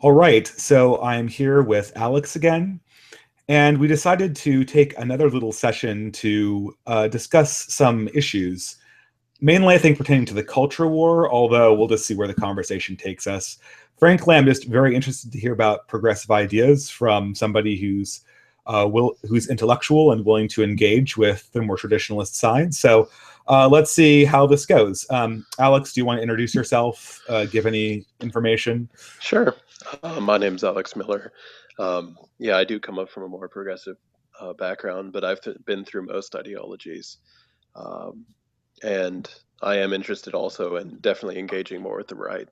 All right, so I'm here with Alex again, and we decided to take another little session to discuss some issues, mainly I think pertaining to the culture war, although we'll just see where the conversation takes us. Frankly, I'm just very interested to hear about progressive ideas from somebody who's intellectual and willing to engage with the more traditionalist side. So let's see how this goes. Alex, do you want to introduce yourself? Give any information? Sure. My name's Alex Miller. Yeah, I do come up from a more progressive background, but I've been through most ideologies. Um, and I am interested also in definitely engaging more with the right.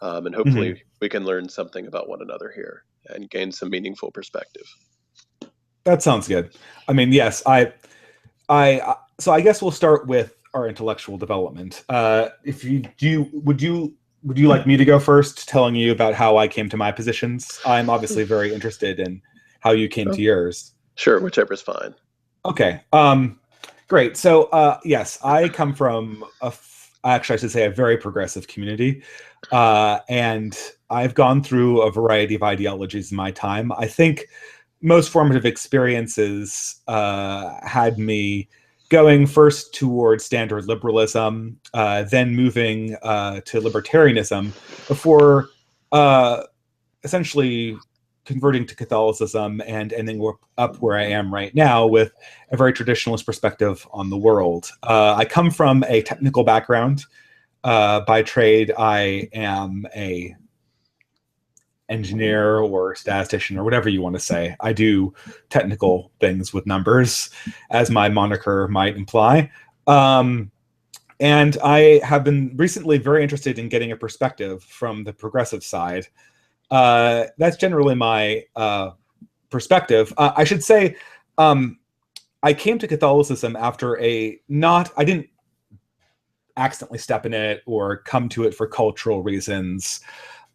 And Mhm. hopefully we can learn something about one another here and gain some meaningful perspective. That sounds good. I mean, yes, so I guess we'll start with our intellectual development. If you do, would you like me to go first, telling you about how I came to my positions? I'm obviously very interested in how you came to Oh, yours. sure, whichever's fine. Okay. Great. So, yes, I come from actually, I should say, a very progressive community, and I've gone through a variety of ideologies in my time. I think most formative experiences had me going first towards standard liberalism, then moving to libertarianism, before uh, essentially converting to Catholicism and ending up where I am right now with a very traditionalist perspective on the world. I come from a technical background. By trade, I am a engineer or statistician or whatever you want to say. I do technical things with numbers, as my moniker might imply. Um, and I have been recently very interested in getting a perspective from the progressive side. That's generally my perspective. I should say, um, I came to Catholicism after I didn't accidentally step in it or come to it for cultural reasons.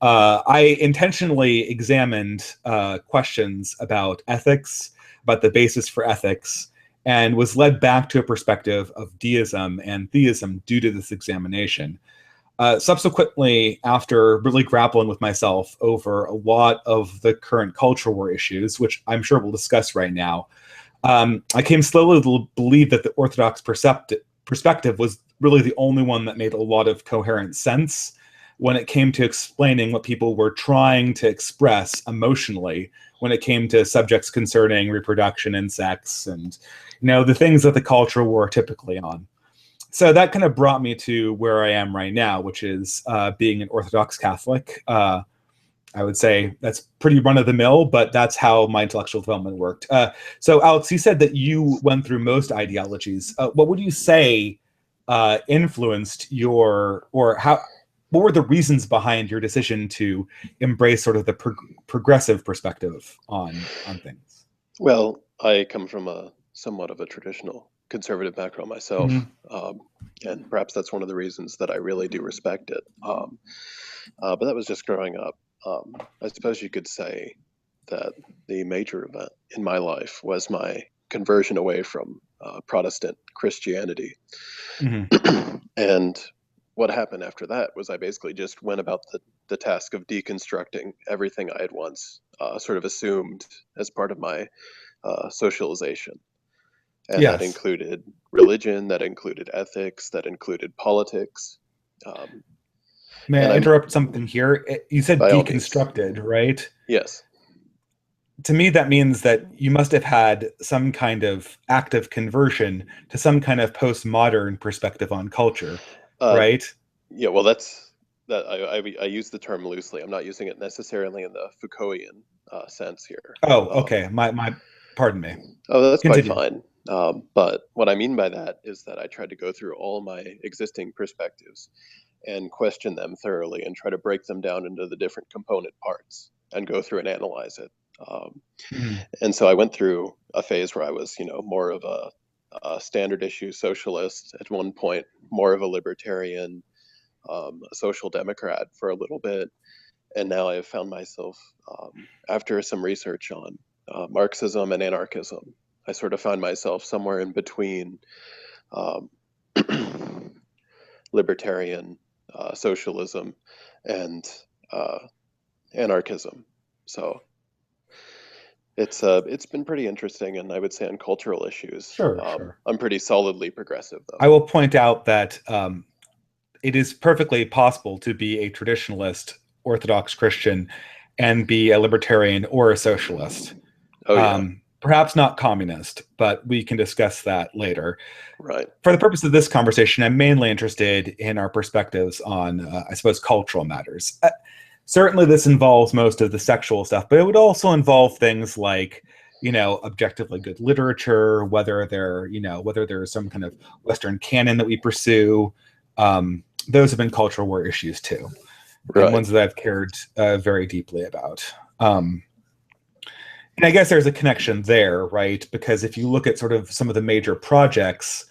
I intentionally examined questions about ethics, about the basis for ethics, and was led back to a perspective of deism and theism due to this examination. Subsequently, after really grappling with myself over a lot of the current culture war issues, which I'm sure we'll discuss right now, I came slowly to believe that the Orthodox perspective was really the only one that made a lot of coherent sense when it came to explaining what people were trying to express emotionally when it came to subjects concerning reproduction and sex and the things that the culture war typically on. So that kind of brought me to where I am right now, which is being an Orthodox Catholic. I would say that's pretty run of the mill, but that's how my intellectual development worked. So, Alex, you said that you went through most ideologies. What would you say influenced or how? What were the reasons behind your decision to embrace sort of the progressive perspective on things? Well, I come from a somewhat of a traditional conservative background myself, Mhm. and perhaps that's one of the reasons that I really do respect it. But that was just growing up. I suppose you could say that the major event in my life was my conversion away from Protestant Christianity. Mhm. And what happened after that was I basically just went about the task of deconstructing everything I had once sort of assumed as part of my socialization. And that Yes. included religion, that included ethics, that included politics. Um, May and I I'm, interrupt something here? You said by all means, deconstructed, right? yes. To me, that means that you must have had some kind of active conversion to some kind of postmodern perspective on culture, Uh, right? yeah, well, that's that I use the term loosely. I'm not using it necessarily in the Foucaultian sense here. Oh, Um, okay. Pardon me. oh, that's quite Continue. fine. But what I mean by that is that I tried to go through all my existing perspectives and question them thoroughly and try to break them down into the different component parts and go through and analyze it. Um, Mhm. and so I went through a phase where I was, more of a standard issue socialist at one point, more of a libertarian, a social democrat for a little bit, and now I have found myself, after some research on Marxism and anarchism, I sort of found myself somewhere in between um, libertarian socialism and uh, anarchism. So it's been pretty interesting, and I would say on cultural issues, Sure, sure. I'm pretty solidly progressive I though. will point out that it is perfectly possible to be a traditionalist Orthodox Christian and be a libertarian or a socialist. Oh yeah, Perhaps not communist, but we can discuss that later. right, For the purpose of this conversation, I'm mainly interested in our perspectives on, I suppose, cultural matters. Certainly, this involves most of the sexual stuff, but it would also involve things like, objectively good literature, whether there's some kind of Western canon that we pursue. Those have been cultural war issues too, and right. ones that I've cared very deeply about. Um, and I guess there's a connection there, right? Because if you look at sort of some of the major projects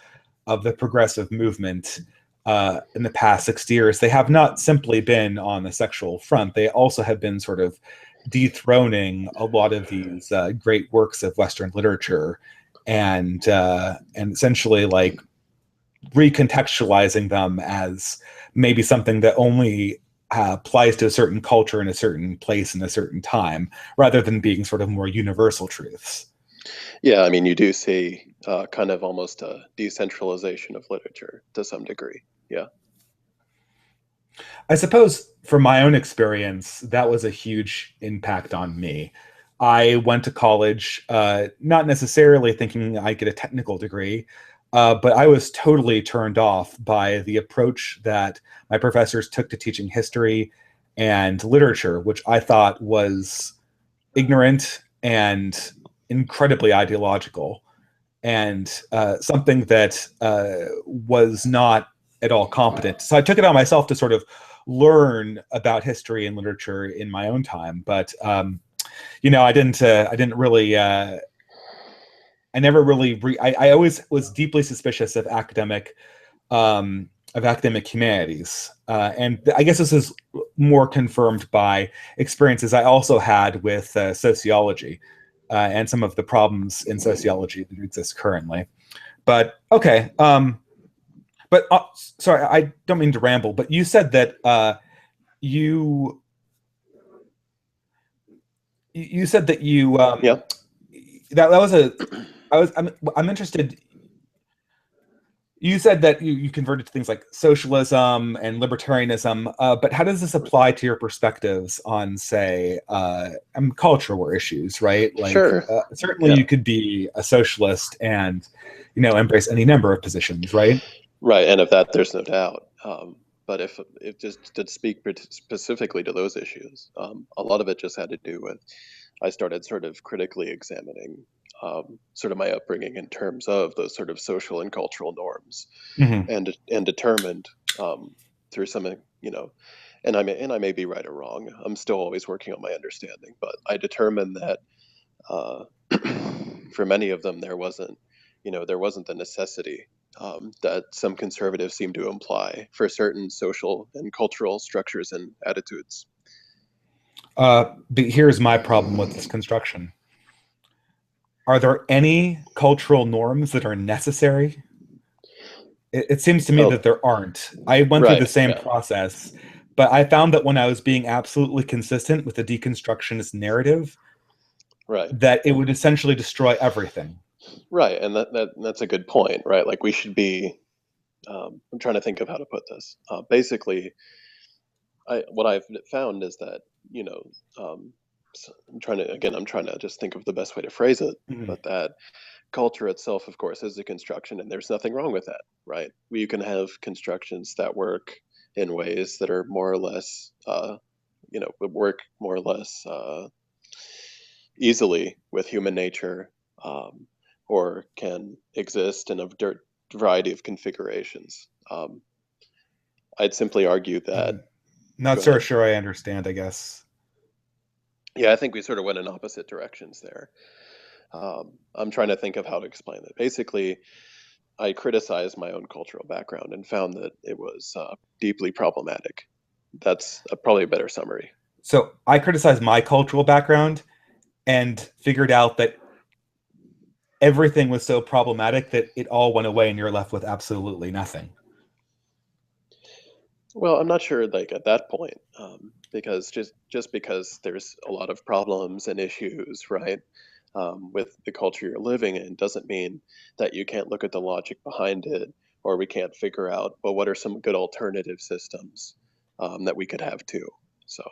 of the progressive movement in the past 60 years, they have not simply been on the sexual front. They also have been sort of dethroning a lot of these great works of Western literature and essentially like recontextualizing them as maybe something that only applies to a certain culture in a certain place in a certain time, rather than being sort of more universal truths. Yeah, I mean, you do see kind of almost a decentralization of literature to some degree. Yeah, I suppose from my own experience, that was a huge impact on me. I went to college, not necessarily thinking I'd get a technical degree, but I was totally turned off by the approach that my professors took to teaching history and literature, which I thought was ignorant and incredibly ideological, and something that was not at all competent. So I took it on myself to sort of learn about history and literature in my own time, but I didn't really. I never really. I always was deeply suspicious of academic humanities, and I guess this is more confirmed by experiences I also had with sociology and some of the problems in sociology that exist currently. But okay, but sorry, I don't mean to ramble. But you said that you you said that you yeah, that was a I'm interested. You said that you converted to things like socialism and libertarianism, but how does this apply to your perspectives on, say, culture war issues, right? Like, sure. certainly Yeah, you could be a socialist and, embrace any number of positions, right? right. And of that, there's no doubt. But if just to speak specifically to those issues, a lot of it just had to do with I started sort of critically examining sort of my upbringing in terms of those sort of social and cultural norms, Hmm. and determined um, through some and I may be right or wrong. I'm still always working on my understanding, but I determined that uh, for many of them there wasn't the necessity that some conservatives seem to imply for certain social and cultural structures and attitudes. But here's my problem with this construction. Are there any cultural norms that are necessary? It seems to me Oh, that there aren't. I went through the right, same yeah, process, but I found that when I was being absolutely consistent with the deconstructionist narrative, right, that it would essentially destroy everything. right, and that's a good point, right? Like we should be. I'm trying to think of how to put this. Basically, what I've found is that you know I'm trying to just think of the best way to phrase it, Mhm. but that culture itself, of course, is a construction, and there's nothing wrong with that, right? You can have constructions that work in ways that are more or less, work more or less easily with human nature, um, or can exist in a variety of configurations. I'd simply argue that. I'm not Go so ahead. sure I understand, I guess. Yeah, I think we sort of went in opposite directions there. I'm trying to think of how to explain it. Basically, I criticized my own cultural background and found that it was deeply problematic. That's probably a better summary. So I criticized my cultural background and figured out that everything was so problematic that it all went away and you're left with absolutely nothing. Well, I'm not sure like at that point, because just because there's a lot of problems and issues, right, with the culture you're living in, doesn't mean that you can't look at the logic behind it, or we can't figure out, well, what are some good alternative systems that we could have too. So,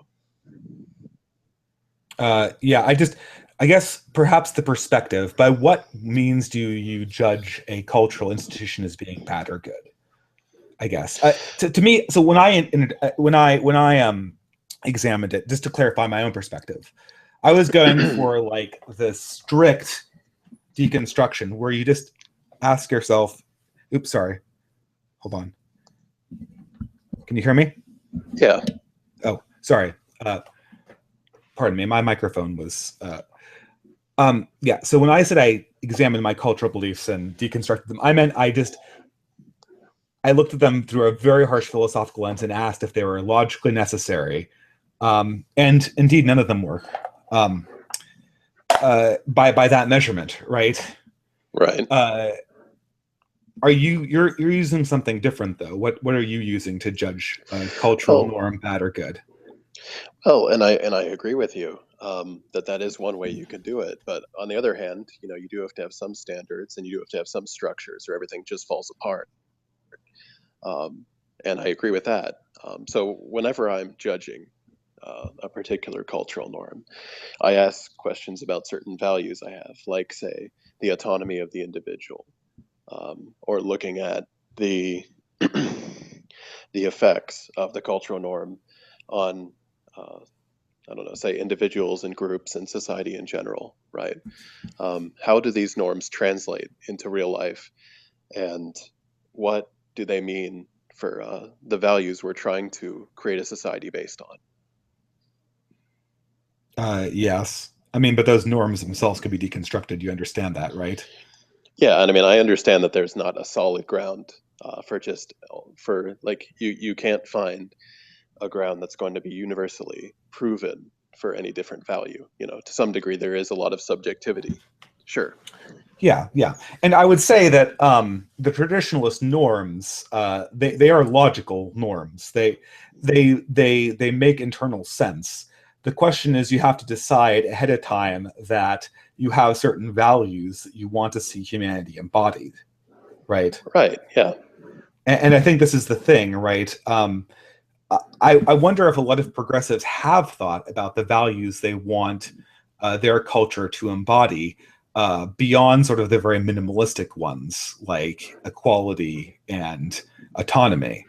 Yeah, I guess perhaps the perspective. By what means do you judge a cultural institution as being bad or good? I guess to me. So when I examined it, just to clarify my own perspective, I was going for like the strict deconstruction where you just ask yourself, "Oops, sorry, hold on. Can you hear me?" yeah, Oh, sorry. Uh, Pardon me. My microphone was. Yeah. So when I said I examined my cultural beliefs and deconstructed them, I meant I looked at them through a very harsh philosophical lens and asked if they were logically necessary. And indeed, none of them were. Um, by that measurement, right? right. Uh, you're using something different though? What are you using to judge a cultural Oh, norm bad or good? oh, and I agree with you that that is one way you can do it. But on the other hand, you do have to have some standards and you do have to have some structures, or everything just falls apart. Um, and I agree with that. So whenever I'm judging a particular cultural norm, I ask questions about certain values I have, like, say, the autonomy of the individual, or looking at the the effects of the cultural norm on, uh, I don't know, say individuals and groups and society in general, right? How do these norms translate into real life, and what do they mean for the values we're trying to create a society based on? Yes. I mean, but those norms themselves could be deconstructed. You understand that, right? Yeah, and I mean, I understand that there's not a solid ground for like you can't find a ground that's going to be universally proven for any different value. To some degree, there is a lot of subjectivity. Sure. Yeah, yeah. And I would say that the traditionalist norms, they are logical norms. They make internal sense. The question is, you have to decide ahead of time that you have certain values that you want to see humanity embodied, right? Right. Yeah. And I think this is the thing, right? I wonder if a lot of progressives have thought about the values they want their culture to embody beyond sort of the very minimalistic ones like equality and autonomy.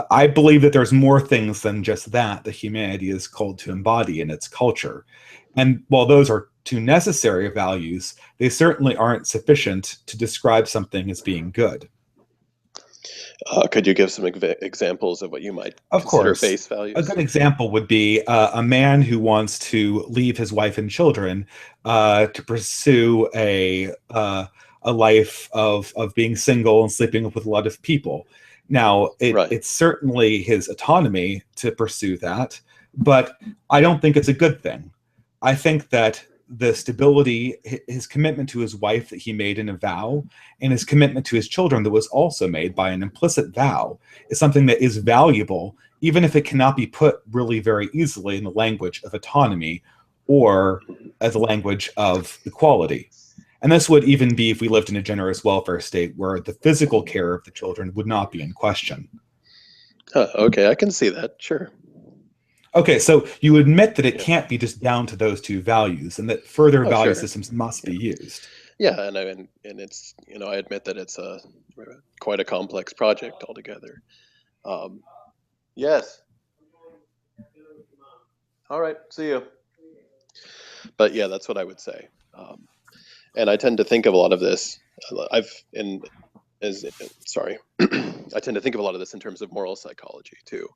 I believe that there's more things than just that humanity is called to embody in its culture. And while those are two necessary values, they certainly aren't sufficient to describe something as being good. Could you give some examples of what you might Of consider course. base A values? good example would be a man who wants to leave his wife and children to pursue a life of being single and sleeping with a lot of people. Now, Right. it's certainly his autonomy to pursue that, but I don't think it's a good thing. I think that the stability, his commitment to his wife that he made in a vow, and his commitment to his children that was also made by an implicit vow is something that is valuable, even if it cannot be put really very easily in the language of autonomy or as a language of equality. And this would even be if we lived in a generous welfare state where the physical care of the children would not be in question. Huh, okay, I can see that. Sure. Okay, so you admit that it Yeah. can't be just down to those two values and that further Oh, value sure. systems must be Yeah. used. Yeah, and it's I admit that it's a quite a complex project altogether. Um, yes. All right. See you. But yeah, that's what I would say. And I tend to think of a lot of this. I've in as sorry, I tend to think of a lot of this in terms of moral psychology too.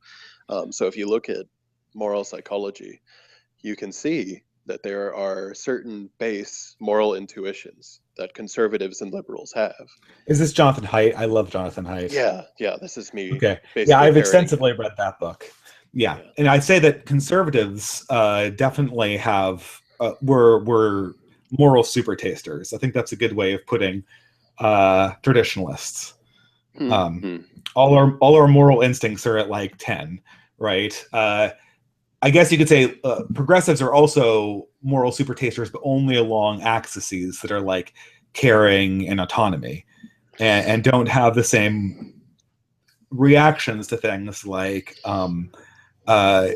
So if you look at moral psychology, you can see that there are certain base moral intuitions that conservatives and liberals have. Is this Jonathan Haidt? I love Jonathan Haidt. Yeah, yeah, this is me Okay. Yeah, basically I've parroting extensively him. read that book. Yeah, Yeah. and I'd say that conservatives definitely have were moral super tasters. I think that's a good way of putting traditionalists. Um, Hmm. all our moral instincts are at like 10, right? I guess you could say progressives are also moral supertasters, but only along axes that are like caring and autonomy, and don't have the same reactions to things like uh,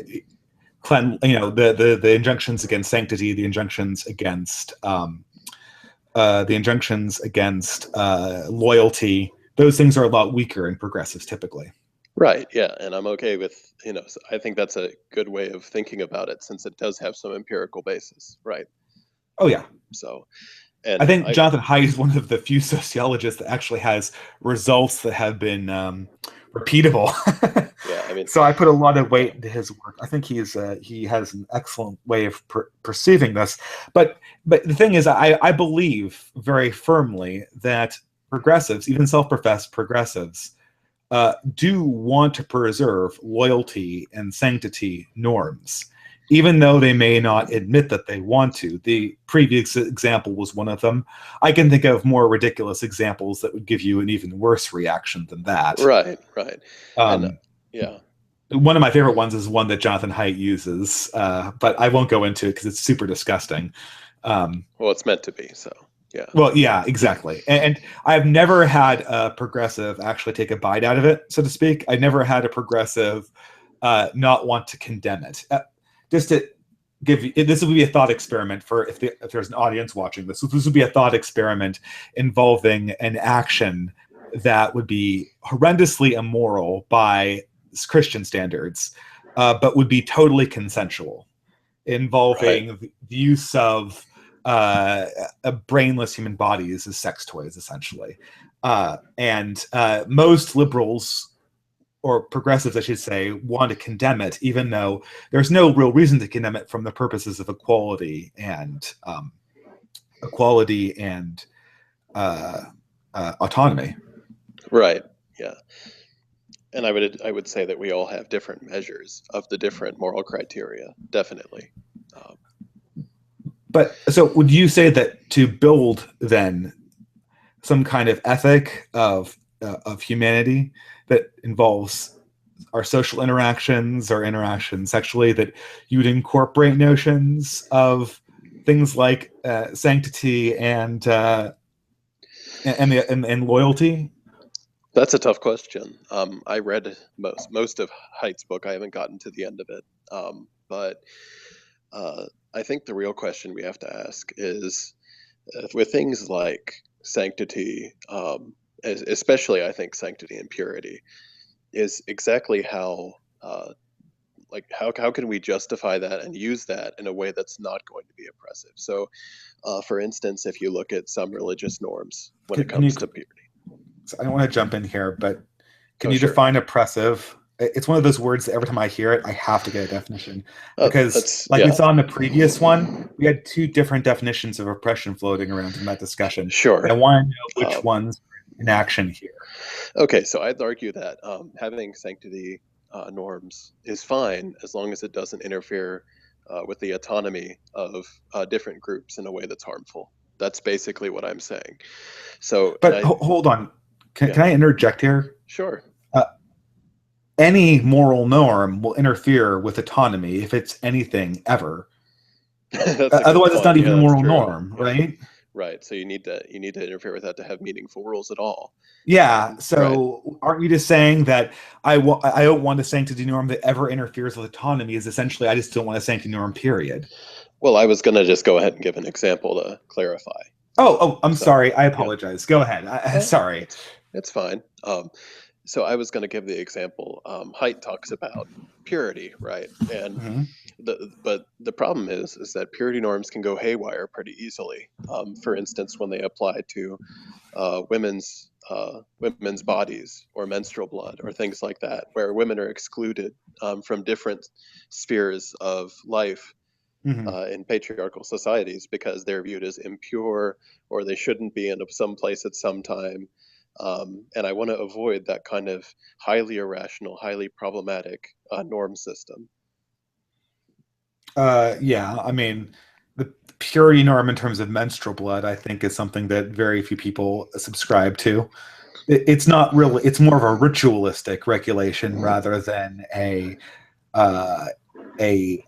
the injunctions against sanctity, the injunctions against loyalty. Those things are a lot weaker in progressives typically. Right, yeah, and I'm okay with, I think that's a good way of thinking about it since it does have some empirical basis, right? Oh yeah, So, I and think Jonathan Haidt is one of the few sociologists that actually has results that have been repeatable. yeah, I mean, So I put a lot of yeah, weight into his work. I think he has an excellent way of perceiving this. But the thing is, I believe very firmly that progressives, even self-professed progressives, do want to preserve loyalty and sanctity norms, even though they may not admit that they want to. The previous example was one of them. I can think of more ridiculous examples that would give you an even worse reaction than that. right, right. And Um, yeah, one of my favorite ones is one that Jonathan Haidt uses, but I won't go into it because it's super disgusting. Um, well, it's meant to be, so yeah. Well, yeah, exactly. And I've never had a progressive actually take a bite out of it, so to speak. I never had a progressive not want to condemn it. Just to give you, this would be a thought experiment for if there's an audience watching this. This would be a thought experiment involving an action that would be horrendously immoral by Christian standards, but would be totally consensual, Right, involving the use of brainless human bodies as sex toys, essentially. And most liberals or progressives, I should say, want to condemn it, even though there's no real reason to condemn it from the purposes of equality and uh, autonomy. right, yeah. And I would say that we all have different measures of the different moral criteria, definitely. Um, But so, would you say that to build then some kind of ethic of humanity that involves our social interactions, our interactions sexually, that you would incorporate notions of things like sanctity and loyalty? that's a tough question. I read most of Haidt's book. I haven't gotten to the end of it, but I think the real question we have to ask is with things like sanctity, especially I think sanctity and purity, is exactly how. How can we justify that and use that in a way that's not going to be oppressive? So, for instance, if you look at some religious norms when it Can you? comes to purity. I don't want to jump in here, but can Oh, you sure. define oppressive? It's one of those words that every time I hear it, I have to get a definition because, That's like we yeah. saw in the previous one, we had two different definitions of oppression floating around in that discussion. I Sure. want to know which Um, ones are in action here. okay, so I'd argue that having sanctity norms is fine as long as it doesn't interfere with the autonomy of different groups in a way that's harmful. That's basically what I'm saying. So, and But hold on, yeah, can I interject here? sure. Uh, any moral norm will interfere with autonomy if it's anything ever. That's a good Otherwise, it's point. not Yeah, even a that's moral true. norm, Yeah, right? right. So you need to interfere with that to have meaningful rules at all. Yeah. Right. So, aren't you just saying that I don't want a sanctity norm that ever interferes with autonomy? Is essentially I just don't want a sanctity norm. Period. Well, I was gonna just go ahead and give an example to clarify. I'm So, sorry. I yeah. apologize. Go ahead. Sorry. It's fine. So I was going to give the example. Haidt talks about purity, right? And Mhm. but the problem is that purity norms can go haywire pretty easily. For instance, when they apply to women's bodies or menstrual blood or things like that, where women are excluded from different spheres of life Mhm. in patriarchal societies because they're viewed as impure or they shouldn't be in some place at some time. And I want to avoid that kind of highly irrational, highly problematic norm system. Yeah. I mean, the purity norm in terms of menstrual blood, I think, is something that very few people subscribe to. it's not really, it's more of a ritualistic regulation rather than uh, a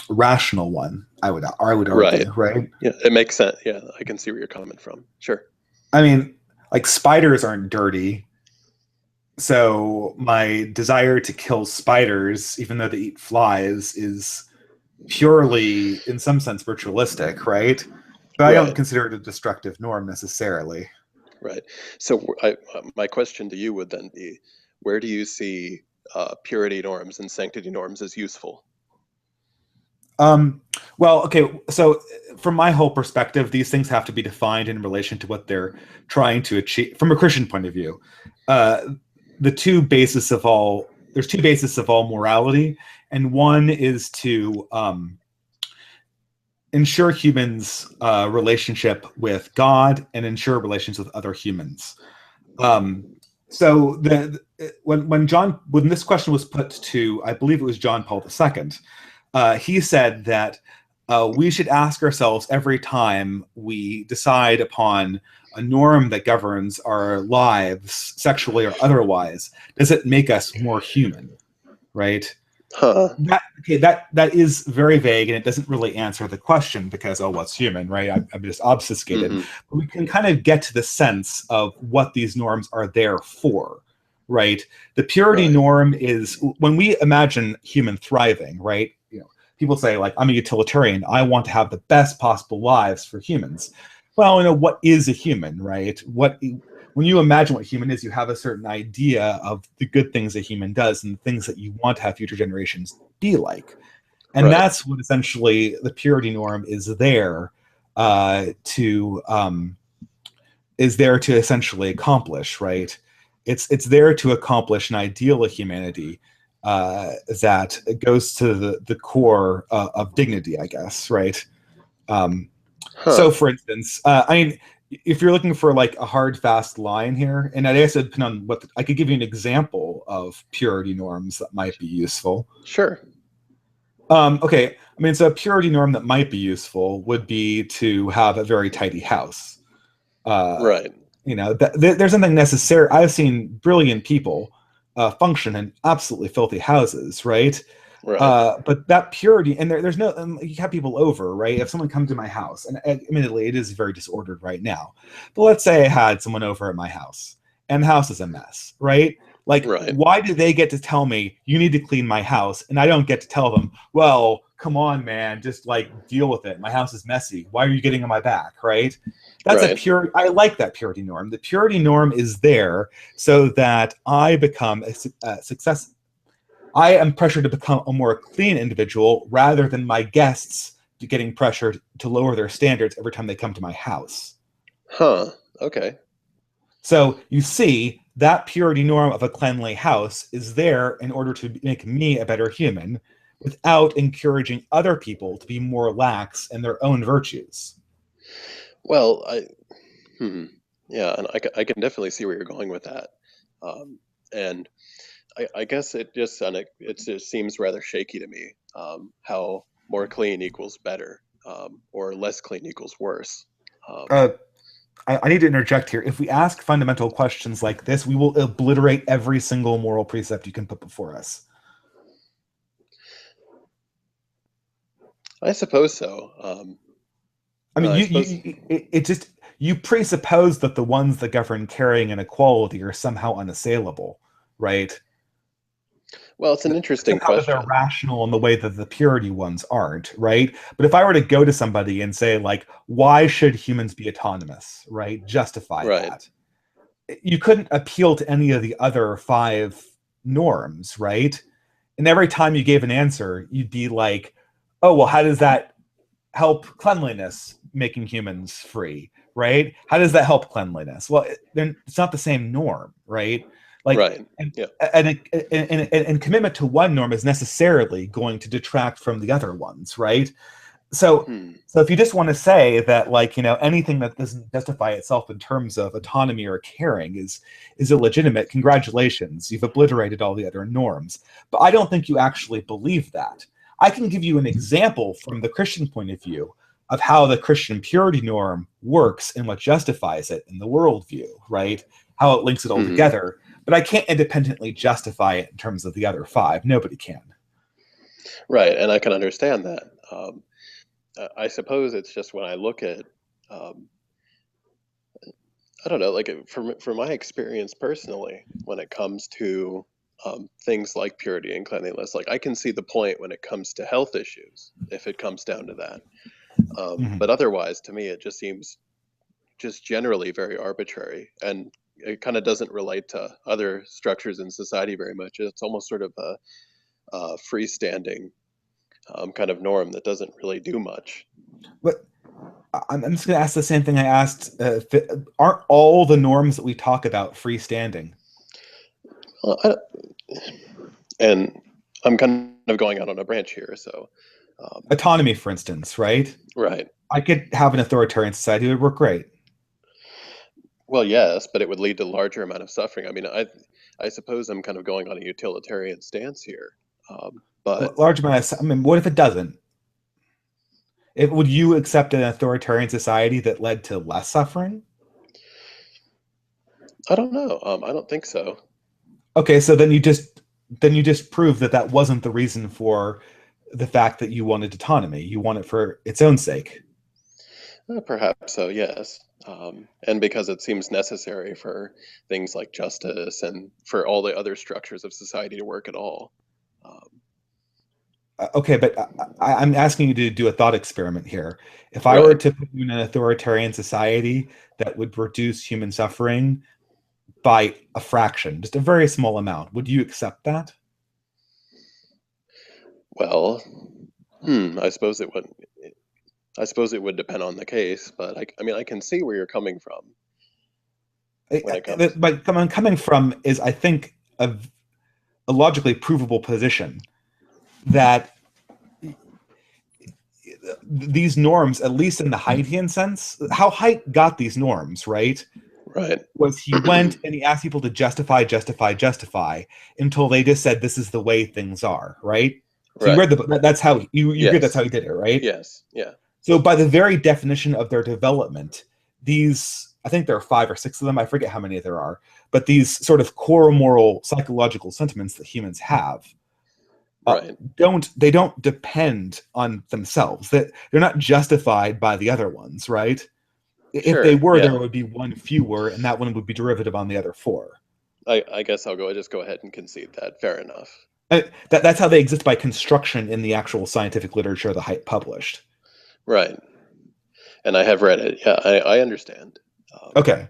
rational one. I would Right. argue, right? Yeah, it makes sense. Yeah, I can see where you're coming from. Sure. I mean, like spiders aren't dirty, so my desire to kill spiders, even though they eat flies, is purely, in some sense, ritualistic, right? But I don't Right. consider it a destructive norm necessarily. Right. So my question to you would then be, where do you see purity norms and sanctity norms as useful? Um, well, okay, so from my whole perspective, these things have to be defined in relation to what they're trying to achieve from a Christian point of view. Uh, there's two bases of all morality, and one is to ensure humans' relationship with God and ensure relations with other humans. Um, so when this question was put to, I believe it was John Paul II, he said that we should ask ourselves every time we decide upon a norm that governs our lives, sexually or otherwise, does it make us more human? Right? Huh. That is very vague and it doesn't really answer the question because, oh, what's human, right? I'm just obfuscated. Hmm. But we can kind of get to the sense of what these norms are there for, right? The purity Right. norm is when we imagine human thriving, right? People say like, I'm a utilitarian, I want to have the best possible lives for humans. Well, what is a human, right? When you imagine what human is, you have a certain idea of the good things a human does and the things that you want to have future generations be like. And Right. that's what essentially the purity norm to is there to essentially accomplish, right? It's there to accomplish an ideal of humanity that goes to the core of dignity, I guess, right? Um, so, Huh. for instance, I mean, if you're looking for like a hard, fast line here, and I guess it depends on I could give you an example of purity norms that might be useful. Sure. Okay, I mean, so a purity norm that might be useful would be to have a very tidy house. Uh, Right. there's something necessary. I've seen brilliant people function in absolutely filthy houses, right? Right. But that purity, and there's no, you have people over, right? If someone comes to my house, and admittedly, it is very disordered right now, but let's say I had someone over at my house, and the house is a mess, right? Like, Right. why do they get to tell me you need to clean my house, and I don't get to tell them, well, come on, man, just like deal with it. My house is messy. Why are you getting on my back, right? That's a Right. pure. I like that purity norm. The purity norm is there so that I become a success. I am pressured to become a more clean individual rather than my guests getting pressured to lower their standards every time they come to my house. Huh. Okay. So you see, that purity norm of a cleanly house is there in order to make me a better human without encouraging other people to be more lax in their own virtues. Well, hmm. Yeah, and I can definitely see where you're going with that. And I guess it just seems rather shaky to me, how more clean equals better, or less clean equals worse. Um, Uh, I need to interject here. If we ask fundamental questions like this, we will obliterate every single moral precept you can put before us. I suppose so. I mean, I suppose. it just you presuppose that the ones that govern caring and equality are somehow unassailable, right? Well, it's an interesting Somehow that they're question. rational in the way that the purity ones aren't, right? But if I were to go to somebody and say, like, why should humans be autonomous, right? Justify Right. that. You couldn't appeal to any of the other five norms, right? And every time you gave an answer, you'd be like, oh, well, how does that help cleanliness making humans free, right? How does that help cleanliness? Well, it's not the same norm, right? Like, Right. and, Yeah. and commitment to one norm is necessarily going to detract from the other ones, right? So, Hmm. so if you just want to say that, like, anything that doesn't justify itself in terms of autonomy or caring is illegitimate, congratulations, you've obliterated all the other norms. But I don't think you actually believe that. I can give you an example from the Christian point of view of how the Christian purity norm works and what justifies it in the worldview, right? how it links it all Hmm. together, but I can't independently justify it in terms of the other five. Nobody can. Right, and I can understand that. I suppose it's just when I look at, um, I don't know, like from my experience personally, when it comes to things like purity and cleanliness, like I can see the point when it comes to health issues, if it comes down to that. Mhm. But otherwise, to me, it just seems just generally very arbitrary, and it kind of doesn't relate to other structures in society very much. It's almost sort of a freestanding kind of norm that doesn't really do much. But I'm just going to ask the same thing I asked. Aren't all the norms that we talk about freestanding? Well, and I'm kind of going out on a branch here, so Autonomy, for instance, right? right. I could have an authoritarian society that would work great. Well, yes, but it would lead to larger amount of suffering. I mean, I suppose I'm kind of going on a utilitarian stance here, but Large amount of, I mean, what if it doesn't? Would you accept an authoritarian society that led to less suffering? I don't know. I don't think so. Okay, so then you just prove that that wasn't the reason for the fact that you wanted autonomy. You want it for its own sake. Perhaps so, yes. And because it seems necessary for things like justice and for all the other structures of society to work at all. Um, Okay, but I'm asking you to do a thought experiment here. If I were right. to put you in an authoritarian society that would reduce human suffering by a fraction, just a very small amount, would you accept that? Well, I suppose it would. I suppose it would depend on the case, but I mean, I can see where you're coming from when it comes. But coming from is, I think, a logically provable position that these norms, at least in the Haitian sense, how Haidt got these norms, right? Right. Was he went and he asked people to justify, justify, justify until they just said this is the way things are, right? So you Right. read the book. That's how you agree. That's how Yes. he did it, right? Yes. Yeah. So by the very definition of their development, these I think there are five or six of them. I forget how many there are, but these sort of core moral psychological sentiments that humans have uh, Right. don't depend on themselves. That they're not justified by the other ones, right? If they Sure. were, there Yeah. would be one fewer, and that one would be derivative on the other four. I guess just go ahead and concede that. Fair enough. That's how they exist by construction in the actual scientific literature the Haidt published. Right. And I have read it. Yeah, I understand. Um, Okay.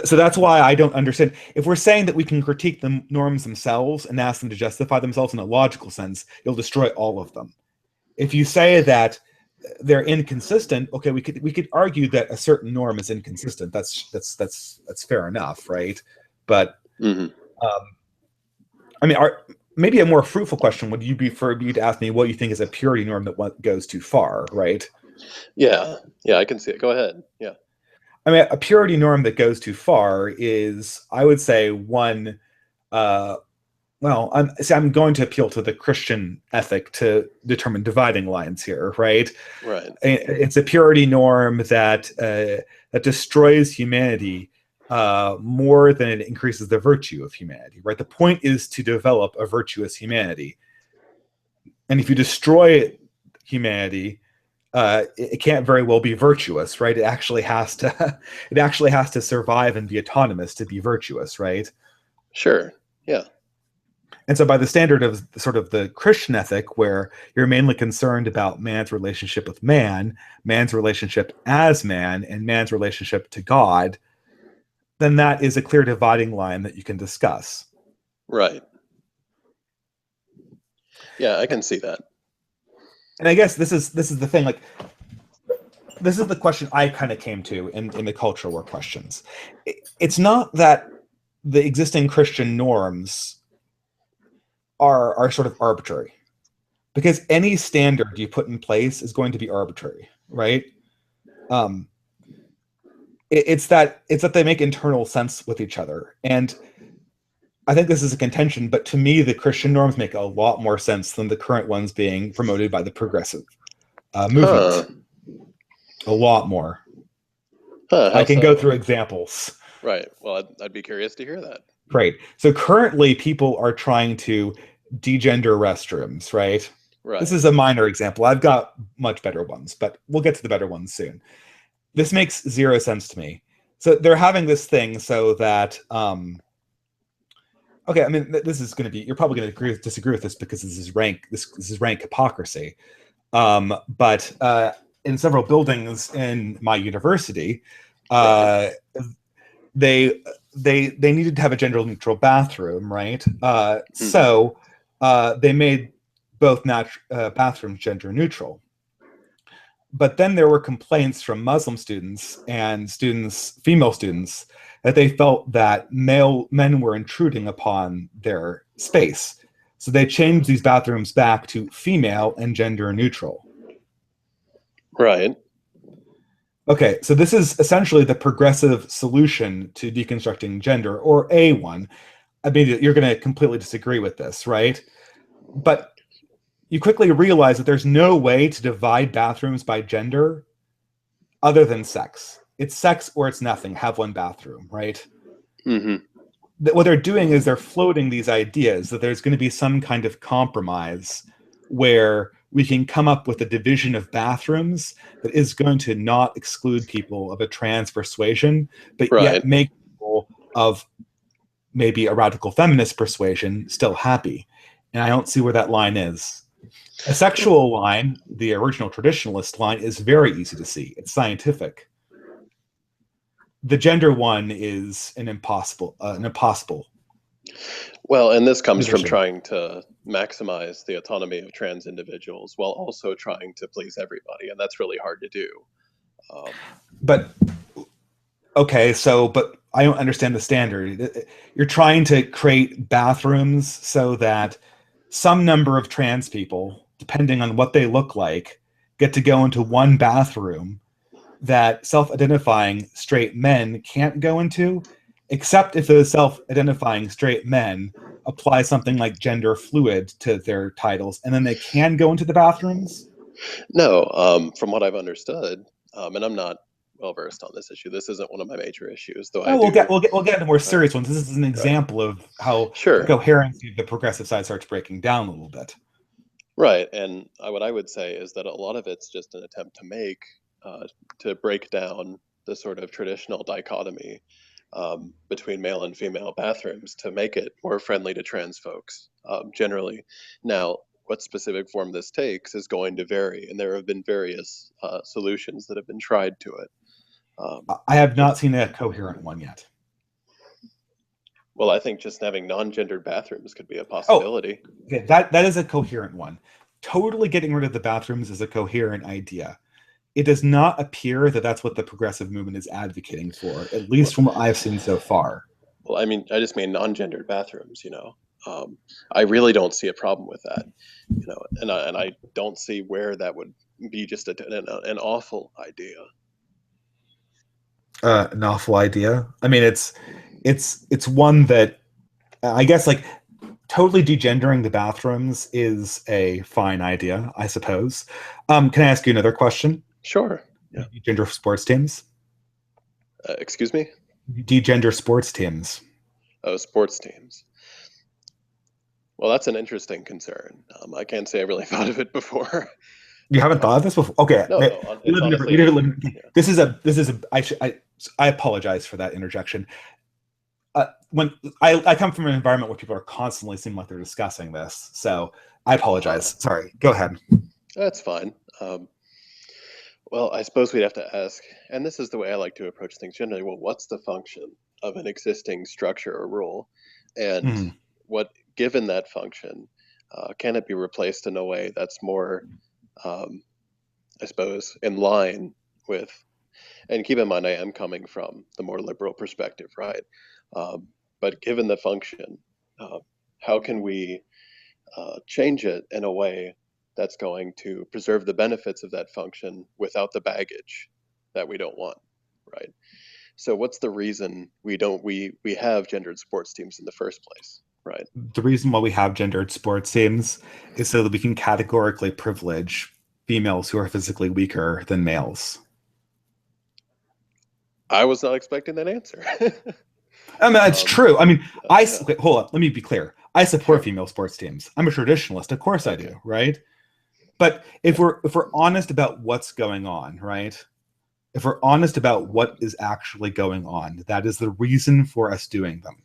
So that's why I don't understand. If we're saying that we can critique the norms themselves and ask them to justify themselves in a logical sense, you'll destroy all of them. If you say that they're inconsistent, okay, we could argue that a certain norm is inconsistent. That's fair enough, right? But mhm. um, I mean, maybe a more fruitful question would you be for you to ask me what you think is a purity norm that goes too far, right? Yeah. Yeah, I can see it. Go ahead. Yeah. I mean, a purity norm that goes too far is, I would say, one. Uh, well, I'm going to appeal to the Christian ethic to determine dividing lines here, right? Right. It's a purity norm that destroys humanity more than it increases the virtue of humanity, right? The point is to develop a virtuous humanity, and if you destroy humanity, it can't very well be virtuous, right? It actually has to survive and be autonomous to be virtuous, right? Sure. Yeah. And so, by the standard of sort of the Christian ethic, where you're mainly concerned about man's relationship with man, man's relationship as man, and man's relationship to God, then that is a clear dividing line that you can discuss. Right. Yeah, I can see that. And I guess this is the thing. Like, this is the question I kind of came to in the culture war questions. It's not that the existing Christian norms are sort of arbitrary, because any standard you put in place is going to be arbitrary, right? Um, it's that they make internal sense with each other, and I think this is a contention. But to me, the Christian norms make a lot more sense than the current ones being promoted by the progressive Huh. movement. A lot more. Huh. I How can go so? through examples. Right. Well, I'd be curious to hear that. Great. So currently, people are trying to degender restrooms, right? This Right. is a minor example. I've got much better ones, but we'll get to the better ones soon. This makes zero sense to me. So they're having this thing so that, okay, I mean, this is going to be, you're probably going to disagree with this because this is rank hypocrisy. But in several buildings in my university, Right. uh, they they needed to have a gender neutral bathroom, right? Hmm. They made both bathrooms gender neutral. But then there were complaints from Muslim students and female students, that they felt that male men were intruding upon their space. So they changed these bathrooms back to female and gender neutral. Right. Okay, so this is essentially the progressive solution to deconstructing gender, or a one. I mean, you're going to completely disagree with this, right? But you quickly realize that there's no way to divide bathrooms by gender other than sex. It's sex or it's nothing. Have one bathroom, right? Hmm. What they're doing is they're floating these ideas that there's going to be some kind of compromise where we can come up with a division of bathrooms that is going to not exclude people of a trans persuasion, but yet Right. make people of maybe a radical feminist persuasion still happy. And I don't see where that line is. A sexual line, the original traditionalist line, is very easy to see. It's scientific. The gender one is an impossible Well, and this comes from division. trying to maximize the autonomy of trans individuals while also trying to please everybody, and that's really hard to do. Um, But okay, but I don't understand the standard. You're trying to create bathrooms so that some number of trans people, depending on what they look like, get to go into one bathroom that self-identifying straight men can't go into, except if those self-identifying straight men apply something like gender fluid to their titles, and then they can go into the bathrooms. no, from what I've understood, and I'm not well versed on this issue. This isn't one of my major issues, though I Oh, do. we'll get into more Right. serious ones. This is an Right. example of how the Sure. coherency of the progressive side starts breaking down a little bit. Right. And what I would say is that a lot of it's just an attempt uh, to break down the sort of traditional dichotomy between male and female bathrooms to make it more friendly to trans folks generally. Now, what specific form this takes is going to vary, and there have been various solutions that have been tried to it. Um, I have but not seen a coherent one yet. well, I think just having non-gendered bathrooms could be a Oh, possibility. okay, that is a coherent one. Totally getting rid of the bathrooms is a coherent idea. It does not appear that that's what the progressive movement is advocating for, at Well, least from what I've seen so far. well, I mean, I just mean non-gendered bathrooms. I really don't see a problem with that. And I don't see where that would be just an awful idea. An awful idea. I mean, it's one that I guess like totally degendering the bathrooms is a fine idea, I suppose. Can I ask you another question? Sure. Yeah. Degender sports teams. Excuse me. Degender sports teams. Oh, sports teams. Well, that's an interesting concern. I can't say I really thought of it before. You haven't thought Um, of this before? Okay, no, no, we it's live in honestly we an live, interesting. Yeah. this is a I apologize for that interjection. When I come from an environment where people are constantly seem like they're discussing this, so I Uh-huh. apologize. Sorry. Go ahead. That's fine. Well, I suppose we'd have to ask, and this is the way I like to approach things generally. Well, what's the function of an existing structure or rule? And Hmm. what, given that function, can it be replaced in a way that's more, um, I suppose, in line with, and keep in mind, I am coming from the more liberal perspective, right? Um, but given the function, uh, how can we change it in a way that's going to preserve the benefits of that function without the baggage that we don't want, right? So what's the reason we have gendered sports teams in the first place, right? The reason why we have gendered sports teams is so that we can categorically privilege females who are physically weaker than males. I was not expecting that answer. I mean, it's um, true. I mean, yeah, okay, hold on. Let me be clear. I support sure. female sports teams. I'm a traditionalist. Of course I Okay. do, right? But Yeah. if we're honest about what's going on, right? If we're honest about what is actually going on, that is the reason for us doing them.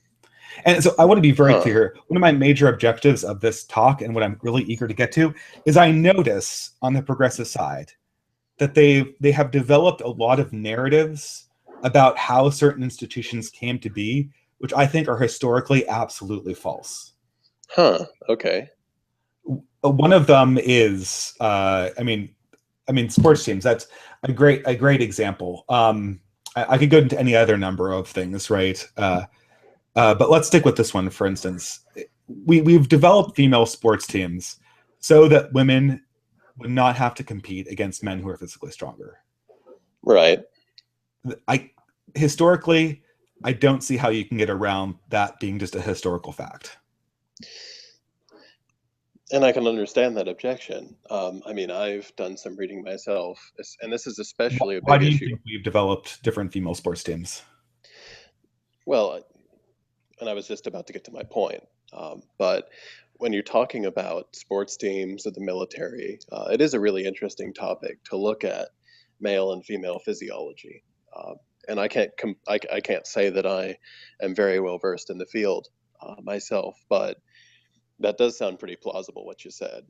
And so I want to be very Huh. clear. One of my major objectives of this talk and what I'm really eager to get to is I notice on the progressive side that they have developed a lot of narratives about how certain institutions came to be, which I think are historically absolutely false. Huh. Okay. One of them is, I mean, sports teams. That's a great example. I could go into any other number of things, right? But let's stick with this one, for instance. We've developed female sports teams so that women would not have to compete against men who are physically stronger. Right. I historically, I don't see how you can get around that being just a historical fact. And I can understand that objection. I mean, I've done some reading myself, and this is especially a Why big do you issue. think we've developed different female sports teams? Well, and I was just about to get to my point. But when you're talking about sports teams or the military, it is a really interesting topic to look at male and female physiology. Um, and I can't say that I am very well versed in the field myself, but that does sound pretty plausible what you said.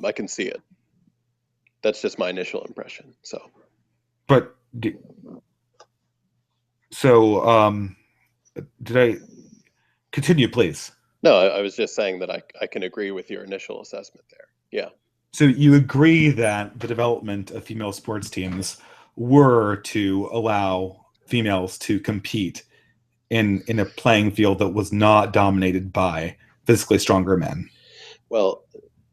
I can see it. That's just my initial impression. So But so, did I continue, please? no, I was just saying that I can agree with your initial assessment there. Yeah. So you agree that the development of female sports teams were to allow females to compete in a playing field that was not dominated by physically stronger men. Well,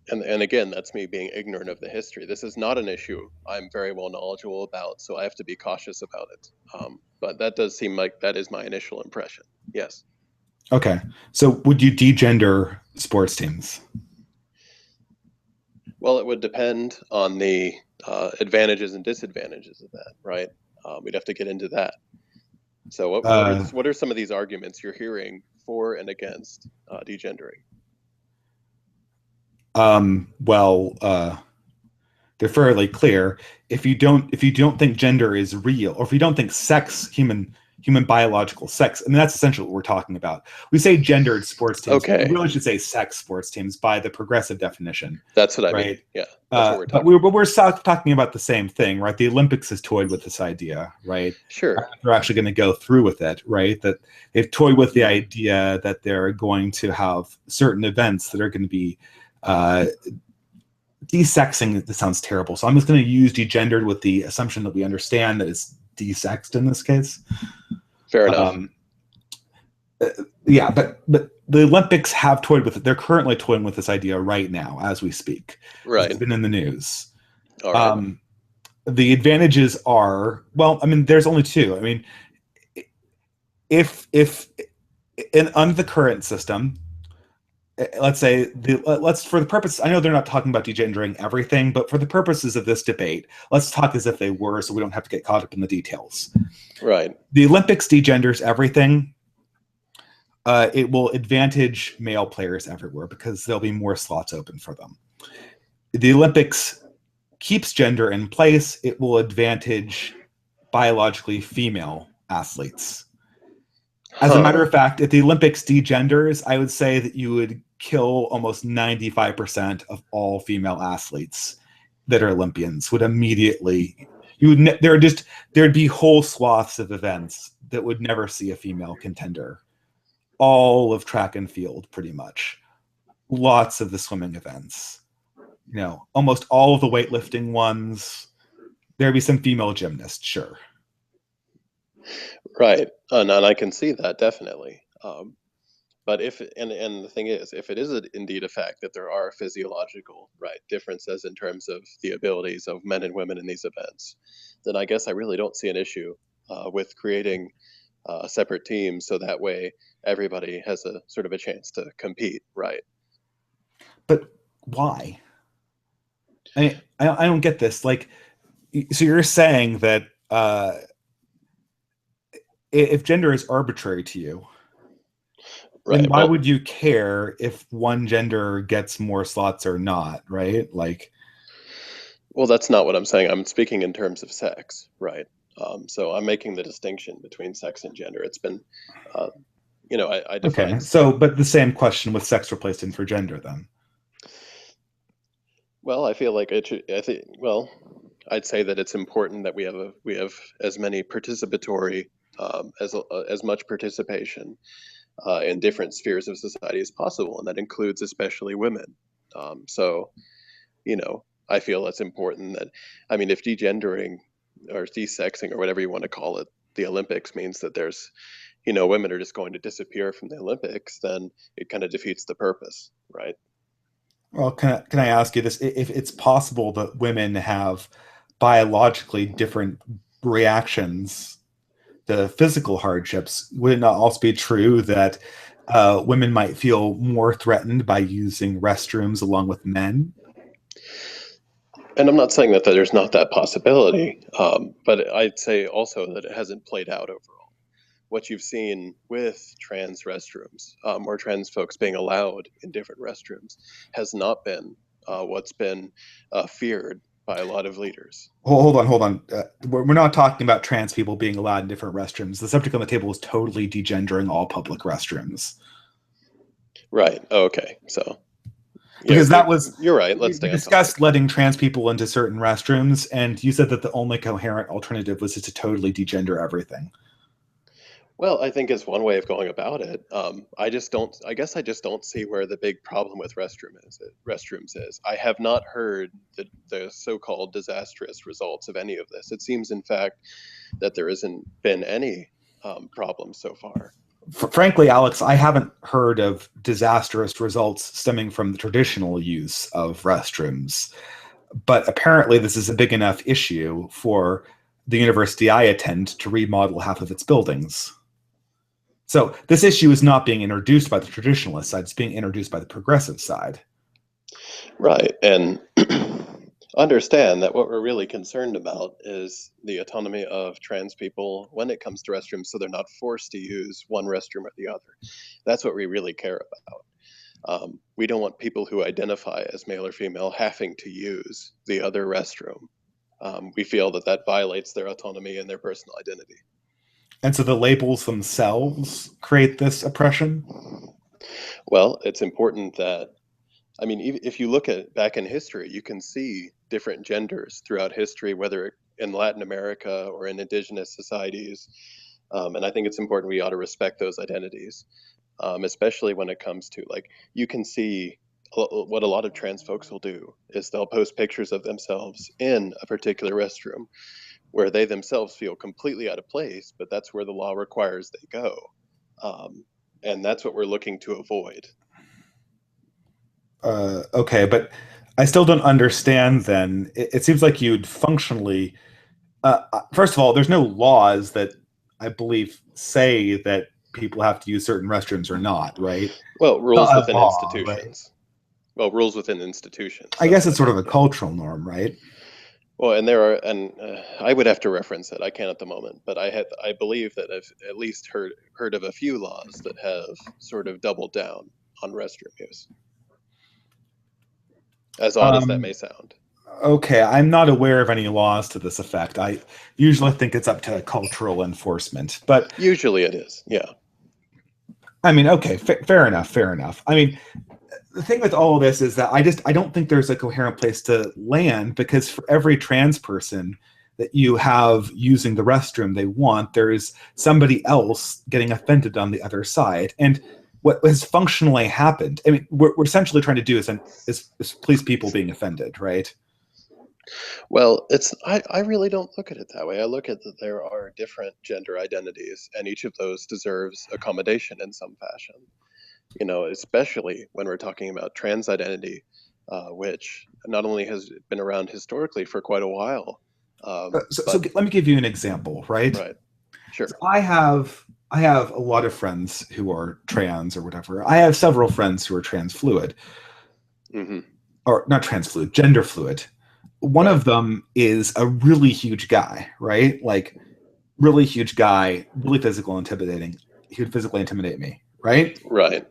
and again, that's me being ignorant of the history. This is not an issue I'm very well knowledgeable about, so I have to be cautious about it. But that does seem like that is my initial impression. Yes. Okay. So would you degender sports teams? Well, it would depend on the advantages and disadvantages of that, right? We'd have to get into that. So, Uh, what are some of these arguments you're hearing for and against degendering? well, they're fairly clear. If you don't think gender is real, or if you don't think sex, human biological sex, I mean that's essentially what we're talking about. We say gendered sports teams. We Okay, really should say sex sports teams by the progressive definition, that's what I mean. right? Yeah, that's what we're But talking about. we're talking about the same thing, right? The Olympics has toyed with this idea, right? Sure. They're actually going to go through with it, right? That they've toyed with the idea that they're going to have certain events that are going to be uh, desexing. This sounds terrible, so I'm just going to use degendered with the assumption that we understand that it's desexed in this case. Fair enough. Um, yeah, but the Olympics have toyed with it. They're currently toying with this idea right now as we speak. This has Right. been in the news. All right. Um, the advantages are, well, I mean, there's only two. I mean, if in under the current system, let's say let's for the purpose, I know they're not talking about degendering everything, but for the purposes of this debate, let's talk as if they were, so we don't have to get caught up in the details. Right. The Olympics degenders everything. It will advantage male players everywhere because there'll be more slots open for them. The Olympics keeps gender in place. It will advantage biologically female athletes. As a matter Huh. of fact, if the Olympics degenders, I would say that you would kill almost 95% of all female athletes that are Olympians would immediately you would there just there'd be whole swaths of events that would never see a female contender. All of track and field pretty much. Lots of the swimming events. You know, almost all of the weightlifting ones. There'd be some female gymnasts, sure. Right. And I can see that definitely. But if and the thing is, if it is indeed a fact that there are physiological right differences in terms of the abilities of men and women in these events, then I guess I really don't see an issue with creating separate teams so that way everybody has a sort of a chance to compete. Right. But why? I don't get this. Like, so you're saying that if gender is arbitrary to you, then Right. why Well, would you care if one gender gets more slots or not, right? Like, that's not what I'm saying. I'm speaking in terms of sex, right? So I'm making the distinction between sex and gender. It's been, uh, I okay, define. so but the same question with sex replaced in for gender then. Well, I feel like it should. I think. Well, I'd say that it's important that we have as many participatory as much participation in different spheres of society as possible, and that includes especially women. So I feel it's important that, I mean, if degendering or desexing or whatever you want to call it, the Olympics means that women are just going to disappear from the Olympics, then it kind of defeats the purpose, right? Well, can I ask you this? If it's possible that women have biologically different reactions to physical hardships, would it not also be true that women might feel more threatened by using restrooms along with men? And I'm not saying that there's not that possibility, but I'd say also that it hasn't played out overall. What you've seen with trans restrooms or trans folks being allowed in different restrooms has not been what's been feared by a lot of leaders. Hold on, hold on. We're not talking about trans people being allowed in different restrooms. The subject on the table is totally degendering all public restrooms. Right. Okay. So Because that was, you're right. Let's we stay on discussed topic. letting trans people into certain restrooms, and you said that the only coherent alternative was just to totally degender everything. Well, I think it's one way of going about it. I just don't. I guess I just don't see where the big problem with restrooms is. I have not heard the so-called disastrous results of any of this. It seems, in fact, that there hasn't been any problems so far. Frankly, Alex, I haven't heard of disastrous results stemming from the traditional use of restrooms, but apparently this is a big enough issue for the university I attend to remodel half of its buildings. So this issue is not being introduced by the traditionalist side, it's being introduced by the progressive side. Right. And understand that what we're really concerned about is the autonomy of trans people when it comes to restrooms, so they're not forced to use one restroom or the other. That's what we really care about. We don't want people who identify as male or female having to use the other restroom. We feel that that violates their autonomy and their personal identity. And so the labels themselves create this oppression. Well, it's important that, I mean, if you look at back in history, you can see different genders throughout history, whether in Latin America or in indigenous societies. And I think it's important we ought to respect those identities, especially when it comes to, like, you can see what a lot of trans folks will do is they'll post pictures of themselves in a particular restroom where they themselves feel completely out of place, but that's where the law requires they go. Um, and that's what we're looking to avoid. Okay, but I still don't understand then. It seems like you'd functionally, first of all, there's no laws that I believe say that people have to use certain restrooms or not, right? It's Well, rules not a within law, right? institutions. Well, rules within institutions. I That's guess what it's I sort of meant. a Yeah. cultural norm, right? Well, and there are, and I would have to reference it. I can't at the moment, but I believe that I've at least heard of a few laws that have sort of doubled down on restroom use. As odd as that Um, may sound. okay, I'm not aware of any laws to this effect. I usually think it's up to cultural enforcement, but Usually it is. Yeah. I mean, okay, fair enough, fair enough. I mean, the thing with all of this is that I don't think there's a coherent place to land because for every trans person that you have using the restroom they want, there's somebody else getting offended on the other side. And what has functionally happened, I mean, we're essentially trying to do is please people being offended, right? Well, I really don't look at it that way. I look at that there are different gender identities, and each of those deserves accommodation in some fashion. Especially when we're talking about trans identity, which not only has been around historically for quite a while, So but let me give you an example, right? right, So sure. I have a lot of friends who are trans or whatever. I have several friends who are trans fluid, Hmm. or not trans fluid, gender fluid. One Right. of them is a really huge guy, right? Like really huge guy, really physical, intimidating. He would physically intimidate me, right? Right.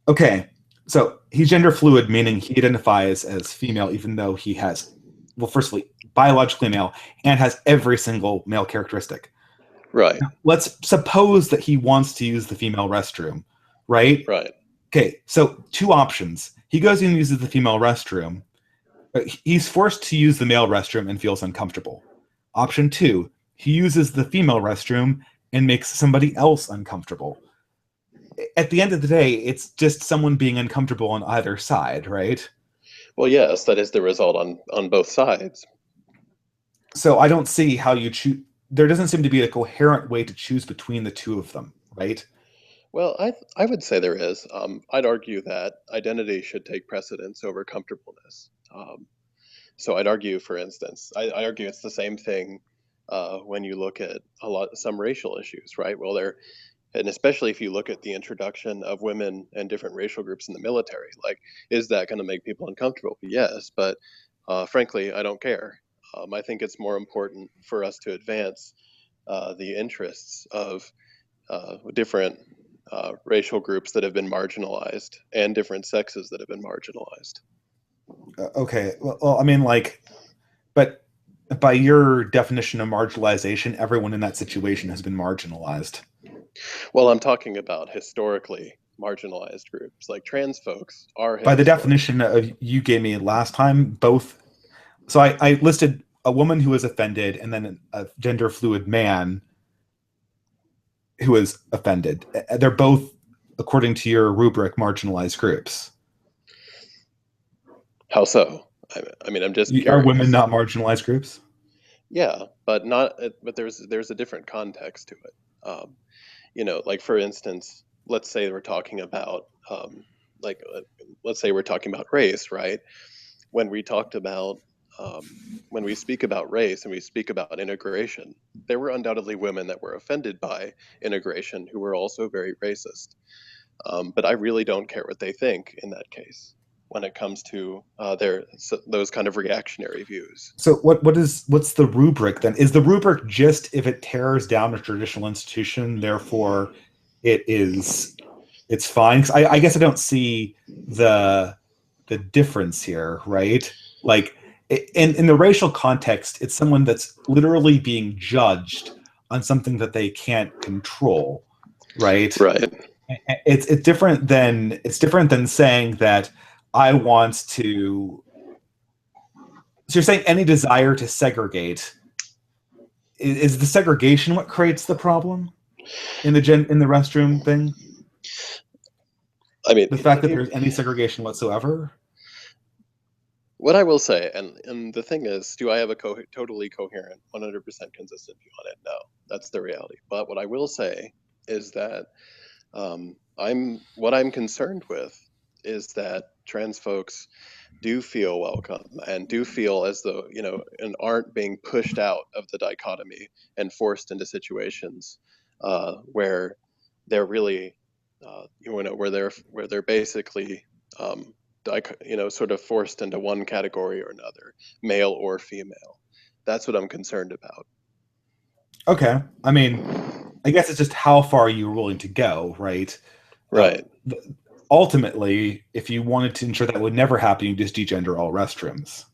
Okay, so he's gender fluid, meaning he identifies as female, even though he has, well, firstly, biologically male and has every single male characteristic. Right. Now, let's suppose that he wants to use the female restroom, right? Right. Okay, so two options. He goes and uses the female restroom. But he's forced to use the male restroom and feels uncomfortable. Option two, he uses the female restroom and makes somebody else uncomfortable. At the end of the day, it's just someone being uncomfortable on either side, right? Well, yes, that is the result on both sides. So I don't see how you choose. There doesn't seem to be a coherent way to choose between the two of them, right? Well, I would say there is. I'd argue that identity should take precedence over comfortableness. So I'd argue, for instance, I argue it's the same thing when you look at some racial issues, right? Well, and especially if you look at the introduction of women and different racial groups in the military, like, is that going to make people uncomfortable? Yes, but frankly, I don't care. I think it's more important for us to advance the interests of different racial groups that have been marginalized and different sexes that have been marginalized. Okay. Well, I mean, like, but by your definition of marginalization, everyone in that situation has been marginalized. Well, I'm talking about historically marginalized groups. Like trans folks are By the historic. definition of you gave me last time, both. So I listed a woman who was offended and then a gender fluid man who was offended. They're both, according to your rubric, marginalized groups. How so? I mean, I'm just Are women curious. not marginalized groups? Yeah, but not. But there's a different context to it. Like for instance, let's say we're talking about like let's say we're talking about race, right? When we talked about when we speak about race and we speak about integration, there were undoubtedly women that were offended by integration who were also very racist. But I really don't care what they think in that case when it comes to those kind of reactionary views. So what's the rubric then? Is the rubric just if it tears down a traditional institution, therefore it is it's fine? 'Cause I guess I don't see the the difference here, right? Like in the racial context, it's someone that's literally being judged on something that they can't control, right? Right, It's different than saying that I want to. So you're saying any desire to segregate is the segregation what creates the problem in the restroom thing? I mean, The fact that there's any segregation whatsoever? what I will say, and the thing is, do I have a totally coherent, 100% consistent view on it? No, that's the reality. But what I will say is that I'm concerned with is that trans folks do feel welcome and do feel as though and aren't being pushed out of the dichotomy and forced into situations where they're really where they're basically sort of forced into one category or another, male or female. That's what I'm concerned about. Okay. I mean, I guess it's just how far you're willing to go, right? Uh, Right. Ultimately, if you wanted to ensure that would never happen, you just degender all restrooms.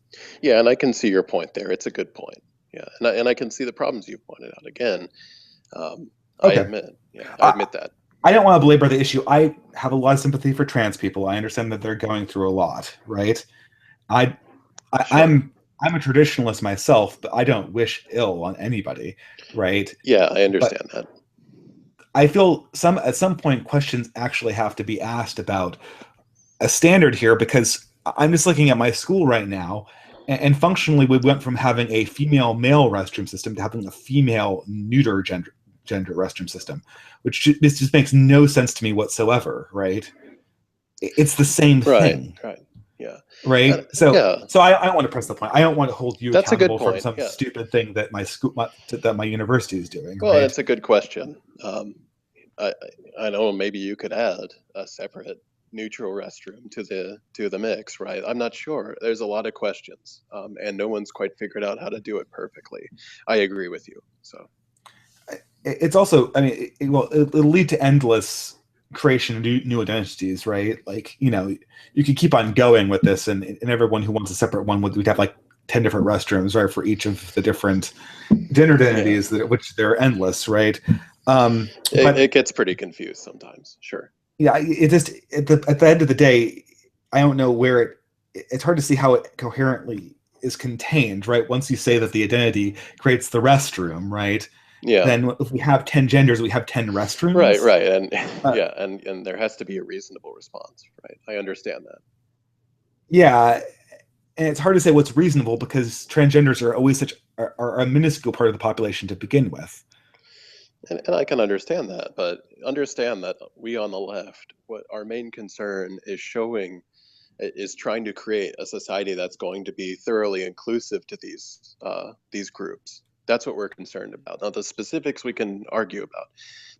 Yeah, and I can see your point there. It's a good point. Yeah, and I can see the problems you pointed out. Again, I Okay. admit, yeah, I I, admit that. I don't want to belabor the issue. I have a lot of sympathy for trans people. I understand that they're going through a lot, right? I, Sure. I'm a traditionalist myself, but I don't wish ill on anybody, right? Yeah, I But understand that. I feel some at some point questions actually have to be asked about a standard here because I'm just looking at my school right now, and functionally we went from having a female male restroom system to having a female neuter gender restroom system, which this just makes no sense to me whatsoever, right? It's the same Right, thing, right. Yeah. And right? So yeah, I don't want to press the point. I don't want to hold you that's a good accountable for point. some Yeah. stupid thing that my university is doing, Well, right? it's a good question. I I know maybe you could add a separate neutral restroom to the mix, right? I'm not sure. There's a lot of questions, and no one's quite figured out how to do it perfectly. I agree with you. So it's also, I mean, it'll lead to endless creation of new identities, right? Like, you could keep on going with this, and everyone who wants a separate one we'd have like 10 different restrooms, right, for each of the different gender Yeah, identities, which they're endless, right? it, But it gets pretty confused sometimes. Sure. yeah, it just at the end of the day, I don't know where it's hard to see how it coherently is contained, right? Once you say that the identity creates the restroom, right? Yeah. Then if we have 10 genders, we have 10 Right, restrooms. right. And Uh, yeah, and there has to be a reasonable response, right? I understand that. yeah, and it's hard to say what's reasonable because transgenders are always are a minuscule part of the population to begin with. And I can understand that, but understand that we on the left, what our main concern is showing is trying to create a society that's going to be thoroughly inclusive to these groups. That's what we're concerned about. Now, the specifics we can argue about,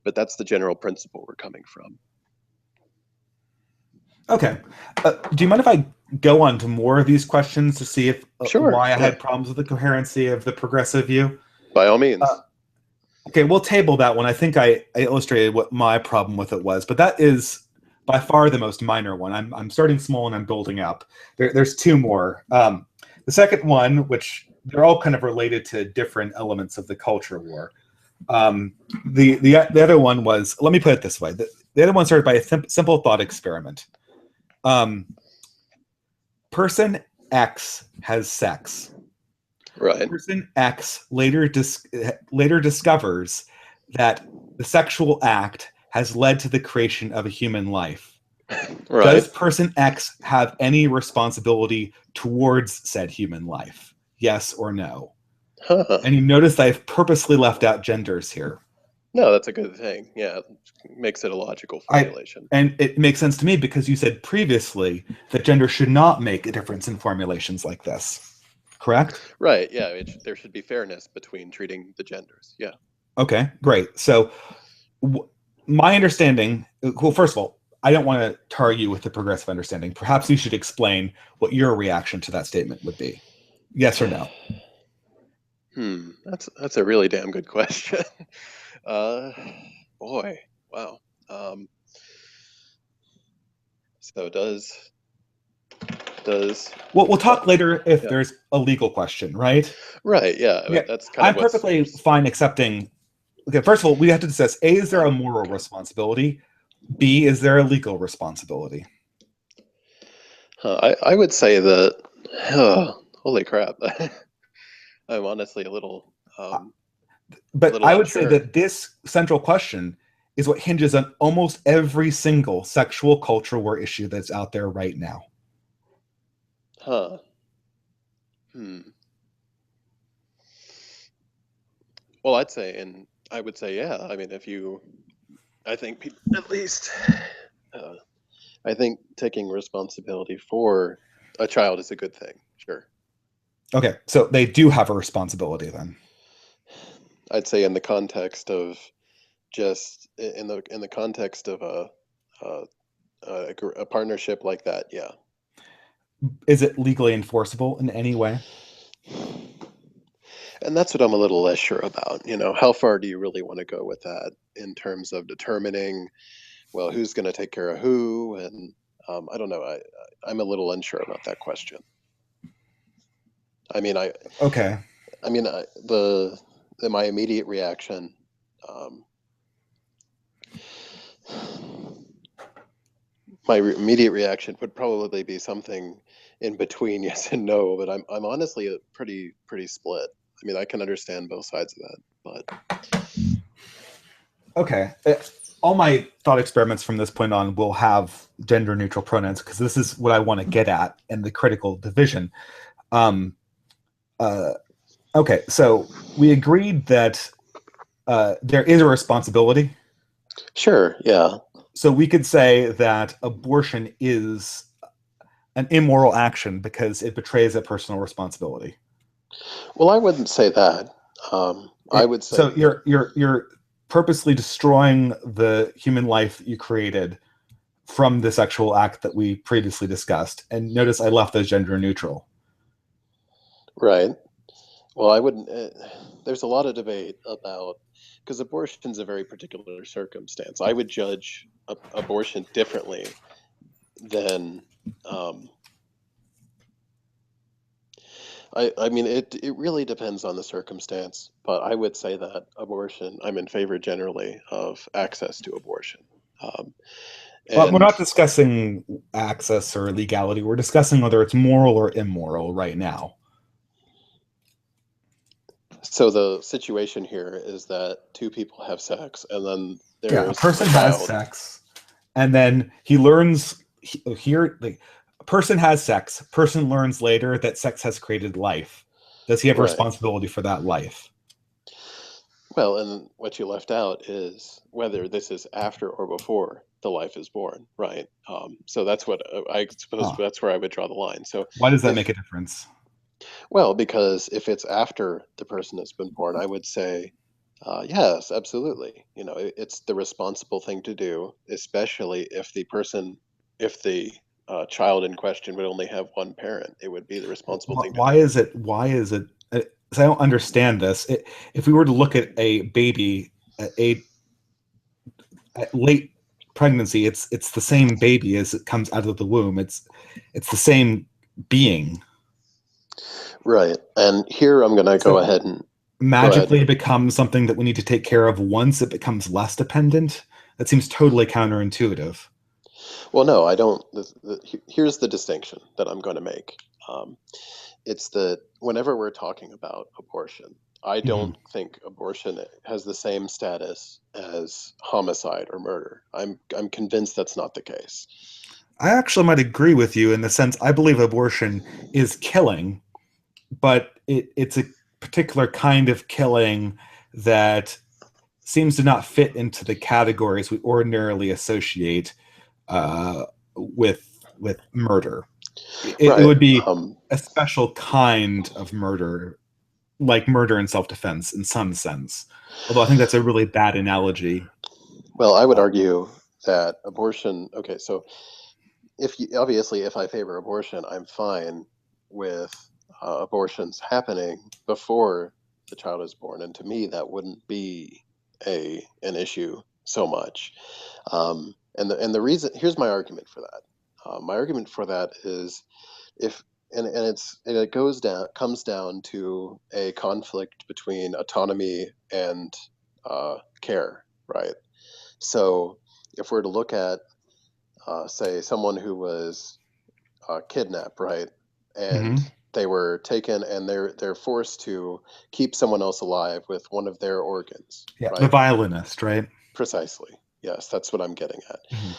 but that's the general principle we're coming from. Okay. Do you mind if I go on to more of these questions to see if Sure. why I Yeah. had problems with the coherency of the progressive view? By all Uh, means. okay, we'll table that one. I think I illustrated what my problem with it was, but that is by far the most minor one. I'm starting small and I'm building up. There's two more. The second one, which they're all kind of related to different elements of the culture war. Um, the other one was, let me put it this way: the other one started by a simple thought experiment. Um, Person X has sex. Right. Person X later discovers that the sexual act has led to the creation of a human life. Right. Does person X have any responsibility towards said human life? Yes or no? Huh. And you notice I've purposely left out genders here. No, that's a good thing. Yeah, it makes it a logical I formulation. and it makes sense to me because you said previously that gender should not make a difference in formulations like this. Correct? Right. Yeah, there should be fairness between treating the genders. Yeah. Okay, great. So w- my understanding, well, first of all, I don't want to tar you with the progressive understanding. Perhaps you should explain what your reaction to that statement would be. Yes or no? That's a really damn good question. Uh, boy, wow. Um, so does Well, we'll talk later if yeah, there's a legal question, right? right, yeah, Yeah, but that's kind of I'm what's perfectly fine accepting. Okay, first of all, we have to discuss: A, is there a moral okay. responsibility? B, is there a legal responsibility? I would say that holy crap. I'm honestly Uh, a But little I would say unsure. that this central question is what hinges on almost every single sexual culture war issue that's out there right now. Huh. Hmm. Well, I would say yeah. I mean, if you I think people at least uh, I think taking responsibility for a child is a good thing. Sure. Okay, so they do have a responsibility then. I'd say in the context of just in the context of a, a partnership like that, yeah. Is it legally enforceable in any way? And that's what I'm a little less sure about. You know, how far do you really want to go with that in terms of determining, well, who's going to take care of who? And I don't know. I'm a little unsure about that question. I mean, Okay. I mean, my immediate reaction, um, immediate reaction would probably be something in between yes and no. But I'm honestly a pretty split. I mean, I can understand both sides of that, but Okay. All my thought experiments from this point on will have gender neutral pronouns because this is what I want to get at in the critical division. Um, uh, okay, so we agreed that there is a responsibility. sure, yeah. So we could say that abortion is an immoral action because it betrays a personal responsibility. Well, I wouldn't say that. I would say So that. you're purposely destroying the human life that you created from the sexual act that we previously discussed. And notice I left those gender neutral. Right. Well, I wouldn't. there's a lot of debate about, because abortion's a very particular circumstance. I would judge abortion differently than um, I mean, it really depends on the circumstance, but I would say that abortion, I'm in favor generally of access to abortion. Um, But we're and not discussing access or legality. We're discussing whether it's moral or immoral right now. so the situation here is that two people have sex, and then Yeah, a there's a person has child. sex, and then he learns here. Like, a person has sex. Person learns later that sex has created life. Does he have a Right. responsibility for that life? Well, and what you left out is whether this is after or before the life is born, right? So that's what I suppose Huh. that's where I would draw the line. So Why does that make if, a difference? well, because if it's after the person has been born, I would say, yes, absolutely. You know, it's the responsible thing to do, especially if the person, if the child in question would only have one parent, it would be the responsible thing to Why do. is it? Why is it? 'Cause I don't understand this. If we were to look at a baby at at late pregnancy, it's the same baby as it comes out of the womb. It's the same being. Right. And here I'm going to go So ahead and go ahead. magically becomes something that we need to take care of once it becomes less dependent. That seems totally counterintuitive. Well, no, I don't. Here's the distinction that I'm going to make. Um, it's that whenever we're talking about abortion, I Mhm. don't think abortion has the same status as homicide or murder. I'm convinced that's not the case. I actually might agree with you in the sense I believe abortion is killing, but it's a particular kind of killing that seems to not fit into the categories we ordinarily associate with murder. It Right. would be a special kind of murder, like murder in self-defense in some sense. Although I think that's a really bad analogy. Well, I would Uh, argue that abortion. Okay, so if you, obviously, if I favor abortion, I'm fine with abortions happening before the child is born, and to me, that wouldn't be a an issue so much. And the reason, here's my argument for that. My argument for that is if and it goes down comes down to a conflict between autonomy and care, right? So if we're to look at say someone who was kidnapped, right? And mhm. they were taken and they're forced to keep someone else alive with one of their organs, Yeah, the right? violinist, right? Precisely. Yes, that's what I'm getting at. Mhm.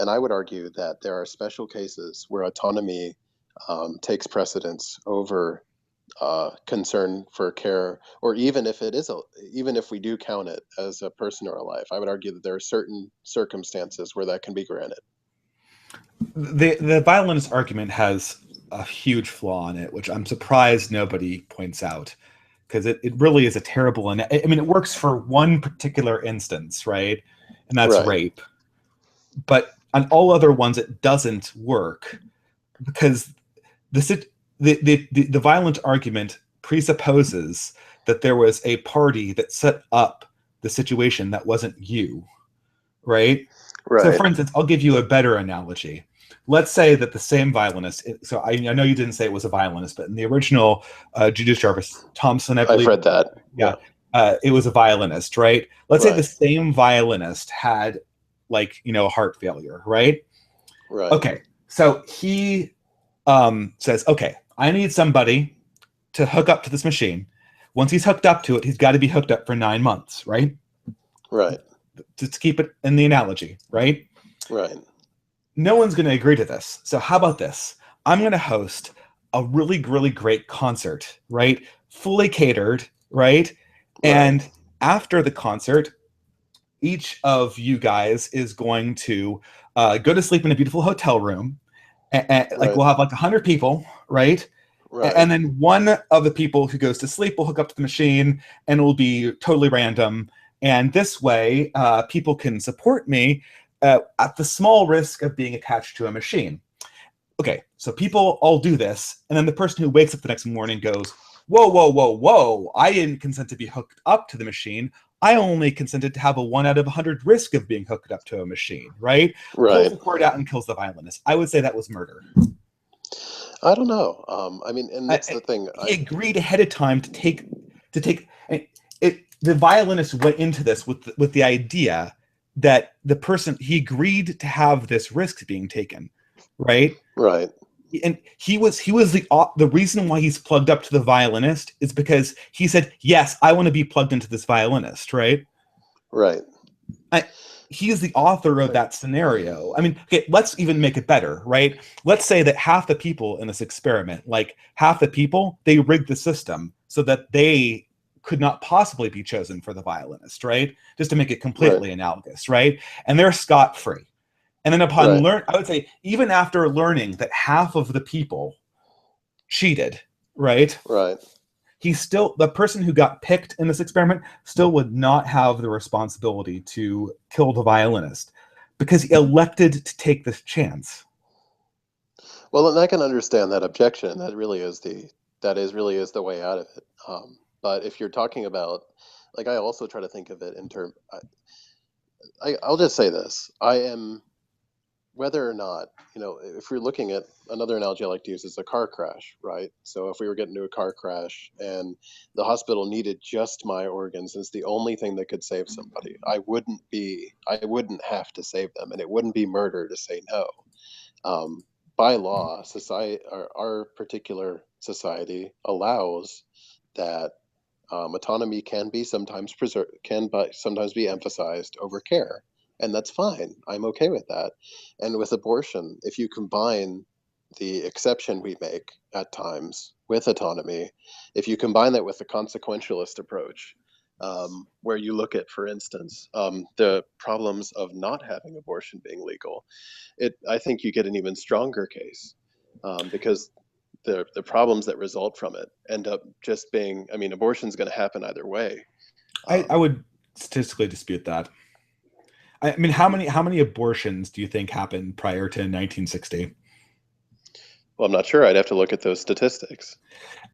And I would argue that there are special cases where autonomy takes precedence over concern for care, or even if it is even if we do count it as a person or a life, I would argue that there are certain circumstances where that can be granted. The violinist argument has a huge flaw in it, which I'm surprised nobody points out because it really is a terrible. And I mean, it works for one particular instance, right? And that's Right. rape. But on all other ones, it doesn't work because the violent argument presupposes that there was a party that set up the situation that wasn't you, right? So, Right. for instance, I'll give you a better analogy. Let's say that the same violinist. So, I know you didn't say it was a violinist, but in the original Judith Jarvis Thompson, I I've believe, read that. yeah, Yeah. it was a violinist, right? Let's say the Right. same violinist had, like, heart failure, right? Right. Okay, so he says, okay, I need somebody to hook up to this machine. Once he's hooked up to it, he's got to be hooked up for 9 months, right? Right. To keep it in the analogy, right? Right. No one's going to agree to this. So how about this? I'm going to host a really, really great concert, right? Fully catered, right? Right. And after the concert, each of you guys is going to go to sleep in a beautiful hotel room. Like Right. we'll have like 100 people, right? Right. And then one of the people who goes to sleep will hook up to the machine and it will be totally random. And this way, people can support me at the small risk of being attached to a machine. Okay, so people all do this. And then the person who wakes up the next morning goes, whoa, whoa, whoa, whoa, I didn't consent to be hooked up to the machine. I only consented to have a 1 out of 100 risk of being hooked up to a machine, right? Pulls Right. the cord out and kills the violinist. I would say that was murder. I don't know. I mean, and that's the thing. He agreed ahead of time to take it. The violinist went into this with the idea that the person he agreed to have this risk being taken, right? Right. And he was the reason why he's plugged up to the violinist is because he said, yes, I want to be plugged into this violinist, right? Right. I, he is the author of that scenario. I mean, okay, let's even make it better, right? Let's say that half the people in this experiment, like half the people, they rigged the system so that they could not possibly be chosen for the violinist, right? Just to make it Right. completely analogous, right? And they're scot-free. And then Right. I would say, even after learning that half of the people cheated, right? Right. The person who got picked in this experiment still would not have the responsibility to kill the violinist because he elected to take this chance. Well, and I can understand that objection. That is really is the way out of it. But if you're talking about, like, I also try to think of it in term. I'll just say this: I am, whether or not, if we're looking at another analogy I like to use is a car crash, right? So if we were getting into a car crash and the hospital needed just my organs, and it's the only thing that could save somebody, I wouldn't have to save them, and it wouldn't be murder to say no. Um, by law, society, our particular society allows that autonomy can be sometimes sometimes be emphasized over care, and that's fine. I'm okay with that. And with abortion, if you combine the exception we make at times with autonomy, if you combine that with the consequentialist approach, where you look at, for instance, the problems of not having abortion being legal, I think you get an even stronger case, because the problems that result from it end up just being, I mean, abortion's going to happen either way. I Um, would statistically dispute that. I mean, how many abortions do you think happened prior to 1960? well, I'm not sure. I'd have to look at those statistics.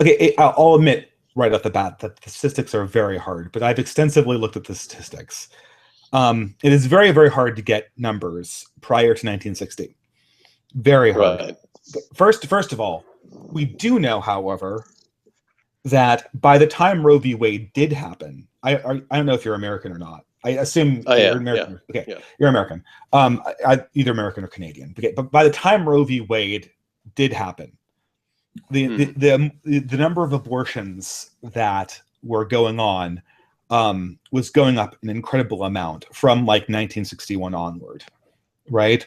Okay, I'll admit right off the bat that the statistics are very hard, but I've extensively looked at the statistics. It is very, very hard to get numbers prior to 1960. Very hard. Right. First of all, we do know, however, that by the time Roe v. Wade did happen, I don't know if you're American or not. I assume I okay, you're am. Yeah. American. Okay, Yeah. you're American. Either American or Canadian. Okay, but by the time Roe v. Wade did happen, the the Hmm. the number of abortions that were going on was going up an incredible amount from like 1961 onward, right?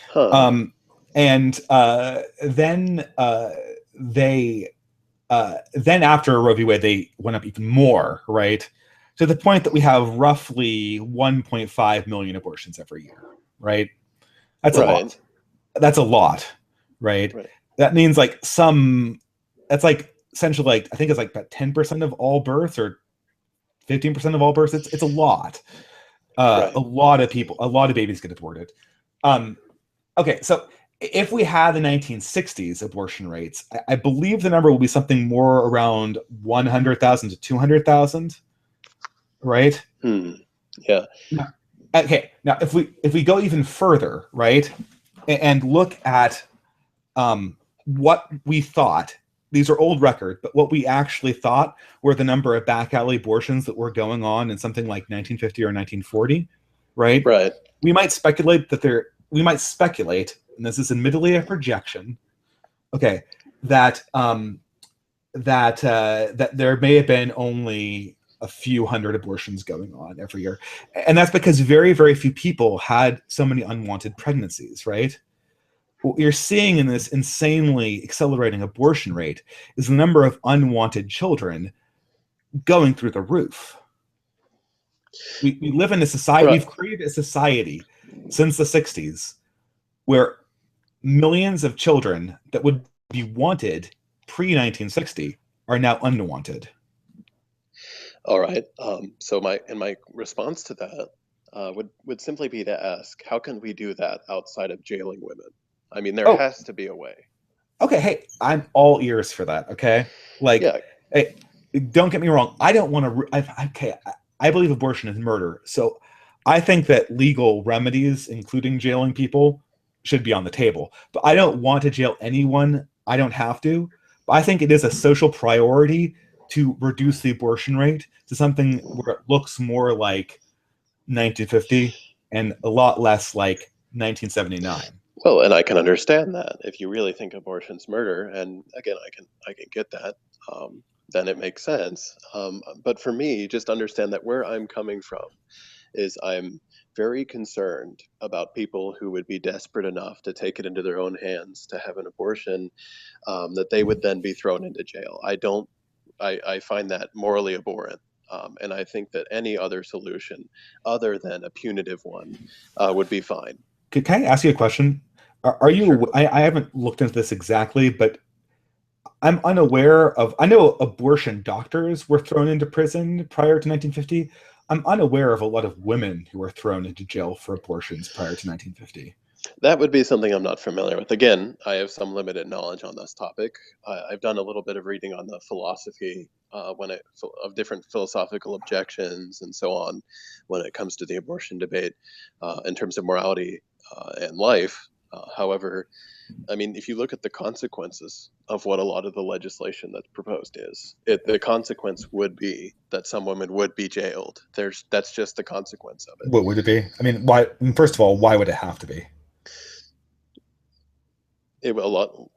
Huh. Um, and they then after Roe v. Wade, they went up even more, right? To the point that we have roughly 1.5 million abortions every year, right? That's a Right. lot. That's a lot, right? Right. That means that's like essentially like I think it's like about 10% of all births or 15% of all births. It's a lot. A Right. lot of people, a lot of babies get aborted. Um, okay, so if we had the 1960s abortion rates, I believe the number will be something more around 100,000 to 200,000, right? Hmm. Yeah. Now, okay, now if we go even further, right, and look at what we thought, these are old records, but what we actually thought were the number of back alley abortions that were going on in something like 1950 or 1940, right? Right. We might speculate, and this is admittedly a projection, okay, that that there may have been only a few hundred abortions going on every year, and that's because very, very few people had so many unwanted pregnancies, right? What you're seeing in this insanely accelerating abortion rate is the number of unwanted children going through the roof. We live in a society, Right. we've created a society since the 60s where millions of children that would be wanted pre 1960 are now unwanted. All right. So my response to that would simply be to ask, how can we do that outside of jailing women? I mean, there Oh, has to be a way. Okay, hey, I'm all ears for that. Okay, like, Yeah, hey, don't get me wrong. I don't want to. Okay, I believe abortion is murder, so I think that legal remedies, including jailing people, should be on the table. But I don't want to jail anyone. I don't have to. But I think it is a social priority to reduce the abortion rate to something where it looks more like 1950 and a lot less like 1979. well, and I can understand that if you really think abortion's murder, and again, I can get that. Then it makes sense. But for me, just understand that where I'm coming from is I'm very concerned about people who would be desperate enough to take it into their own hands to have an abortion, that they would then be thrown into jail. I don't. I find that morally abhorrent. And I think that any other solution other than a punitive one would be fine. Can I ask you a question? Are Sure. you? I haven't looked into this exactly, but I'm unaware of. I know abortion doctors were thrown into prison prior to 1950. I'm unaware of a lot of women who were thrown into jail for abortions prior to 1950. That would be something I'm not familiar with. Again, I have some limited knowledge on this topic. I've done a little bit of reading on the philosophy of different philosophical objections and so on when it comes to the abortion debate in terms of morality and life. However, I mean, if you look at the consequences of what a lot of the legislation that's proposed is, the consequence would be that some women would be jailed. That's just the consequence of it. What would it be? I mean, why? First of all, why would it have to be? It a lot.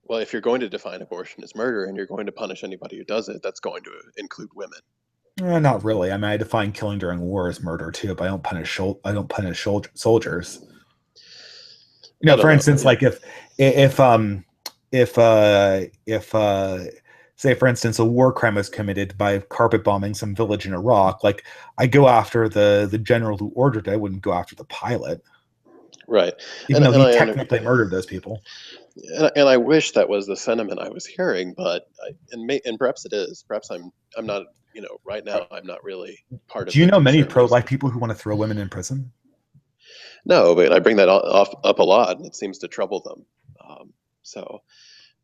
Well, if you're going to define abortion as murder and you're going to punish anybody who does it, that's going to include women. Not really. I mean, I define killing during war as murder too, but I don't punish soldiers. I For don't know. instance, like if if say for instance a war crime was committed by carpet bombing some village in Iraq, like I go after the general who ordered it. I wouldn't go after the pilot, Right. even And though and he I under, technically murdered those people. and I wish that was the sentiment I was hearing, but and perhaps it is. Perhaps I'm not. Right Uh, now I'm not really part of Do you the know many conservatives. pro-life people who want to throw women in prison? No, but I bring that up a lot, and it seems to trouble them. So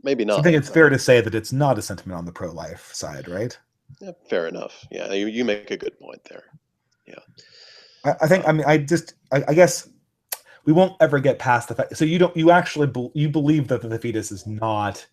maybe So I not, think it's fair right? to say that it's not a sentiment on the pro-life side, right? Yeah, fair enough. Yeah, you make a good point there. Yeah. I think I Um, mean I guess we won't ever get past the fact. So you actually you believe that the fetus is not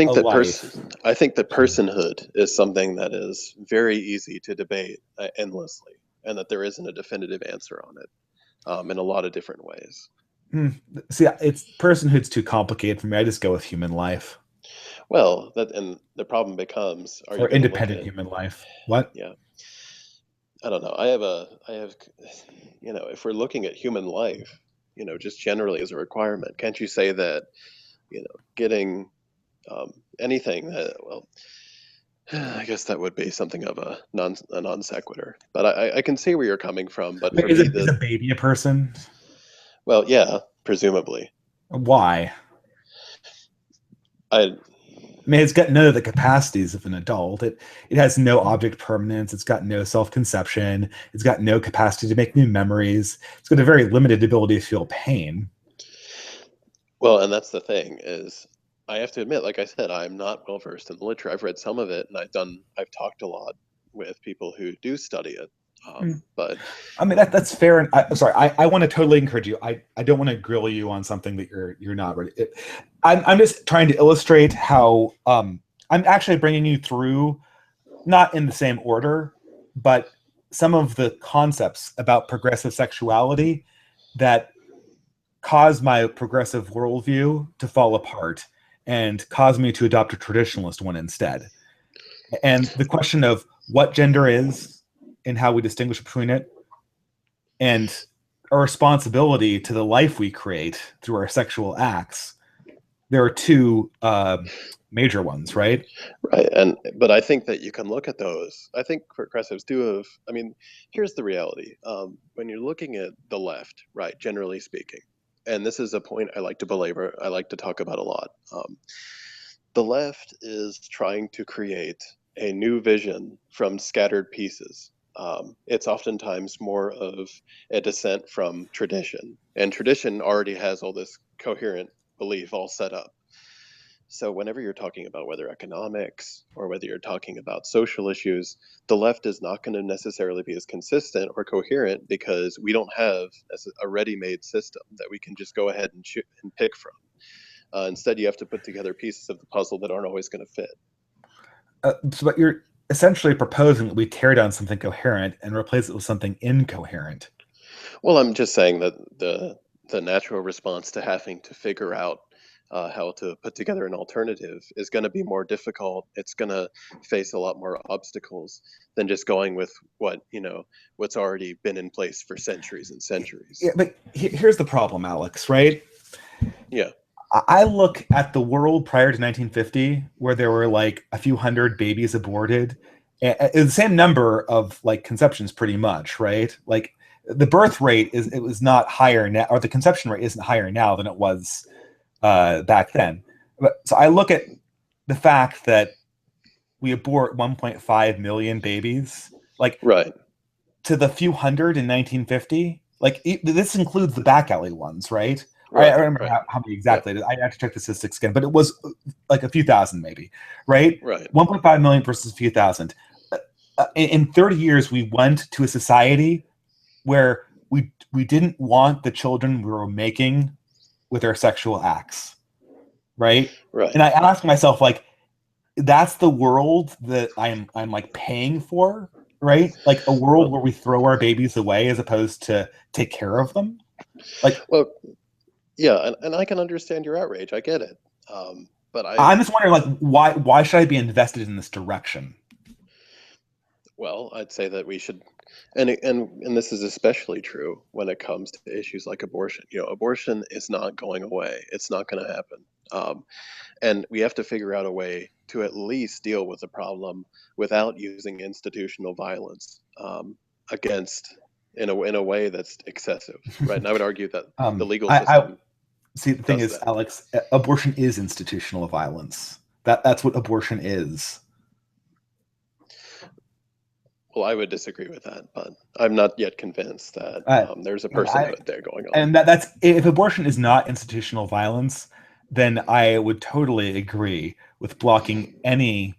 a life. I think that personhood is something that is very easy to debate endlessly, and that there isn't a definitive answer on it in a lot of different ways. Hmm. See, it's personhood's too complicated for me. I just go with human life Well, that and the problem becomes: are you or going to look independent at? human life. What? Yeah, I don't know. I have, if we're looking at human life, just generally as a requirement, can't you say that, getting anything that, well, I guess that would be something of a non sequitur, but I can see where you're coming from. But Wait, for me, is a baby a person? well, yeah, presumably, Why? I I mean, it's got none of the capacities of an adult. It has no object permanence. It's got no self-conception. It's got no capacity to make new memories. It's got a very limited ability to feel pain. well, and that's the thing is, I have to admit, like I said, I'm not well versed in the literature. I've read some of it, and I've talked a lot with people who do study it. But I mean that's fair, and I'm sorry. I want to totally encourage you. I don't want to grill you on something that you're not ready. I'm just trying to illustrate how I'm actually bringing you through, not in the same order, but some of the concepts about progressive sexuality that cause my progressive worldview to fall apart and cause me to adopt a traditionalist one instead. And the question of what gender is and how we distinguish between it and our responsibility to the life we create through our sexual acts, there are two major ones, right? right, and but I think that you can look at those. I think progressives do have. I mean, here's the reality: when you're looking at the left, right, generally speaking, and this is a point I like to belabor. I like to talk about a lot. The left is trying to create a new vision from scattered pieces. It's oftentimes more of a descent from tradition, and tradition already has all this coherent belief all set up. So whenever you're talking about whether economics or whether you're talking about social issues, the left is not going to necessarily be as consistent or coherent because we don't have a ready-made system that we can just go ahead and pick from. Instead, you have to put together pieces of the puzzle that aren't always going to fit. But you're essentially proposing that we tear down something coherent and replace it with something incoherent. Well, I'm just saying that the natural response to having to figure out how to put together an alternative is going to be more difficult. It's going to face a lot more obstacles than just going with what's already been in place for centuries and Yeah, centuries. but here's the problem, Alex, right? Yeah, I look at the world prior to 1950, where there were like a few hundred babies aborted, and the same number of like conceptions, pretty much, right? Like the birth rate is it was not higher now, or the conception rate isn't higher now than it was back then. But so I look at the fact that we abort 1.5 million babies, like right, to the few hundred in 1950. Like this includes the back alley ones, right? I right, don't remember right. how many Yep, exactly. I have to check the statistics again, but it was like a few thousand, maybe, right? right. 1.5 million versus a few thousand. In 30 years, we went to a society where we didn't want the children we were making with our sexual acts, right? Right. And I asked myself, like, that's the world that I'm like paying for, right? Like a world Well, where we throw our babies away as opposed to take care of them. Like well, yeah, and I can understand your outrage. I get it. But I'm just wondering, like, why should I be invested in this direction? well, I'd say that we should, and this is especially true when it comes to issues like abortion. Abortion is not going away. It's not going to happen. And we have to figure out a way to at least deal with the problem without using institutional violence against in a way that's excessive, right? And I would argue that the legal I system see. The thing does is, that. Alex, abortion is institutional violence. That's what abortion is. Well, I would disagree with that, but I'm not yet convinced that Uh, there's a I personhood there going on. and that's if abortion is not institutional violence, then I would totally agree with blocking any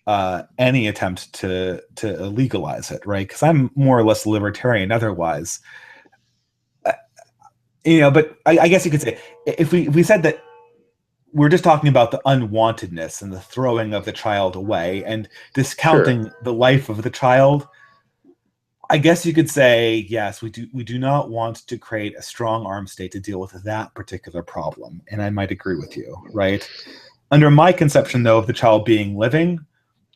attempt to legalize it, right? Because I'm more or less libertarian otherwise. Uh, but I guess you could say if we said that we're just talking about the unwantedness and the throwing of the child away and Sure. discounting the life of the child, I guess you could say yes, we do not want to create a strong arm state to deal with that particular problem, and I might agree with you, right? Under my conception, though, of the child being living,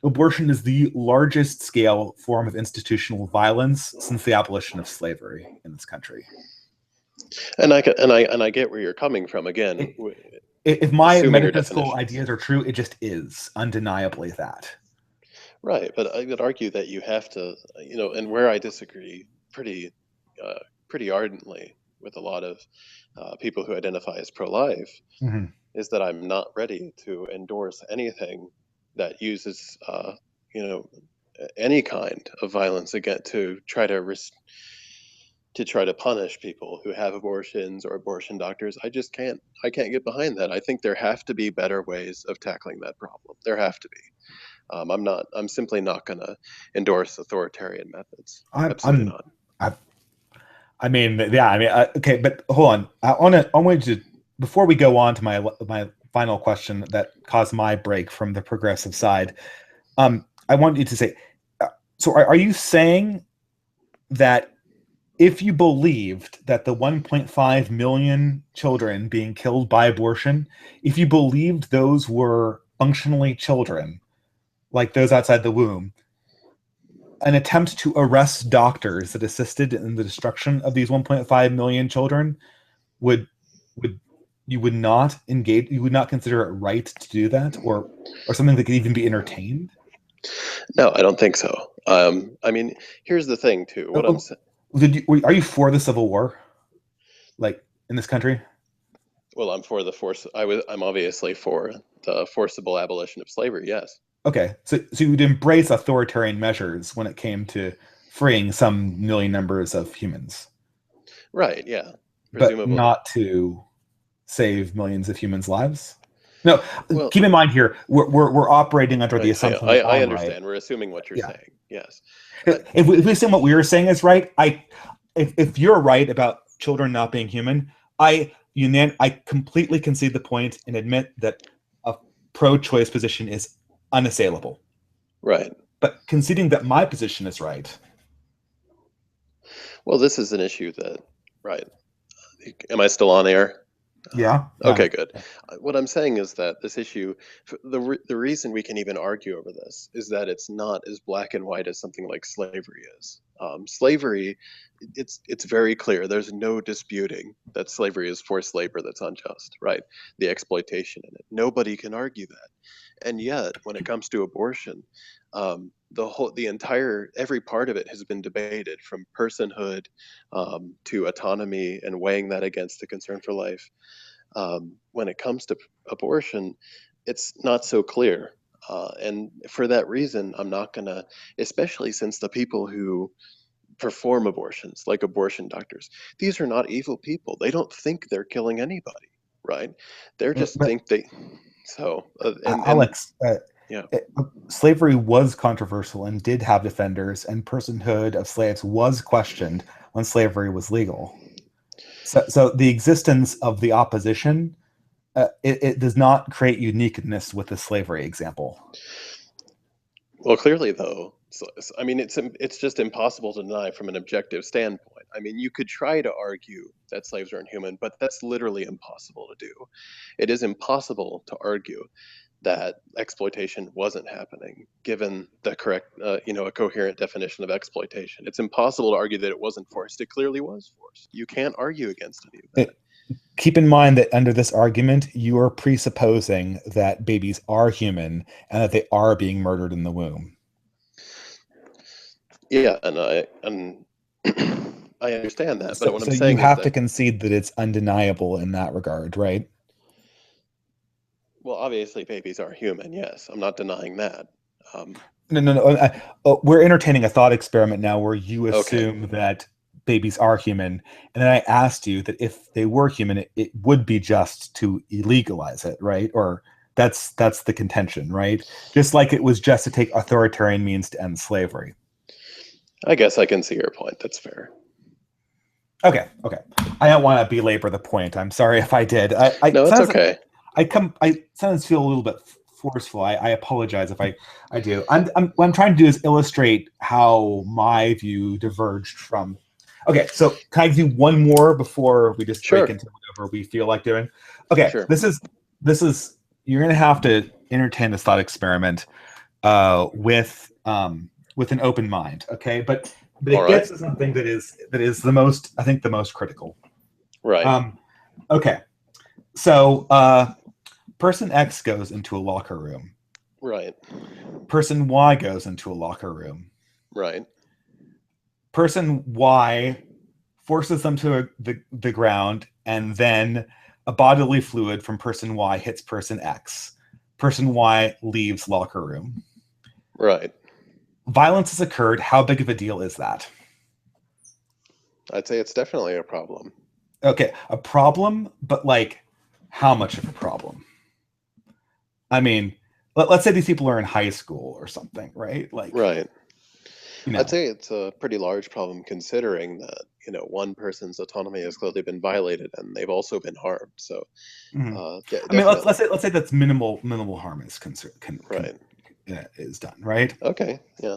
abortion is the largest scale form of institutional violence since the abolition of slavery in this country. And I get where you're coming from. Again, It, if my assuming your metaphysical definitions. ideas are true, it just is undeniably that. Right, but I would argue that you have to, and where I disagree pretty, uh, pretty ardently with a lot of people who identify as pro-life, Mhm. is that I'm not ready to endorse anything that uses, you know, any kind of violence again to try to punish people who have abortions or abortion doctors. I can't get behind that. I think there have to be better ways of tackling that problem. There have to be. I'm simply not going to endorse authoritarian methods. I'm, Absolutely I'm, not. I, I mean, yeah, I mean, okay, but hold on. I want to before we go on to my final question that caused my break from the progressive side. I want you to say, so are you saying that if you believed that the 1.5 million children being killed by abortion, if you believed those were functionally children, like those outside the womb, an attempt to arrest doctors that assisted in the destruction of these 1.5 million children would would you would not engage, you would not consider it right to do that, or something that could even be entertained? No, I don't think so. I mean, here's the thing too. Oh, What I'm oh, saying. are you for the Civil War, like in this country? Well, I'm for the force. I'm obviously for the forcible abolition of slavery. Yes. Okay, so you'd embrace authoritarian measures when it came to freeing some million numbers of humans, Right. Yeah. but Presumably. not to save millions of humans' lives? No, Well, keep in mind here, we're operating under the I, assumption that I I'm right. understand. We're assuming what you're Yeah. saying. Yes. If we assume what we were saying is right, if you're right about children not being human, I completely concede the point and admit that a pro-choice position is unassailable. Right. But conceding that my position is right, Well, this is an issue that, right. Am I still on air? yeah, Okay, good. What I'm saying is that this issue, the reason we can even argue over this is that it's not as black and white as something like slavery is. Slavery, it's very clear. There's no disputing that slavery is forced labor that's unjust, right? The exploitation in it. Nobody can argue that. And yet, when it comes to abortion, the entire every part of it has been debated, from personhood to autonomy, and weighing that against the concern for life. When it comes to abortion, it's not so clear. And for that reason, I'm not going to, especially since the people who perform abortions, like abortion doctors, these are not evil people. They don't think they're killing anybody, right? They're just but think they, so, and Alex, yeah. slavery was controversial and did have defenders, and personhood of slaves was questioned when slavery was legal. So the existence of the opposition, it does not create uniqueness with the slavery example. Well, clearly, though, I mean, it's just impossible to deny from an objective standpoint. I mean, you could try to argue that slaves are inhuman, but that's literally impossible to do. It is impossible to argue that exploitation wasn't happening, given the correct, a coherent definition of exploitation. It's impossible to argue that it wasn't forced. It clearly was forced. You can't argue against any of that. It, keep in mind that under this argument, you are presupposing that babies are human and that they are being murdered in the womb. Yeah, and I understand that, but what I'm So you saying is have to that, concede that it's undeniable in that regard, right? well, obviously babies are human. Yes, I'm not denying that. Um, No. We're entertaining a thought experiment now where you okay, assume that babies are human, and then I asked you that if they were human, it would be just to illegalize it, right? Or that's the contention, right? Just like it was just to take authoritarian means to end slavery. I guess I can see your point. That's fair. Okay. I don't want to belabor the point. I'm sorry if I did. No, it's okay. I sometimes feel a little bit forceful. I apologize if I do. What I'm trying to do is illustrate how my view diverged from. Okay, so can I do one more before we just break Sure, into whatever we feel like doing? Okay, sure. this is you're gonna have to entertain this thought experiment with an open mind. Okay, but All it right. gets to something that is the most, I think, the most critical. Right, Um, okay, so person X goes into a locker room. right, Person Y goes into a locker room. right, Person Y forces them to the ground, and then a bodily fluid from person Y hits person X. Person Y leaves locker room. right. Violence has occurred. How big of a deal is that? I'd say it's definitely a problem. Okay, a problem, but like, how much of a problem? I mean, let's say these people are in high school or something, right? Like, Right. you I'd know, say it's a pretty large problem considering that, one person's autonomy has clearly been violated and they've also been harmed. So, mhm. I mean, let's definitely. let's say that's minimal harm is Right. is done, right? Okay. Yeah.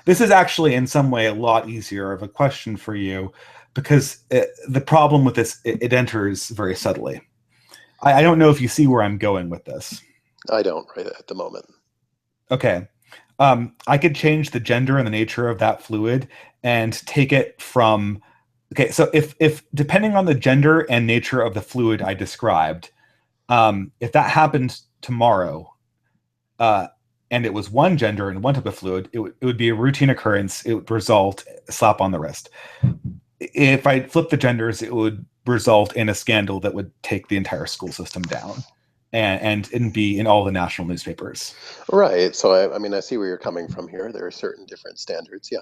This is actually in some way a lot easier of a question for you because the problem with this, it enters very subtly. I don't know if you see where I'm going with this. I don't right at the moment. Okay. I could change the gender and the nature of that fluid and take it from. Okay, so if depending on the gender and nature of the fluid I described, if that happened tomorrow, uh, and it was one gender and one type of fluid, it would be a routine occurrence. It would result a slap on the wrist. If I flip the genders, it would result in a scandal that would take the entire school system down and be in all the national newspapers. Right. So, I mean, I see where you're coming from here. There are certain different standards. Yeah.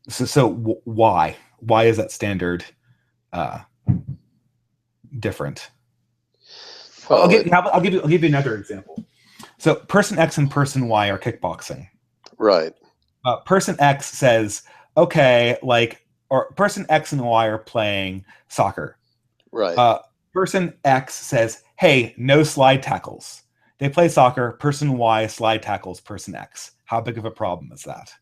So why is that standard uh, different? Well, I'll give you another example. So person X and person Y are kickboxing. right, Person X says, okay, like, or person X and Y are playing soccer. right. Uh, Person X says, hey, no slide tackles. They play soccer. Person Y slide tackles person X. How big of a problem is that?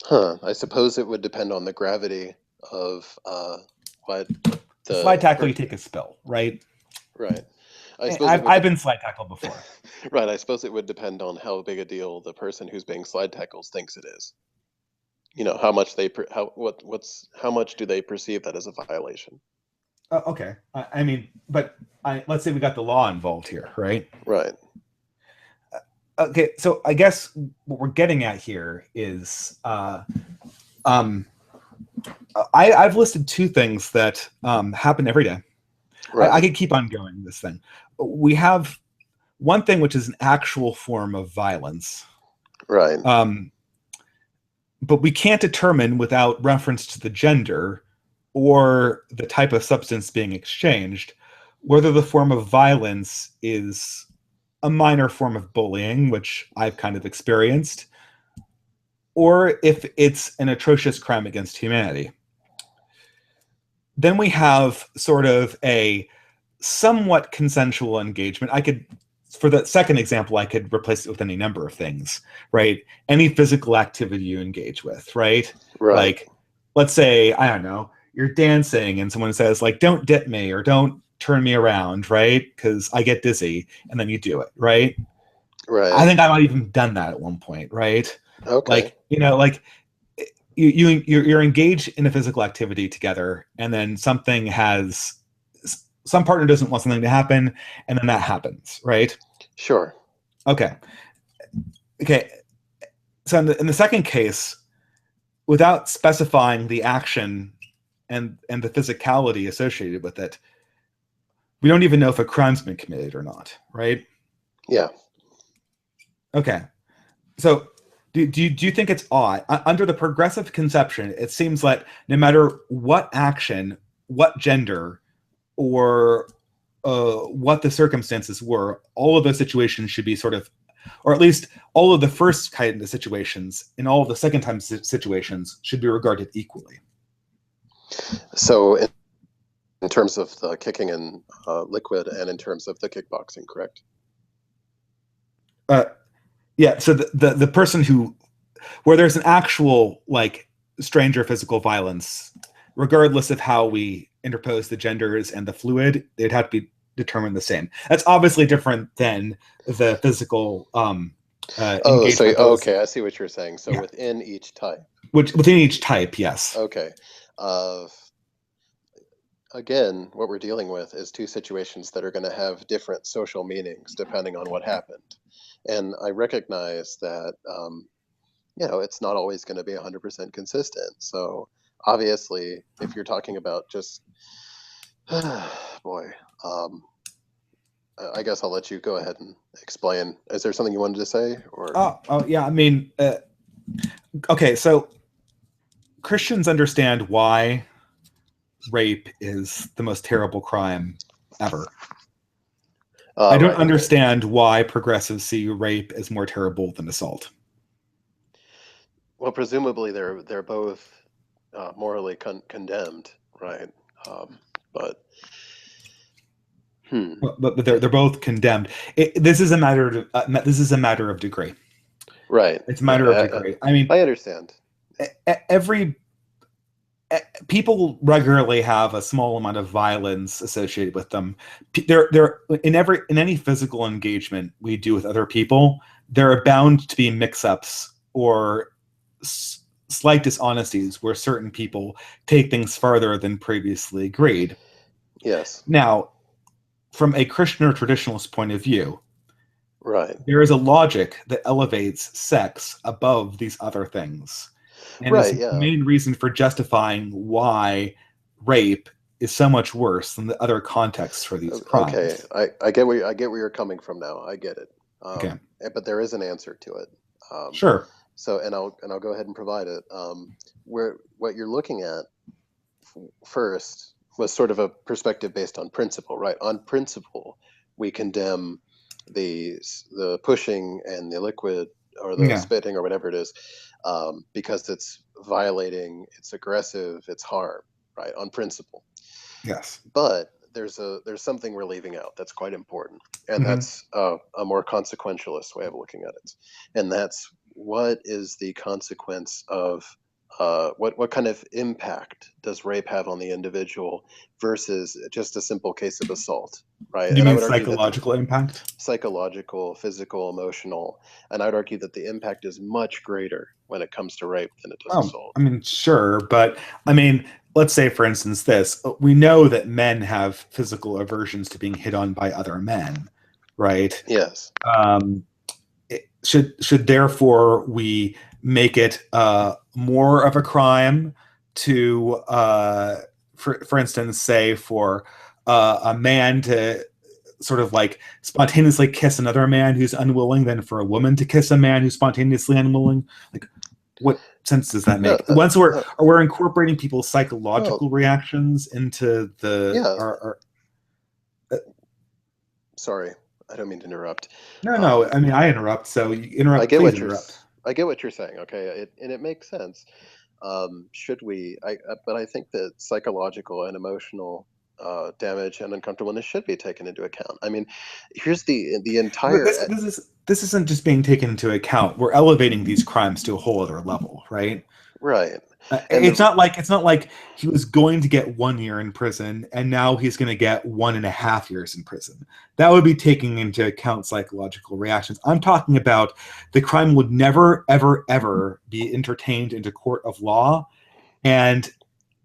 Huh. I suppose it would depend on the gravity of what A slide the tackle, you per take a spill, right? right. I suppose it would I've de been slide tackled before. right. I suppose it would depend on how big a deal the person who's being slide tackles thinks it is. You know, how much they what's how much do they perceive that as a violation? Okay. I mean, but let's say we got the law involved here, right? Right. Okay, so I guess what we're getting at here is um, I've listed two things that happen every day. I Right. could keep on going this thing. We have one thing which is an actual form of violence, Right. um, but we can't determine without reference to the gender or the type of substance being exchanged whether the form of violence is a minor form of bullying, which I've kind of experienced, or if it's an atrocious crime against humanity. Then we have sort of a somewhat consensual engagement. I could, for the second example, I could replace it with any number of things, right? Any physical activity you engage with, right? Right. Like, let's say, I don't know, you're dancing and someone says, like, don't dip me or don't turn me around, right? Because I get dizzy. And then you do it, right? I Right. think I might have even done that at one point, right? Okay. Like, like you're engaged in a physical activity together, and then something has some partner doesn't want something to happen, and then that happens, right? Sure. Okay, okay. So in the second case, without specifying the action and the physicality associated with it, we don't even know if a crime's been committed or not, right? Yeah. Okay, so do you think it's odd under the progressive conception? It seems like no matter what action, what gender, or what the circumstances were, all of those situations should be sort of, or at least all of the first kind of situations and all of the second time situations should be regarded equally. So in terms of the kicking in liquid and in terms of the kickboxing, correct? Uh, yeah. So the person who, where there's an actual like stranger physical violence, regardless of how we interpose the genders and the fluid, they'd have to be determined the same. That's obviously different than the physical Oh, so engagement. okay, I see what you're saying. So Yeah, within each type. which within each type, yes. Okay. Uh, Again, what we're dealing with is two situations that are going to have different social meanings depending on what happened. And I recognize that, it's not always going to be 100% consistent. So obviously, if you're talking about just, boy, um, I guess I'll let you go ahead and explain. Is there something you wanted to say, or? Oh yeah. I mean, okay. So Christians understand why rape is the most terrible crime ever. I don't Right. Okay. understand why progressives see rape as more terrible than assault. Well, presumably they're both morally condemned, right? Um, but hmm, But they're both condemned. This is a matter of this is a matter of degree. right, It's a right. matter of degree. I mean, I understand. every people regularly have a small amount of violence associated with them. There in any physical engagement we do with other people, there are bound to be mix-ups or slight dishonesties where certain people take things farther than previously agreed. Yes, Now, from a Christian or traditionalist point of view, right, there is a logic that elevates sex above these other things and is right. the Yeah. main reason for justifying why rape is so much worse than the other contexts for these Okay. crimes. I get where you're coming from now. I get it. Okay, But there is an answer to it. Um, sure. so I'll go ahead and provide it. Where what you're looking at first, was sort of a perspective based on principle, right? On principle, we condemn the pushing and the liquid or the Yeah. spitting or whatever it is, because it's violating, it's aggressive, it's harm, right? On principle. Yes. But there's something we're leaving out that's quite important, and Hmm. that's a more consequentialist way of looking at it, and that's what is the consequence of what kind of impact does rape have on the individual versus just a simple case of assault, right? Do you And I mean would argue that the psychological impact? psychological, physical, emotional, and I would argue that the impact is much greater when it comes to rape than it does Oh, assault. I mean, sure, but I mean, let's say, for instance, this. We know that men have physical aversions to being hit on by other men, right? Yes. Um, should therefore we make it more of a crime to, for instance, say for a man to sort of like spontaneously kiss another man who's unwilling than for a woman to kiss a man who's spontaneously unwilling? Like, what sense does that No, make? Once we're incorporating people's well, psychological reactions into the yeah. our Sorry, I don't mean to interrupt. no, no. Um, I mean, I interrupt, so you I interrupt. get Please what interrupt. I get what you're saying. Okay, and it makes sense. Should we? But I think that psychological and emotional damage and uncomfortableness should be taken into account. I mean, here's the But entire this isn't just being taken into account. We're elevating these crimes to a whole other level, right? right, and It's not like he was going to get 1 year in prison and now he's going to get 1.5 years in prison. That would be taking into account psychological reactions. I'm talking about the crime would never, ever, ever be entertained into court of law, and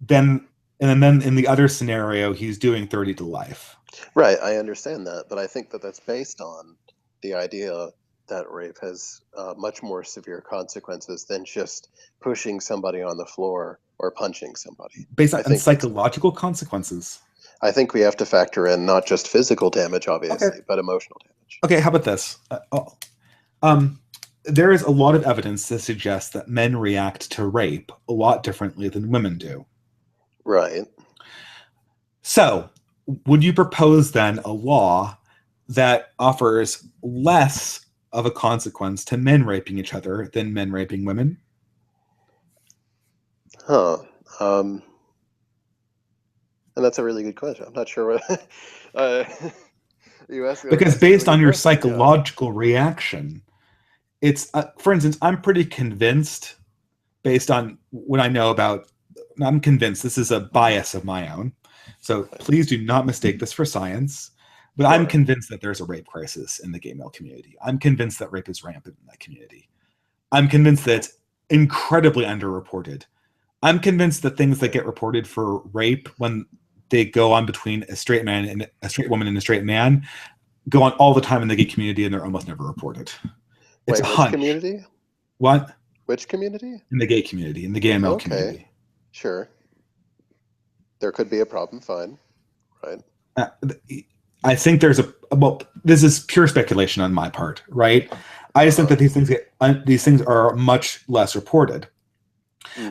then then in the other scenario, he's doing 30 to life. right. I understand that, but I think that that's based on the idea that rape has much more severe consequences than just pushing somebody on the floor or punching somebody. Based I on think it's psychological consequences. I think we have to factor in not just physical damage, Okay. obviously, but emotional damage. Okay, how about this? Um, there is a lot of evidence to suggest that men react to rape a lot differently than women do. Right. So, would you propose then a law that offers less of a consequence to men raping each other than men raping women? Huh. Um, and that's a really good question. I'm not sure what uh, you asked me. Because That's a really based on good your question. Yeah. psychological reaction, it's, for instance, I'm pretty convinced, based on what I know about, I'm convinced this is a bias of my own. So please do not mistake this for science. But I'm Sure. convinced that there's a rape crisis in the gay male community. I'm convinced that rape is rampant in that community. I'm convinced that it's incredibly underreported. I'm convinced that things that Okay. get reported for rape when they go on between a straight man and a straight woman and a straight man go on all the time in the gay community and they're almost never reported. It's a Wait, which hunch. community? What? Which community? In the gay community, in the gay male Okay. community. Sure. There could be a problem. Fine. Right. Uh, I think there's well, this is pure speculation on my part, right? I just think Uh-huh. that these things are much less reported.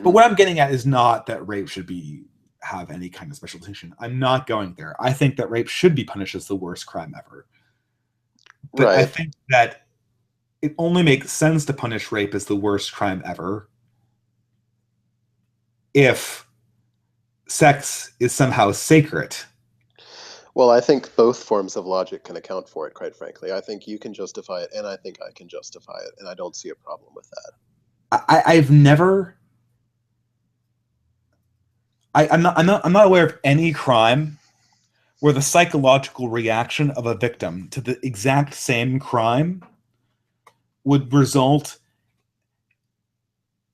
But Hmm. what I'm getting at is not that rape should be have any kind of special distinction. I'm not going there. I think that rape should be punished as the worst crime ever. But I Right. think that it only makes sense to punish rape as the worst crime ever if sex is somehow sacred. Well, I think both forms of logic can account for it, quite frankly. I think you can justify it, and I think I can justify it, and I don't see a problem with that. I've never. I'm not aware of any crime where the psychological reaction of a victim to the exact same crime would result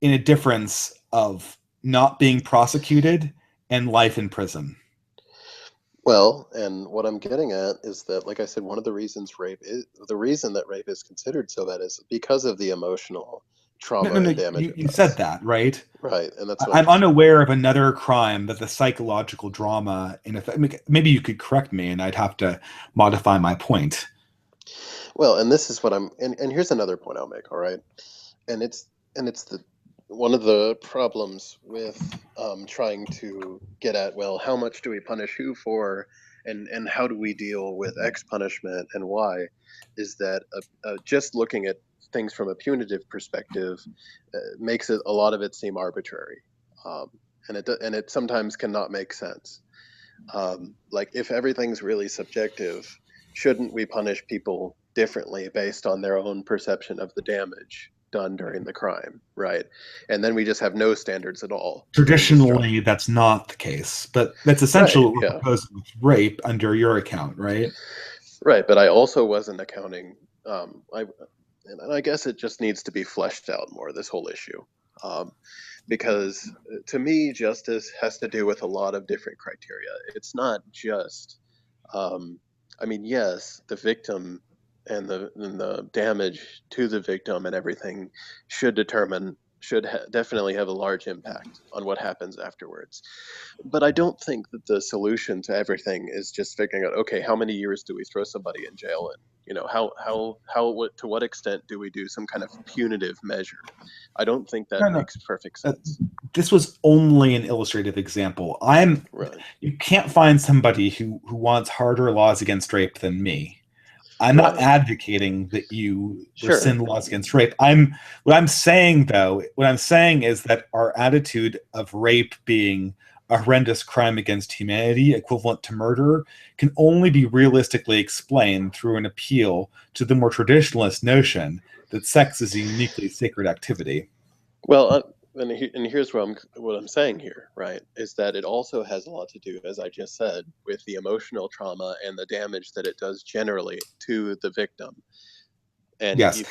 in a difference of not being prosecuted and life in prison. Well, and what I'm getting at is that, like I said, one of the reason that rape is considered so bad is because of the emotional No, trauma no, and no. damage it You said does. that, right? Right, and that's what I'm I'm just unaware of another crime that the psychological drama in effect. Maybe you could correct me, and I'd have to modify my point. well, and this is what I'm and here's another point I'll make, all right? And it's the one of the problems with trying to get at, well, how much do we punish who for, and how do we deal with X punishment and why, is that just looking at things from a punitive perspective makes it a lot of it seem arbitrary, um, and it sometimes cannot make sense. Like if everything's really subjective, shouldn't we punish people differently based on their own perception of the damage done during the crime, right? And then we just have no standards at all, and we just draw. Traditionally, that's not the case, but that's essentially Right, what we're yeah, proposing with rape under your account, right? right. But I also wasn't accounting. I and I guess it just needs to be fleshed out more, this whole issue. Um, because to me, justice has to do with a lot of different criteria. It's not just, um, I mean, yes, the victim and the damage to the victim and everything should definitely have a large impact on what happens afterwards. But I don't think that the solution to everything is just figuring out, okay, how many years do we throw somebody in jail in? You know, what, to what extent do we do some kind of punitive measure? I don't think that No, no. makes perfect Uh, sense. this was only an illustrative example. I'm Right, You can't find somebody who wants harder laws against rape than me. I'm not right, advocating that you sure. rescind laws against rape. What I'm saying is that our attitude of rape being a horrendous crime against humanity, equivalent to murder, can only be realistically explained through an appeal to the more traditionalist notion that sex is a uniquely sacred activity. Well, and here's what I'm saying here, right? Is that it also has a lot to do, as I just said, with the emotional trauma and the damage that it does generally to the victim. And Yes.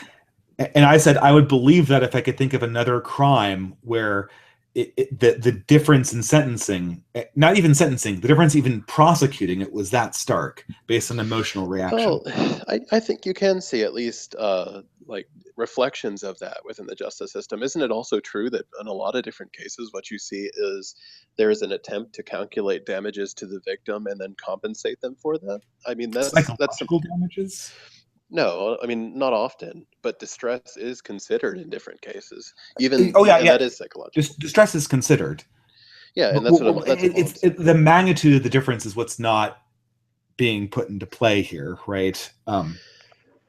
And I said I would believe that if I could think of another crime where the difference in sentencing, not even sentencing, the difference even prosecuting it was that stark based on emotional reaction. well, I think you can see at least like reflections of that within the justice system. Isn't it also true that in a lot of different cases, what you see is there is an attempt to calculate damages to the victim and then compensate them for that? I mean, that's some. Psychological damages? No, I mean, not often, but distress is considered in different cases, Oh yeah, and yeah. that is psychological. Distress is considered, Yeah, and but that's all I'm saying. the magnitude of the difference is what's not being put into play here, right?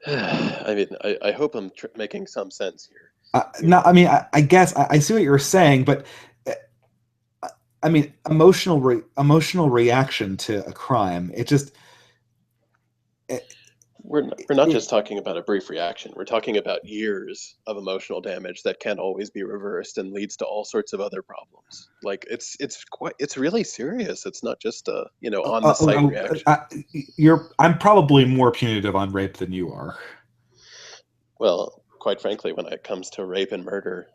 I mean, I hope I'm making some sense here. No, I mean, I guess I see what you're saying, but I mean, emotional reaction to a crime. It, We're not it, just talking about a brief reaction. We're talking about years of emotional damage that can't always be reversed and leads to all sorts of other problems. Like it's really serious. It's not just a, on the oh, site oh, reaction. I'm probably more punitive on rape than you are. Well, quite frankly, when it comes to rape and murder,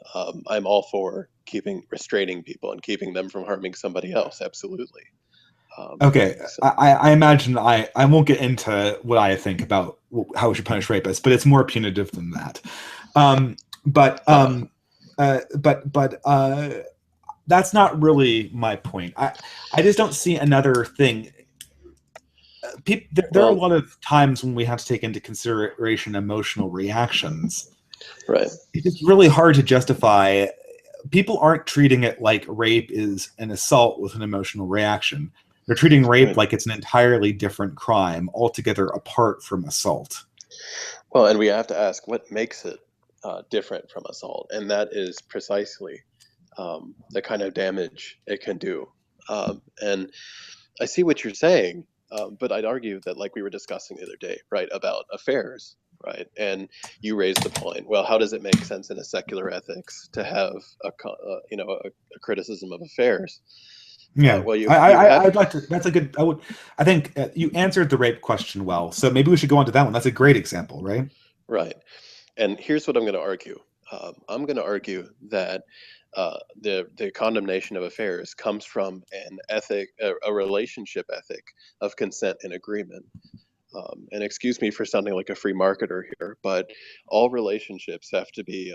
I'm all for restraining people and keeping them from harming somebody else. Absolutely. Um, Okay, so, I imagine I won't get into what I think about how we should punish rapists, but it's more punitive than that. Um, but uh, that's not really my point. I just don't see another thing. There are a well, lot of times when we have to take into consideration emotional reactions. right, It's really hard to justify. People aren't treating it like rape is an assault with an emotional reaction. They're treating rape right. like it's an entirely different crime, altogether apart from assault. Well, and we have to ask what makes it different from assault, and that is precisely the kind of damage it can do. And I see what you're saying, but I'd argue that, like we were discussing the other day, right, about affairs, right? And you raised the point. Well, how does it make sense in a secular ethics to have a criticism of affairs? Yeah, Well, you have I'd like to. That's a good. I think you answered the rape question well. So maybe we should go on to that one. That's a great example, right? right. And here's what I'm going to argue. I'm going to argue that the condemnation of affairs comes from an ethic, a relationship ethic of consent and agreement. And excuse me for sounding like a free marketer here, but all relationships have to be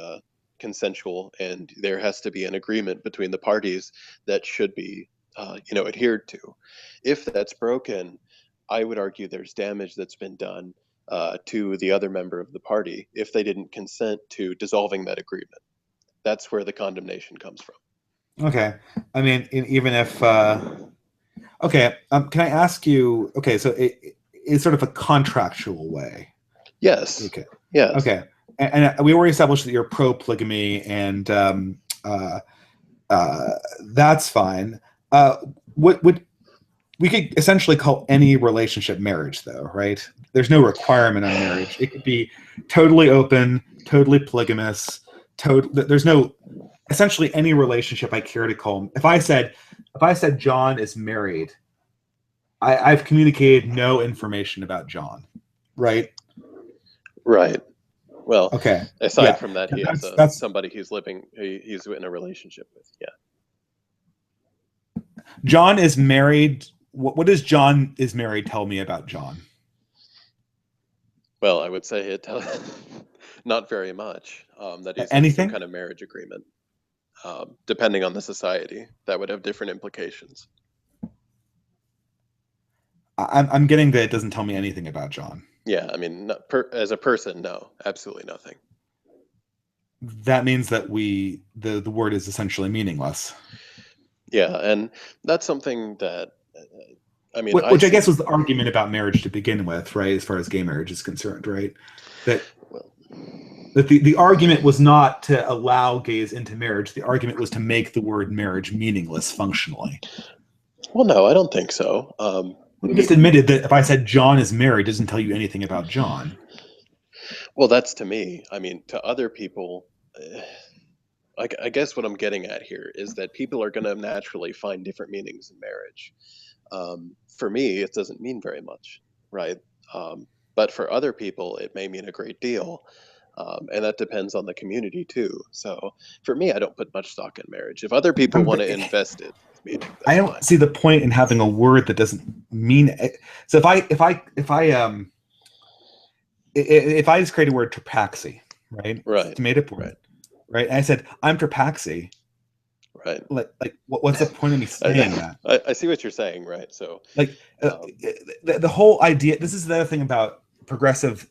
consensual, and there has to be an agreement between the parties that should be, adhered to. If that's broken, I would argue there's damage that's been done to the other member of the party if they didn't consent to dissolving that agreement. that's where the condemnation comes from. Okay. I mean, even if okay, can I ask you? Okay, so it's sort of a contractual way. Yes. Okay. Yes. Okay. And we already established that you're pro polygamy, and uh, that's fine. Uh, what would we could essentially call any relationship marriage, though, right? There's no requirement on marriage. It could be totally open, totally polygamous. There's no essentially any relationship I care to call. If I said John is married, I've communicated no information about John, right? Right. Well, Okay, aside yeah, from that, he has that's somebody he's in a relationship with. Yeah. John is married. What does John is married tell me about John? Well, I would say not very much. That he's in some Anything? kind of marriage agreement. Depending on the society, that would have different implications. I'm getting that it doesn't tell me anything about John. Yeah, I mean, as a person, no, absolutely nothing. That means that the word is essentially meaningless. Yeah, and that's something that I mean, I Which I guess see. was the argument about marriage to begin with, right? As far as gay marriage is concerned, right? That Well, the argument was not to allow gays into marriage. The argument was to make the word marriage meaningless functionally. well, no, I don't think so. We just admitted that if I said John is married, it doesn't tell you anything about John. Well, that's to me. I mean, to other people, I guess what I'm getting at here is that people are going to naturally find different meanings in marriage. For me, it doesn't mean very much, right? But for other people, it may mean a great deal. And that depends on the community too. So for me, I don't put much stock in marriage. If other people want to invest it with meaning, I that's don't fine. see the point in having a word that doesn't mean it. So if I just create a word trapaxi, right? It's Right, a made up word, right, right? And I said I'm trapaxi. right. Like what's the point of me saying that? I see what you're saying, right? So, Like um, the whole idea. This is the other thing about progressive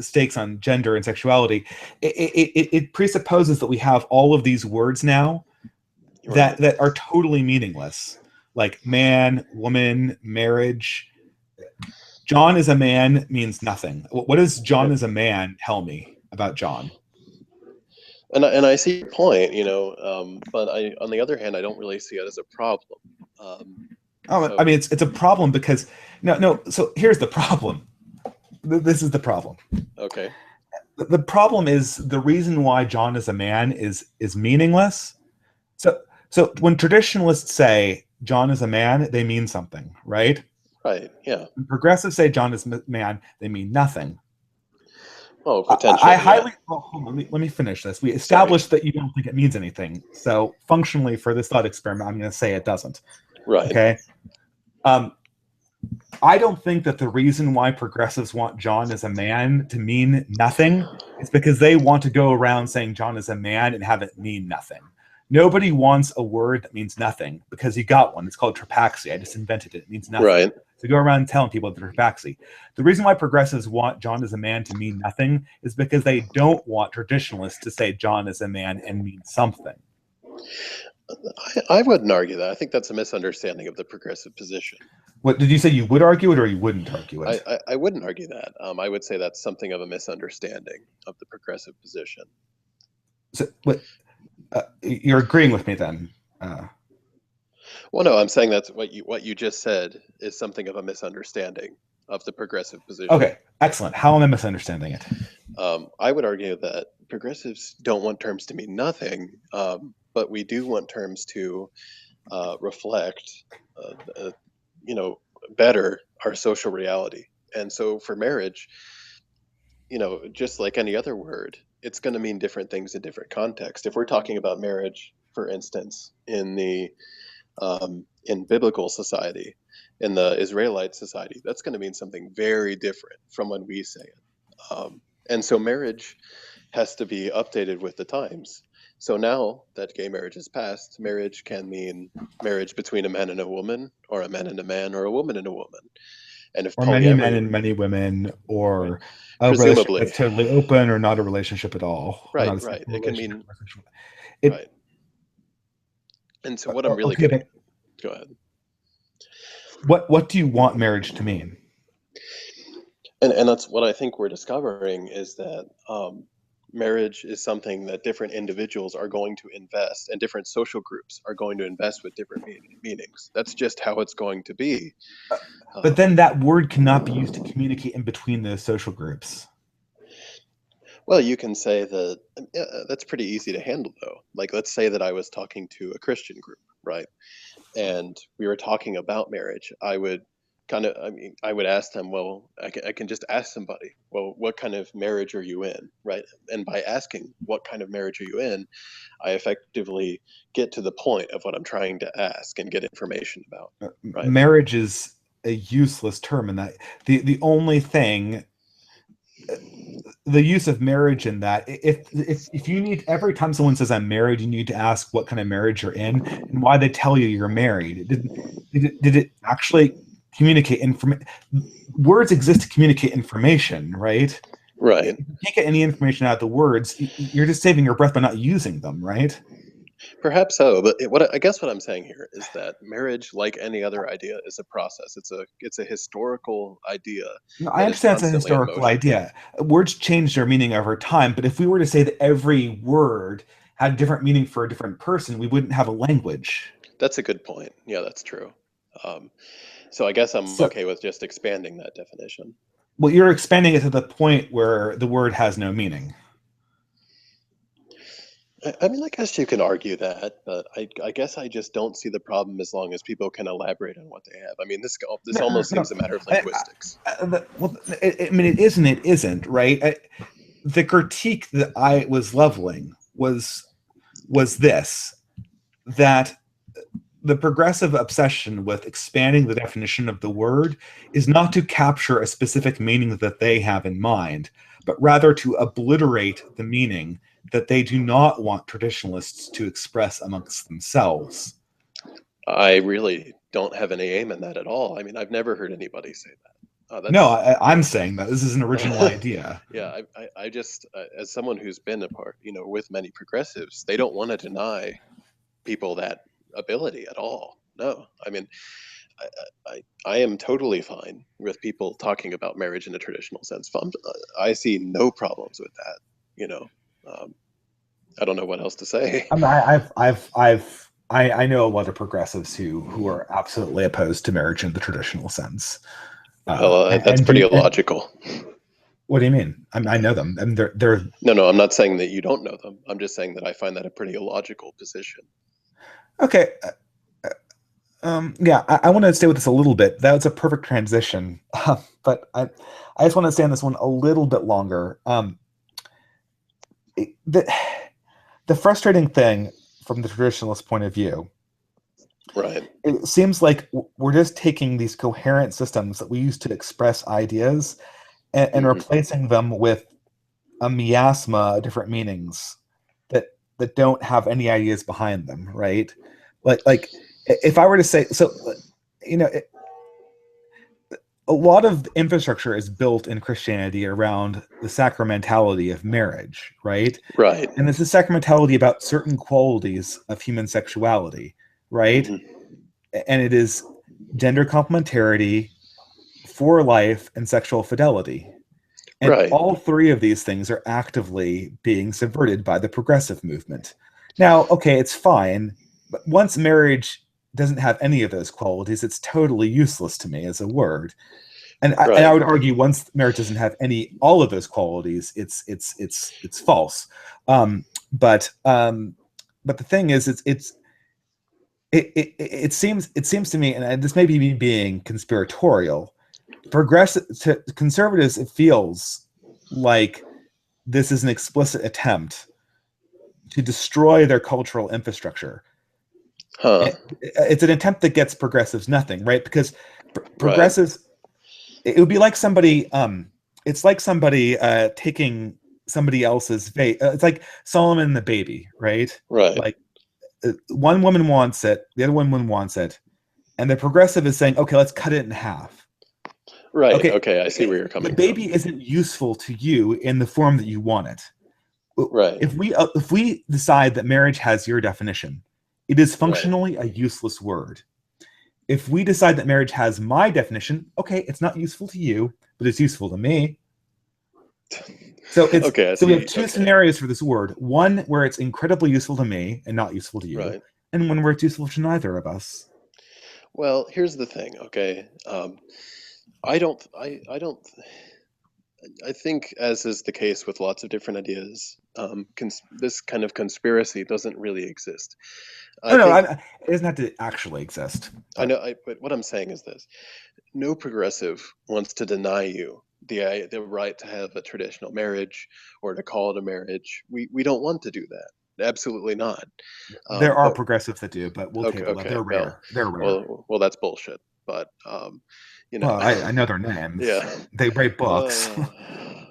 stakes on gender and sexuality. It presupposes that we have all of these words now that right, are totally meaningless, like man, woman, marriage. John is a man means nothing. What does John right. is a man tell me about John? And I see your point, but on the other hand, I don't really see it as a problem. Um, Oh, I so, mean, it's a problem because no. So here's the problem. This is the problem. okay, The problem is the reason why John is a man is meaningless. So when traditionalists say John is a man, they mean something, right? right, yeah. When progressives say John is a man, they mean nothing. Oh, I potentially, yeah. highly well, hold on, let me finish this. We Sorry. established that you don't think it means anything. So functionally, for this thought experiment, I'm going to say it doesn't. Right, Okay. Um, I don't think that the reason why progressives want John as a man to mean nothing is because they want to go around saying John is a man and have it mean nothing. Nobody wants a word that means nothing because you got one. It's called trapaxi. I just invented it. It means nothing. right. So go around telling people the trapaxi. The reason why progressives want John as a man to mean nothing is because they don't want traditionalists to say John is a man and mean something. I wouldn't argue that. I think that's a misunderstanding of the progressive position. What did you say? You would argue it or you wouldn't argue I, it? I, I wouldn't argue that. I would say that's something of a misunderstanding of the progressive position. So, what you're agreeing with me then? Well, no, I'm saying that's what you just said is something of a misunderstanding of the progressive position. Okay, excellent. How am I misunderstanding it? I would argue that progressives don't want terms to mean nothing, but we do want terms to reflect, uh, you know, better our social reality. And so for marriage, just like any other word, it's going to mean different things in different contexts. If we're talking about marriage, for instance, in biblical society, in the Israelite society, that's going to mean something very different from when we say it. And so marriage has to be updated with the times. So now that gay marriage is passed, marriage can mean marriage between a man and a woman, or a man and a man, or a woman and a woman. And if Or many men polyamory, and many women, right, or a relationship presumably, that's totally open, or not a relationship at all, or not right, a right, sexual it can relationship mean, or a sexual. right. It And so what I'm really okay, getting, but go ahead. what do you want marriage to mean? And that's what I think we're discovering is that marriage is something that different individuals are going to invest, and different social groups are going to invest with different meanings. That's just how it's going to be. But Um, then that word cannot be used to communicate in between those social groups. well, you can say that that's pretty easy to handle, though. Like, let's say that I was talking to a Christian group, right? And we were talking about marriage. I mean, I would ask them, well, I can just ask somebody, well, what kind of marriage are you in, right? And by asking, what kind of marriage are you in, I effectively get to the point of what I'm trying to ask and get information about, right? Marriage is a useless term in that the only thing, the use of marriage in that, if you need, every time someone says I'm married, you need to ask what kind of marriage you're in and why they tell you you're married. Did it actually communicate information? Words exist to communicate information, right? If Right. you can't get any information out of the words, you're just saving your breath by not using them, right? Perhaps so, but I guess what I'm saying here is that marriage, like any other idea, is a process. It's a historical idea No, I that is understand it's a constantly in historical motion. idea. Words change their meaning over time, but if we were to say that every word had a different meaning for a different person, we wouldn't have a language. That's a good point. Yeah, that's true. Um, so I guess I'm So, okay with just expanding that definition. well, you're expanding it to the point where the word has no meaning. I mean, I guess you can argue that, but I guess I just don't see the problem as long as people can elaborate on what they have. I mean, this No, no, almost no. seems a matter of I, linguistics. well, I mean, it isn't. It isn't, right? The critique that I was leveling was this, that the progressive obsession with expanding the definition of the word is not to capture a specific meaning that they have in mind, but rather to obliterate the meaning that they do not want traditionalists to express amongst themselves. I really don't have any aim in that at all. I mean, I've never heard anybody say that. No, That's I'm saying that this is an original idea. yeah. I just as someone who's been a part, with many progressives, they don't want to deny people that ability at all. No, I mean, I, I am totally fine with people talking about marriage in a traditional sense. I see no problems with that. You know, um, I don't know what else to say. I mean, I know a lot of progressives who are absolutely opposed to marriage in the traditional sense. Well, And, that's and pretty do and illogical. what do you mean? I know them. I mean, they're No, no, I'm not saying that you don't know them. I'm just saying that I find that a pretty illogical position. okay. Yeah, I want to stay with this a little bit. That was a perfect transition, but I just want to stay on this one a little bit longer. The frustrating thing from the traditionalist point of view, Right. it seems like we're just taking these coherent systems that we use to express ideas and Hmm. replacing them with a miasma of different meanings that don't have any ideas behind them, right? Like if I were to say so, you know, a lot of infrastructure is built in Christianity around the sacramentality of marriage, right? Right. And this is sacramentality about certain qualities of human sexuality, right? Hmm. And it is gender complementarity, for life, and sexual fidelity. And Right. all three of these things are actively being subverted by the progressive movement. Now, okay, it's fine, but once marriage doesn't have any of those qualities, it's totally useless to me as a word. And I Right. would argue once marriage doesn't have all of those qualities, it's false. Um, but the thing is, it seems to me, and this may be me being conspiratorial, progressive to conservatives, it feels like this is an explicit attempt to destroy their cultural infrastructure. Huh. It's an attempt that gets progressives nothing, right? Because Right. progressives, it would be like somebody, it's like somebody taking somebody else's fate. It's like Solomon and the baby, right? Right. Like one woman wants it, the other woman wants it, and the progressive is saying, okay, let's cut it in half. Right. Okay, Okay, I see where you're the coming from. baby isn't useful to you in the form that you want it. Right. If we decide that marriage has your definition, it is Right. functionally a useless word. If we decide that marriage has my definition, okay, it's not useful to you, but it's useful to me. So it's Okay, I so we have see. two Okay. scenarios for this word. One where it's incredibly useful to me and not useful to you, Right. and one where it's useful to neither of us. Well, here's the thing, okay? I don't, I think, as is the case with lots of different ideas, this kind of conspiracy doesn't really exist. I Oh no, think, it doesn't have to actually exist, I but know, but what I'm saying is this: no progressive wants to deny you the right to have a traditional marriage or to call it a marriage. We don't want to do that. Absolutely not. there are But progressives that do. But we'll okay, table that. okay, They're well, rare. They're rare. that's bullshit. But you know, Well, I know their names. yeah. They write books, Uh,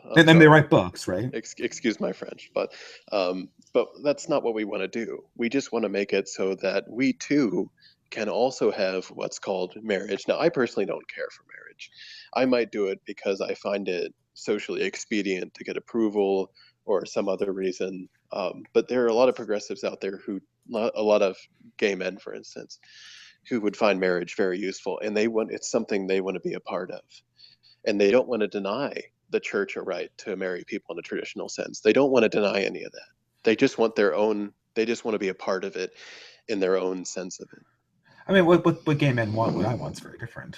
I'm and then they sorry. write books, right? Excuse my French, but that's not what we want to do. We just want to make it so that we too can also have what's called marriage. Now, I personally don't care for marriage. I might do it because I find it socially expedient to get approval or some other reason. But there are a lot of progressives out there a lot of gay men, for instance, who would find marriage very useful, and it's something they want to be a part of, and they don't want to deny the church a right to marry people in a traditional sense. They don't want to deny any of that. They just want their own. They just want to be a part of it in their own sense of it. I mean, what gay men want, what I want is very different.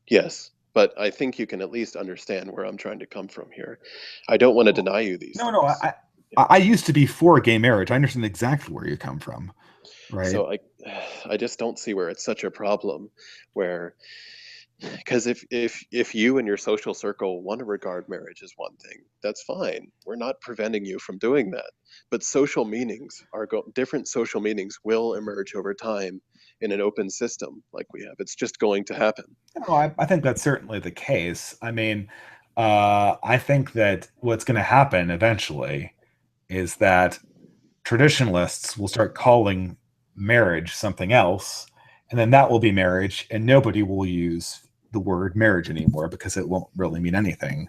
Yes, but I think you can at least understand where I'm trying to come from here. I don't want to Well, deny you these no, no. things. Yeah. I used to be for gay marriage. I understand exactly where you come from, right? So I just don't see where it's such a problem, where because if you and your social circle want to regard marriage as one thing, that's fine. We're not preventing you from doing that. But different social meanings will emerge over time in an open system like we have. It's just going to happen. No, I think that's certainly the case. I mean, I think that what's going to happen eventually is that traditionalists will start calling marriage something else, and then that will be marriage, and nobody will use the word marriage anymore because it won't really mean anything.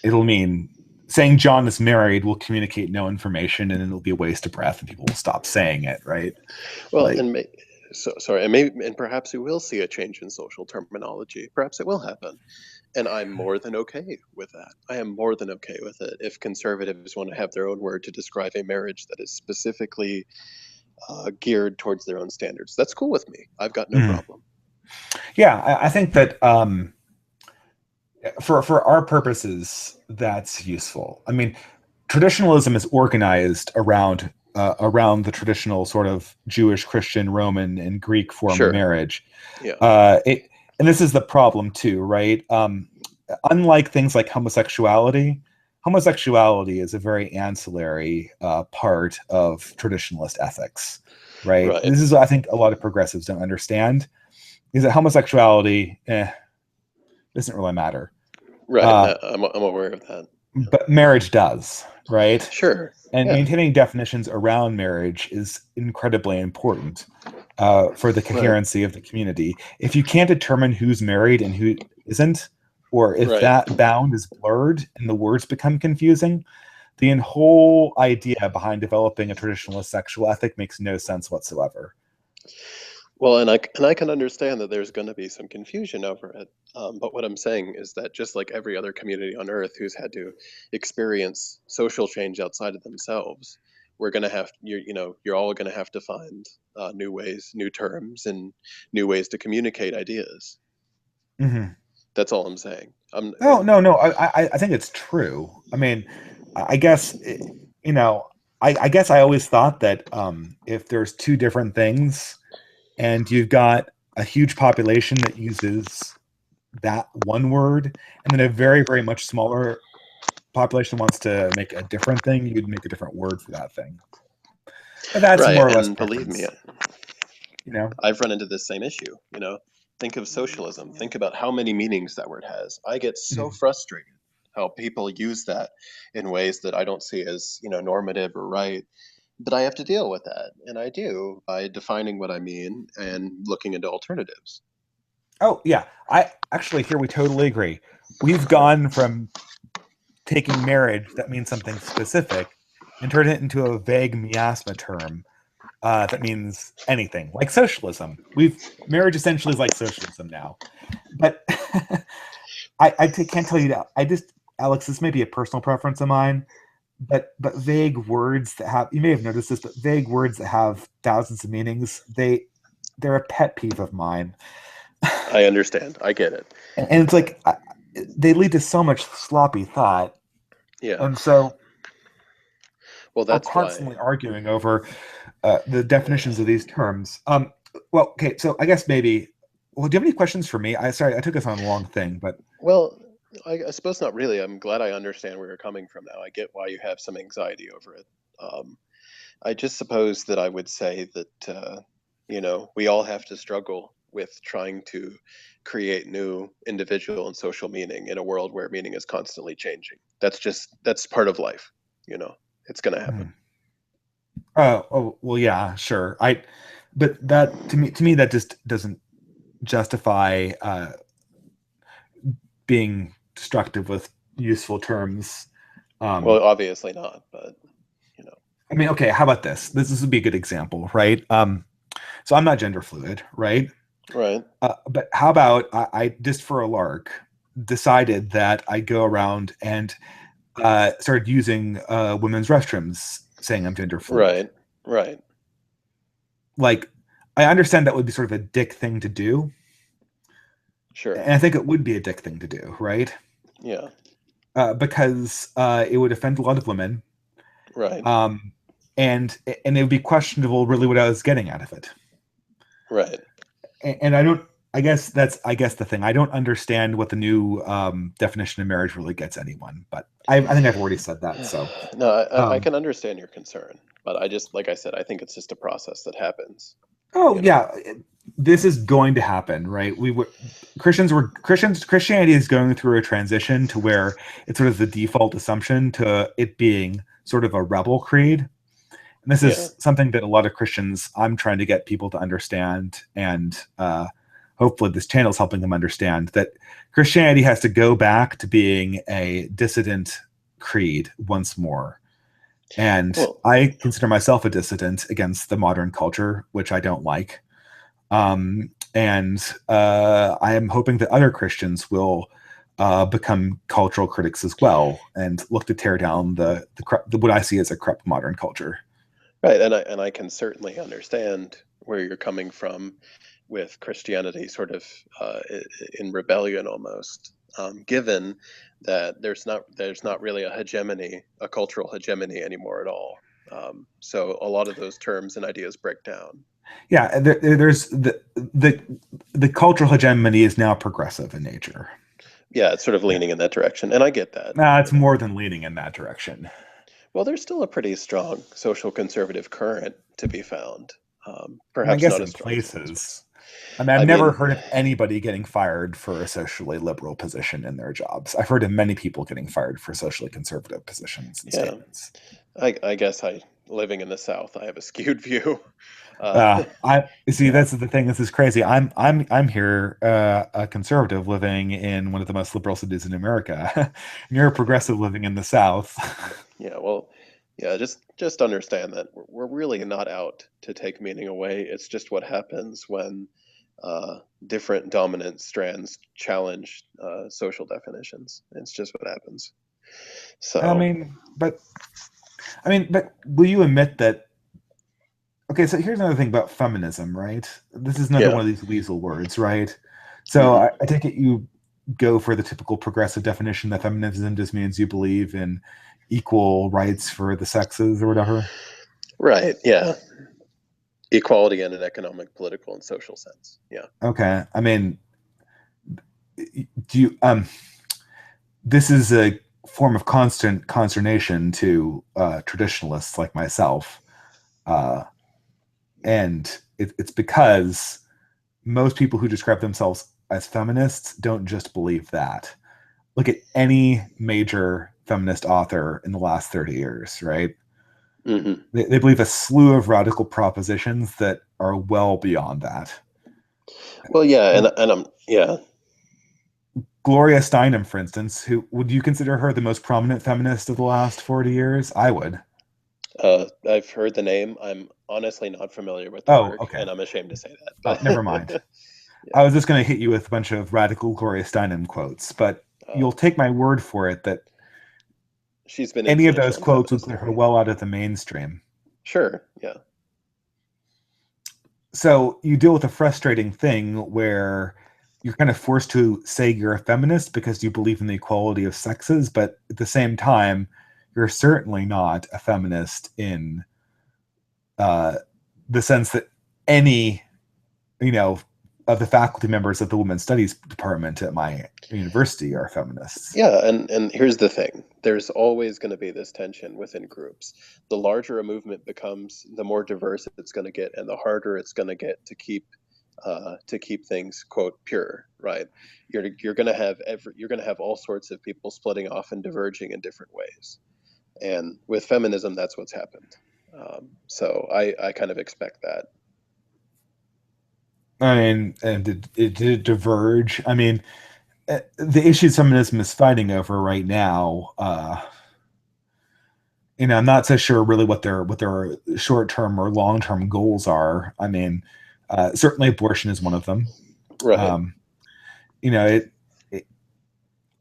It'll mean saying John is married will communicate no information, and it'll be a waste of breath, and people will stop saying it, right? Well, Like, sorry, and maybe and perhaps we will see a change in social terminology. Perhaps it will happen. And I'm more than okay with that. I am more than okay with it. If conservatives want to have their own word to describe a marriage that is specifically geared towards their own standards, that's cool with me. I've got no mm, problem. yeah, I think that for our purposes, that's useful. I mean, traditionalism is organized around the traditional sort of Jewish, Christian, Roman, and Greek form of Sure. marriage. Yeah. And this is the problem too, right? Unlike things like homosexuality, homosexuality is a very ancillary part of traditionalist ethics, right? Right. And this is what I think a lot of progressives don't understand is that homosexuality doesn't really matter. Right. Uh, No, I'm aware of that. Yeah. but marriage does, right? Sure. And Yeah. maintaining definitions around marriage is incredibly important for the Right. coherency of the community. If you can't determine who's married and who isn't, or if Right. that bound is blurred and the words become confusing, the whole idea behind developing a traditionalist sexual ethic makes no sense whatsoever. Well, and I can understand that there's going to be some confusion over it. But what I'm saying is that just like every other community on Earth who's had to experience social change outside of themselves, we're going to have you're all going to have to find new ways, new terms, and new ways to communicate ideas. Mm-hmm. That's all I'm saying. No, no, no. I think it's true. I mean, I guess you know, I guess I always thought that if there's two different things and you've got a huge population that uses that one word, and then a very, very much smaller population wants to make a different thing, you'd make a different word for that thing. But that's Right, more or less and believe me, preference, you know? I've run into this same issue. Think of socialism. Think about how many meanings that word has. I get so Mhm. frustrated how people use that in ways that I don't see as normative or right. But I have to deal with that, and I do by defining what I mean and looking into alternatives. Oh, yeah. I actually here we totally agree. We've gone from taking marriage that means something specific and turn it into a vague miasma term that means anything, like socialism. We've marriage essentially is like socialism now. But can't tell you that. I just, Alex, this may be a personal preference of mine, but vague words that have, you may have noticed this, but vague words that have thousands of meanings, they're a pet peeve of mine. I understand. I get it. And it's like they lead to so much sloppy thought, Yeah. and so Well, we're that's why. constantly arguing over the definitions of these terms. Well, okay, so I guess maybe. Well, do you have any questions for me? Sorry, I took us on a long thing, but Well, I suppose not really. I'm glad I understand where you're coming from now. I get why you have some anxiety over it. Um, I just suppose that I would say that, we all have to struggle with trying to create new individual and social meaning in a world where meaning is constantly changing. That's part of life. You know, it's going to happen. hmm. Oh, well, yeah, sure. But that to me, that just doesn't justify being destructive with useful terms. Well, Um, obviously not, but you know, I mean, okay, how about this? This would be a good example, right? So I'm not gender fluid, right? right, But how about I just for a lark decided that I'd go around and started using women's restrooms, saying I'm gender fluid. right, right, Like, I understand that would be sort of a dick thing to do, sure, and I think it would be a dick thing to do, right? yeah, Because it would offend a lot of women, right, um, and it would be questionable, really, what I was getting out of it. right. And I don't. I guess the thing. I don't understand what the new definition of marriage really gets anyone. But I think I've already said that. So, No, I um, can understand your concern, but I just, like I said, I think it's just a process that happens, oh you know? yeah, this is going to happen, right? Christianity is going through a transition to where it's sort of the default assumption to it being sort of a rebel creed. And this Yeah, is something that a lot of Christians I'm trying to get people to understand, and hopefully this channel is helping them understand that Christianity has to go back to being a dissident creed once more. And well, I consider myself a dissident against the modern culture, which I don't like. And I am hoping that other Christians will become cultural critics as well and look to tear down the what I see as a corrupt modern culture. right, and I can certainly understand where you're coming from with Christianity sort of in rebellion almost, given that there's not really a hegemony, a cultural hegemony anymore at all. So a lot of those terms and ideas break down. Yeah, there's the cultural hegemony is now progressive in nature. Yeah, it's sort of Yeah. leaning in that direction, and I get that. It's more than leaning in that direction. Well, there's still a pretty strong social conservative current to be found. And I Perhaps guess not as in strong as it once places, was. I mean, I've I never mean, heard of anybody getting fired for a socially liberal position in their jobs. I've heard of many people getting fired for socially conservative positions and yeah, statements. I guess living in the South, I have a skewed view. Uh, I see. yeah, That's the thing. This is crazy. I'm here, a conservative living in one of the most liberal cities in America, and you're a progressive living in the South. yeah. Well, yeah. Just understand that we're really not out to take meaning away. It's just what happens when different dominant strands challenge social definitions. It's just what happens. I So, mean, but but will you admit that? Okay, so here's another thing about feminism, right? This is another yeah. one of these weasel words, right? So Hmm. I take it you go for the typical progressive definition that feminism just means you believe in equal rights for the sexes or whatever. Right. Yeah. Equality in an economic, political, and social sense. Yeah. Okay, I mean, do you this is a form of constant consternation to traditionalists like myself, uh, and it's because most people who describe themselves as feminists don't just believe that. Look at any major feminist author in the last 30 years, right? Hmm. They believe a slew of radical propositions that are well beyond that. Well, yeah, and I'm yeah. Gloria Steinem, for instance, who would you consider her the most prominent feminist of the last 40 years? I would. I've heard the name. I'm honestly not familiar with the Oh, work, okay. and I'm ashamed to say Oh, never that. mind. But I yeah, was just going to hit you with a bunch of radical Gloria Steinem quotes, but you'll uh, take my word for it that she's been any of those influential in quotes would feminist clear her theory. well out of the mainstream. Sure, yeah, So you deal with a frustrating thing where you're kind of forced to say you're a feminist because you believe in the equality of sexes, but at the same time, you're certainly not a feminist in uh, the sense that any, you know, of the faculty members of the women's studies department at my university are feminists. yeah. And here's the thing: there's always going to be this tension within groups. The larger a movement becomes, the more diverse it's going to get, and the harder it's going to get to keep things quote pure, right? You're going to have you're going to have all sorts of people splitting off and diverging in different ways. And with feminism, that's what's happened. So I kind of expect that. I mean, and it did diverge. I mean, the issues feminism is fighting over right now, I'm not so sure really what their short term or long term goals are. I mean, certainly abortion is one of them. Right. Um, it,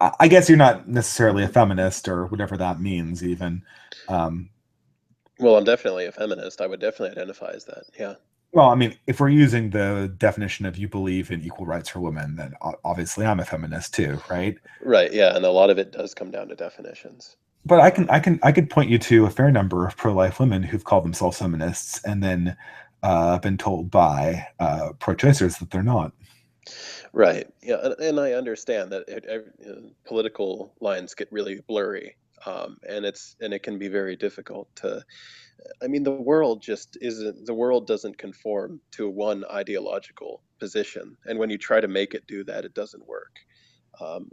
I guess you're not necessarily a feminist or whatever that means, even. Um, Well, I'm definitely a feminist. I would definitely identify as that. Yeah. well, I mean, if we're using the definition of you believe in equal rights for women, then obviously I'm a feminist too, right? Right. Yeah. And a lot of it does come down to definitions. But I can Um, I can I could point you to a fair number of pro-life women who've called themselves feminists and then been told by pro-choicers that they're not. right. Yeah. And I understand that political lines get really blurry. And it can be very difficult to, I mean, the world doesn't conform to one ideological position. And when you try to make it do that, it doesn't work.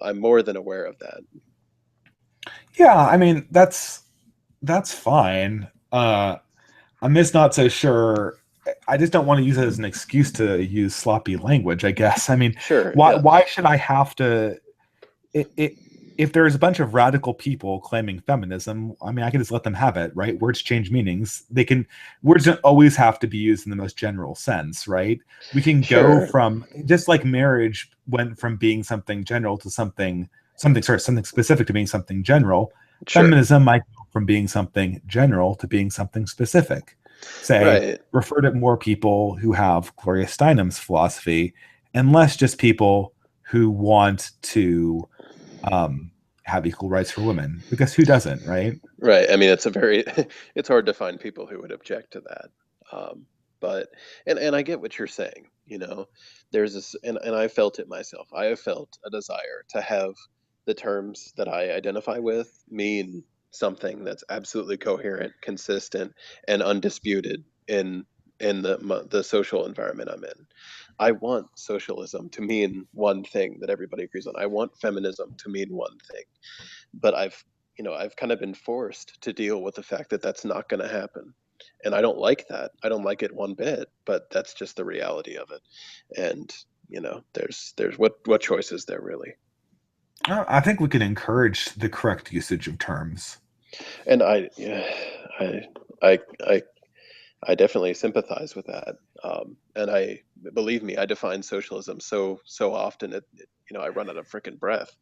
I'm more than aware of that. Yeah, I mean that's fine. I'm just not so sure. I just don't want to use it as an excuse to use sloppy language, I guess. I mean, Sure. why Yeah. why should I have to it if there's a bunch of radical people claiming feminism, I mean, I can just let them have it, right? Words change meanings. Words don't always have to be used in the most general sense, right? We can go Sure. from just like marriage went from being something general to something specific to being something general. Sure. Feminism might go from being something general to being something specific. Say, Right. refer to more people who have Gloria Steinem's philosophy and less just people who want to um, have equal rights for women because who doesn't, right? Right. I mean, it's a very it's hard to find people who would object to that. Um, but and I get what you're saying, you know. There's this and I felt it myself. I have felt a desire to have the terms that I identify with mean something that's absolutely coherent, consistent, and undisputed in the social environment I'm in. I want socialism to mean one thing that everybody agrees on. I want feminism to mean one thing, but I've kind of been forced to deal with the fact that that's not going to happen, and I don't like that. I don't like it one bit, but that's just the reality of it. And there's what choice is there really? I think we can encourage the correct usage of terms. And yeah, I I I I definitely sympathize with that. And I believe me, I define socialism so often I run out of freaking breath.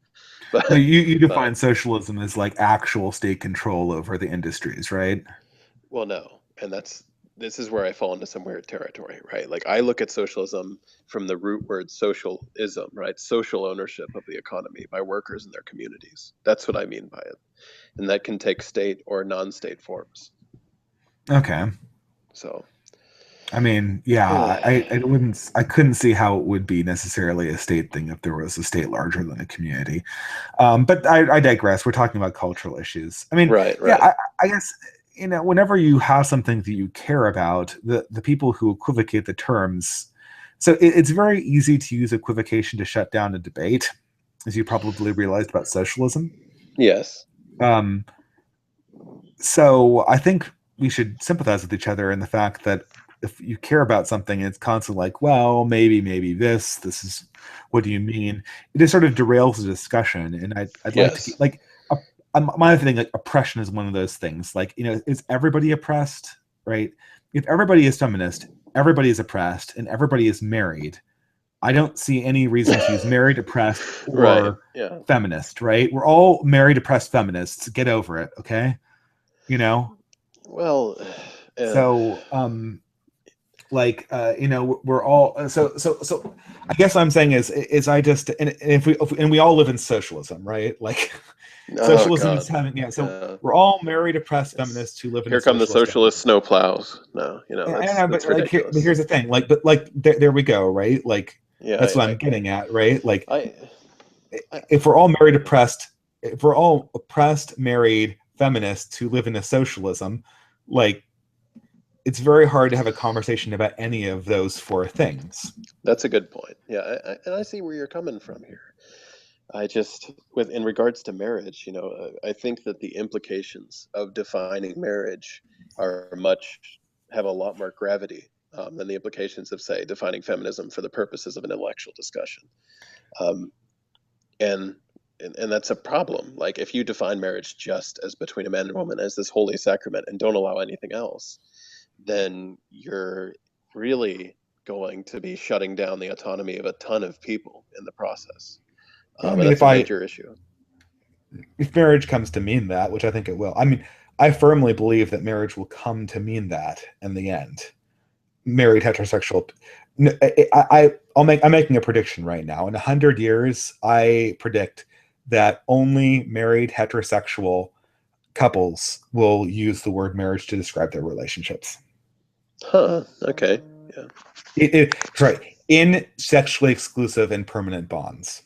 No, But you but define socialism as like actual state control over the industries, right? Well, no, and this is where I fall into some weird territory, right? Like I look at socialism from the root word socialism, right? Social ownership of the economy by workers and their communities. That's what I mean by it, and that can take state or non-state forms. Okay. So, I mean, yeah, I couldn't see how it would be necessarily a state thing if there was a state larger than a community. But I digress. We're talking about cultural issues. I mean, right, yeah, right, I guess whenever you have something that you care about, the people who equivocate the terms, so it's very easy to use equivocation to shut down a debate, as you probably realized about socialism. yes, So I think we should sympathize with each other in the fact that if you care about something and it's constantly like, well, maybe this is, what do you mean? It just sort of derails the discussion. And I'd like to keep Yes. like, my other thing, like oppression is one of those things. Like, is everybody oppressed, right? If everybody is feminist, everybody is oppressed, and everybody is married. I don't see any reason to use married, oppressed, Right. or Yeah. feminist, right? We're all married, oppressed feminists. Get over it, okay? You know? Well, uh, So, we're all so I guess what I'm saying is I just, and and we all live in socialism, right? Like oh socialism is God. having, yeah, so Yeah. we're all married, oppressed It's feminists who live in a here come the socialist socialist government. snowplows. No, I don't know, but that's like but ridiculous. here's the thing, like, but like there we go, right? Like Yeah, that's what I'm getting at, right? Like I if we're all married, oppressed, if we're all oppressed, married feminists who live in a socialism, like it's very hard to have a conversation about any of those four things. that's a good point. Yeah, and I see where you're coming from here. I just, with in regards to marriage, I think that the implications of defining marriage are much have a lot more gravity than the implications of, say, defining feminism for the purposes of an intellectual discussion. Um, and and that's a problem. Like if you define marriage just as between a man and woman as this holy sacrament and don't allow anything else, then you're really going to be shutting down the autonomy of a ton of people in the process. But I And mean, that's a major issue. if marriage comes to mean that, which I think it will, I mean, I firmly believe that marriage will come to mean that in the end. Married heterosexual. I'm making a prediction right now. In 100 years, I predict that only married heterosexual couples will use the word marriage to describe their relationships. Huh. Okay. Yeah. Sorry, in sexually exclusive and permanent bonds.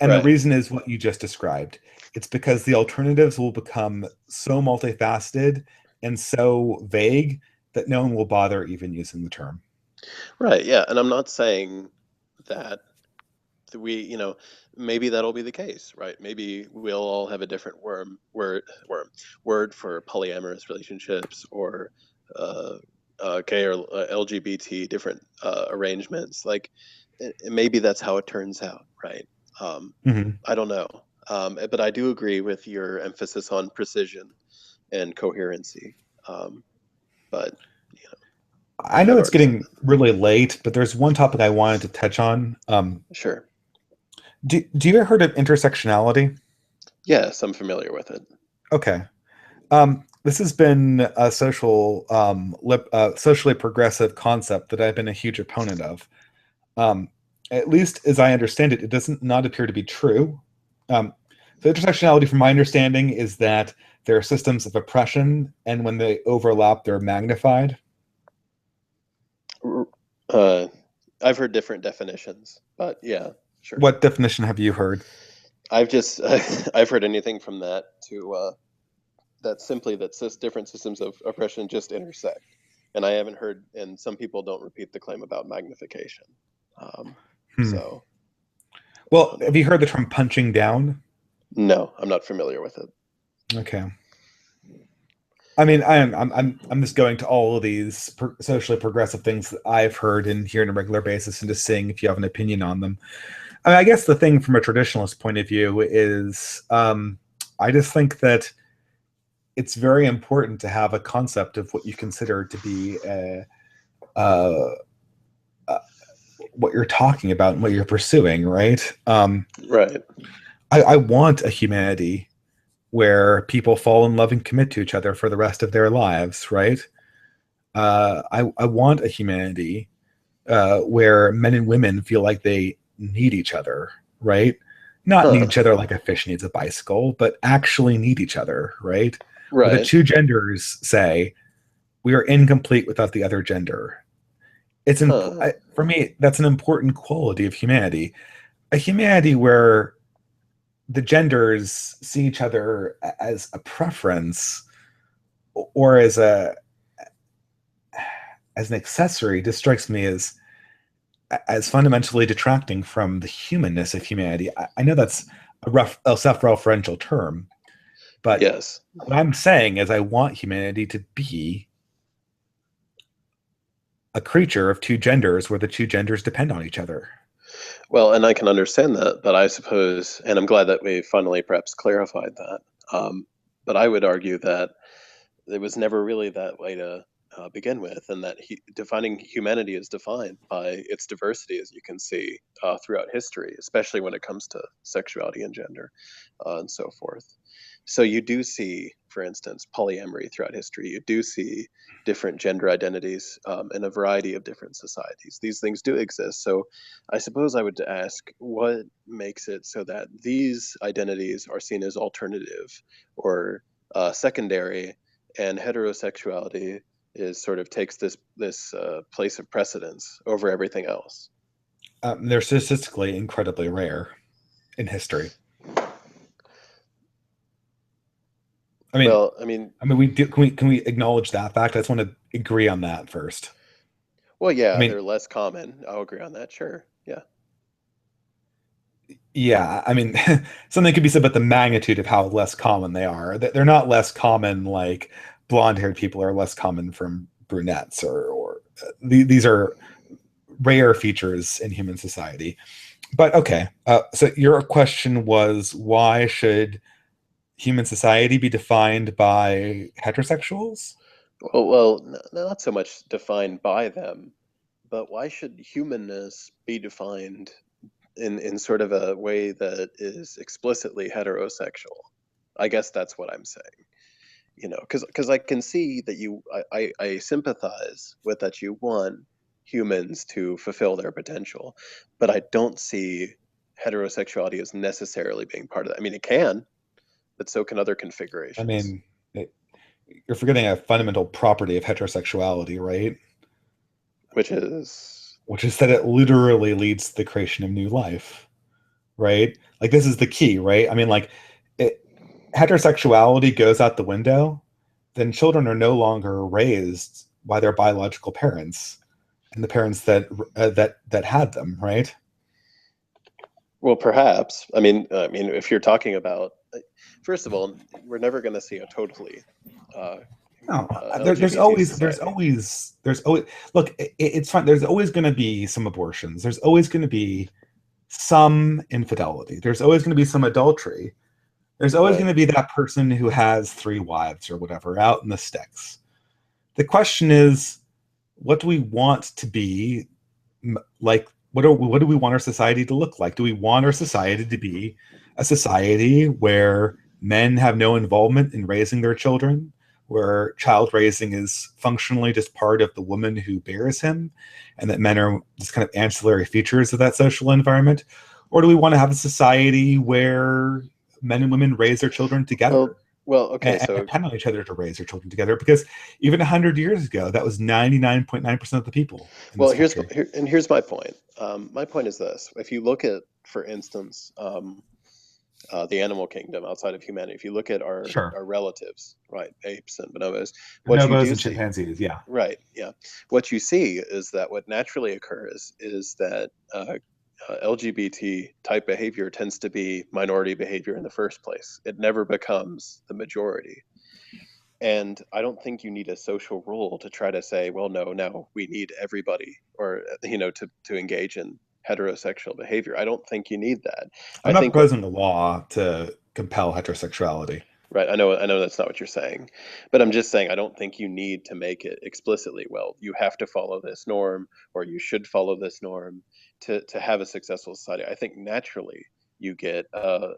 And the Right. reason is what you just described. It's because the alternatives will become so multifaceted and so vague that no one will bother even using the term. Right. Yeah. And I'm not saying that we, maybe that'll be the case, right? Maybe we'll all have a different word for polyamorous relationships or uh, gay or LGBT different arrangements. Like maybe that's how it turns out, right? Um, Mhm. I don't know. But I do agree with your emphasis on precision and coherency. Um, but I know I've it's already said getting really late, but there's one topic I wanted to touch on. that. Sure. Do you ever heard of intersectionality? Yes, I'm familiar with it. Okay. This has been a socially progressive concept that I've been a huge opponent of. Um, at least as I understand it, it doesn't not appear to be true. Um, so intersectionality, from my understanding, is that there are systems of oppression, and when they overlap, they're magnified. R- Uh, I've heard different definitions, but yeah, sure. What definition have you heard? I've just I've heard anything from that to that simply that different systems of oppression just intersect, and I haven't heard. And some people don't repeat the claim about magnification. Um, Hmm. so I Well, don't have know. you heard the term punching down? No, I'm not familiar with it. Okay. I mean, I'm just going to all of these socially progressive things that I've heard and hear on a regular basis, and just seeing if you have an opinion on them. I mean, I guess the thing from a traditionalist point of view is, I just think that it's very important to have a concept of what you consider to be uh, uh, what you're talking about and what you're pursuing, right? Right. I want a humanity where people fall in love and commit to each other for the rest of their lives, right? I want a humanity where men and women feel like they need each other, right? Not need Huh. each other like a fish needs a bicycle, but actually need each other, right? Where the Right. two genders say, we are incomplete without the other gender. Huh. For me, that's an important quality of humanity. A humanity where the genders see each other as a preference or as an accessory just strikes me as fundamentally detracting from the humanness of humanity. I know that's a self-referential term, but Yes. what I'm saying is I want humanity to be a creature of two genders where the two genders depend on each other. Well, and I can understand that, but I suppose, and I'm glad that we finally perhaps clarified that. But I would argue that it was never really that way to begin with, and that defining humanity is defined by its diversity, as you can see throughout history, especially when it comes to sexuality and gender and so forth. So you do see, for instance, polyamory throughout history. You do see different gender identities in a variety of different societies. These things do exist. So I suppose I would ask, what makes it so that these identities are seen as alternative or secondary, and heterosexuality is sort of takes this place of precedence over everything else? They're statistically incredibly rare in history. I mean, Well, I mean, we do. Can we acknowledge that fact? I just want to agree on that first. well, I yeah, mean, they're less common. I'll agree on that. Sure. Yeah. yeah. I mean, something could be said about the magnitude of how less common they are. They're not less common like blonde-haired people are less common from brunettes, or these are rare features in human society. But okay, so your question was, why should human society be defined by heterosexuals? Well, not so much defined by them, but why should humanness be defined in sort of a way that is explicitly heterosexual? I guess that's what I'm saying. Because I can see that I sympathize with that you want humans to fulfill their potential, but I don't see heterosexuality as necessarily being part of that. I mean, it can, but so can other I configurations, mean, you're forgetting a fundamental property of heterosexuality, right? which is Which is that it literally leads to the creation of new life, right? Like this is the key, right? I mean, like it, heterosexuality goes out the window, then children are no longer raised by their biological parents and the parents that had them, right? well, perhaps. I mean, if you're talking about, first of all, we're never going to see a totally uh, No, LGBT society. there's always, look, it's fine. There's always going to be some abortions. There's always going to be some infidelity. There's always going to be some adultery. There's always going Right. to be that person who has three wives or whatever out in the sticks. The question is, what do we want to be like? What do we want our society to look like? Do we want our society to be a society where men have no involvement in raising their children, where child raising is functionally just part of the woman who bears him, and that men are just kind of ancillary features of that social environment? Or do we want to have a society where men and women raise their children together Well, okay. and So, depend on each other to raise their children together? Because even 100 years ago, that was 99.9% of the people in well, this country. here's my point. My point is this: if you look at, for instance, the animal kingdom outside of humanity, if you look at Sure. our relatives, right, apes and bonobos, what you Bonobos do and see, chimpanzees, yeah. right, yeah, what you see is that what naturally occurs is that LGBT type behavior tends to be minority behavior in the first place. It never becomes the majority. And I don't think you need a social rule to try to say, well, no, now we need everybody, or to engage in heterosexual behavior. I don't think you need that. I'm I not think what proposing a law to compel heterosexuality. Right, I know that's not what you're saying, but I'm just saying I don't think you need to make it explicitly, well, you have to follow this norm or you should follow this norm to have a successful society. I think naturally you get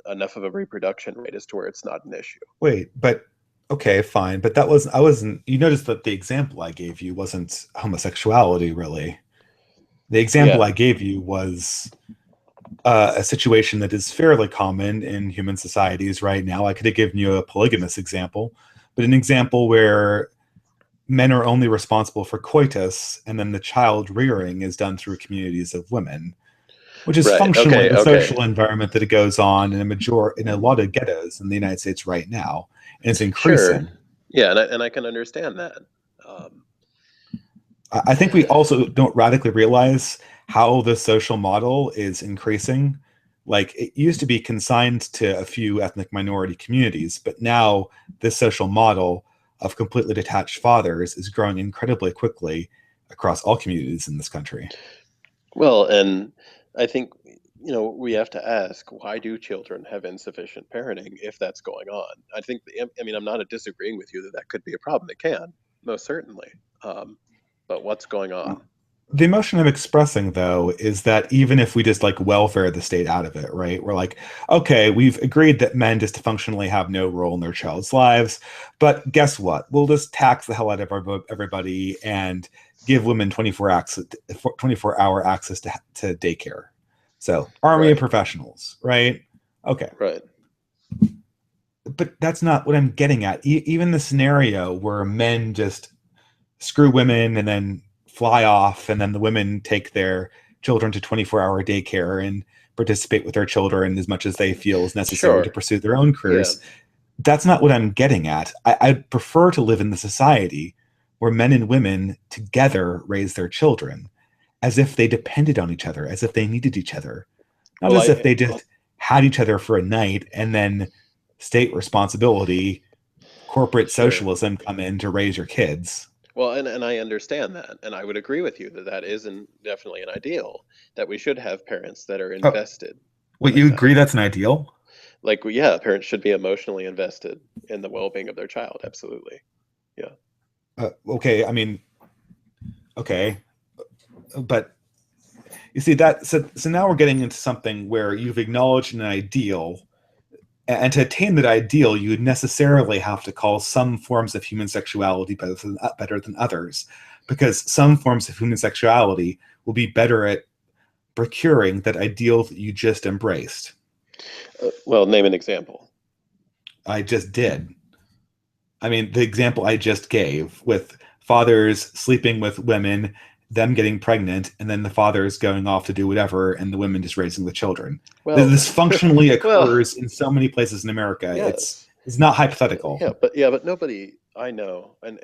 enough of a reproduction rate as to where it's not an issue. Wait, but okay, fine. But that was I wasn't. You noticed that the example I gave you wasn't homosexuality, really. The example Yeah, I gave you was a situation that is fairly common in human societies right now. I could have given you a polygamous example, but an example where men are only responsible for coitus, and then the child rearing is done through communities of women, which is right. functionally Okay, the okay. social environment that it goes on in a lot of ghettos in the United States right now, and it's Sure. increasing. Yeah, and I can understand that. Um, I think we also don't radically realize how the social model is increasing. Like it used to be consigned to a few ethnic minority communities, but now this social model of completely detached fathers is growing incredibly quickly across all communities in this country. Well, and I think, we have to ask, why do children have insufficient parenting if that's going on? I think, I mean, I'm not disagreeing with you that that could be a problem. It can, most certainly. Um, but what's going on? The emotion I'm expressing, though, is that even if we just like welfare the state out of it, right? We're like, okay, we've agreed that men just functionally have no role in their child's lives, but guess what? We'll just tax the hell out of everybody and give women 24-hour access to daycare. So, army of Right, professionals, right? Okay. right. But that's not what I'm getting at. Even the scenario where men just screw women and then fly off, and then the women take their children to 24-hour daycare and participate with their children as much as they feel is necessary to Sure. pursue their own Yeah. careers. That's not what I'm getting at. I'd prefer to live in the society where men and women together raise their children as if they depended on each other, as if they needed each other, not Well, as if I, they just had each other for a night and then state responsibility, corporate sure. socialism come in to raise your kids. Well, and I understand that, and I would agree with you that that isn't definitely an ideal, that we should have parents that are Oh, invested wait, like you that. agree that's an ideal? Like, yeah, parents should be emotionally invested in the well-being of their child. Absolutely. Yeah. Okay, I mean, okay, but you see that so now we're getting into something where you've acknowledged an ideal, and to attain that ideal, you would necessarily have to call some forms of human sexuality better than others, because some forms of human sexuality will be better at procuring that ideal that you just embraced. Well, name an example. I just did. I mean, the example I just gave with fathers sleeping with women, them getting pregnant, and then the fathers going off to do whatever, and the women just raising the children. Well, This functionally well, occurs in so many plaplaces in America. It's yes. it's not hypothetical. Yeah, but nobody I know, and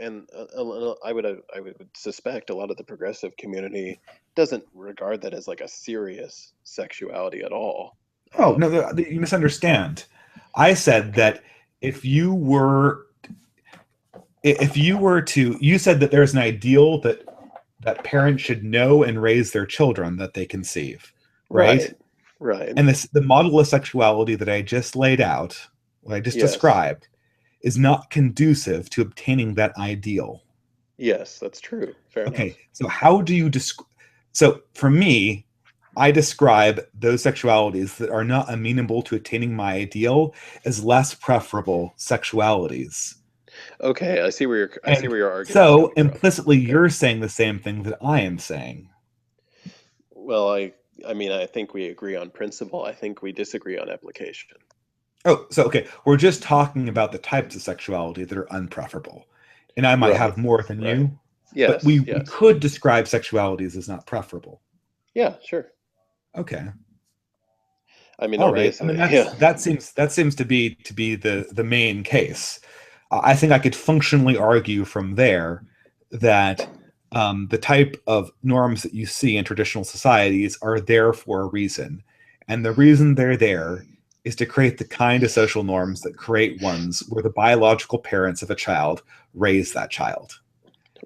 I would suspect a lot of the progressive community doesn't regard that as like a serious sexuality at all. Oh no, Um, you misunderstand. I said that if you were you said that there's an ideal that parents should know and raise their children that they conceive, right? right, right. And the model of sexuality that I just laid out, what I just Yes, described, is not conducive to obtaining that ideal. yes, that's true. Fair Okay, enough. so how do you describe? So for me, I describe those sexualities that are not amenable to attaining my ideal as less preferable sexualities. Okay, I see And where your argument's so coming from. implicitly, Okay. you're saying the same thing that I am saying. Well, I mean, I think we agree on principle. I think we disagree on application. Oh, so okay, we're just talking about the types of sexuality that are unpreferable. And I might Right, have more than right. you, but we, Yes, we yes. could describe sexualities as not preferable. Yeah, sure. Okay. I mean, All right. I mean obviously, yeah. that seems to be the main case. I think I could functionally argue from there that the type of norms that you see in traditional societies are there for a reason, and the reason they're there is to create the kind of social norms that create ones where the biological parents of a child raise that child.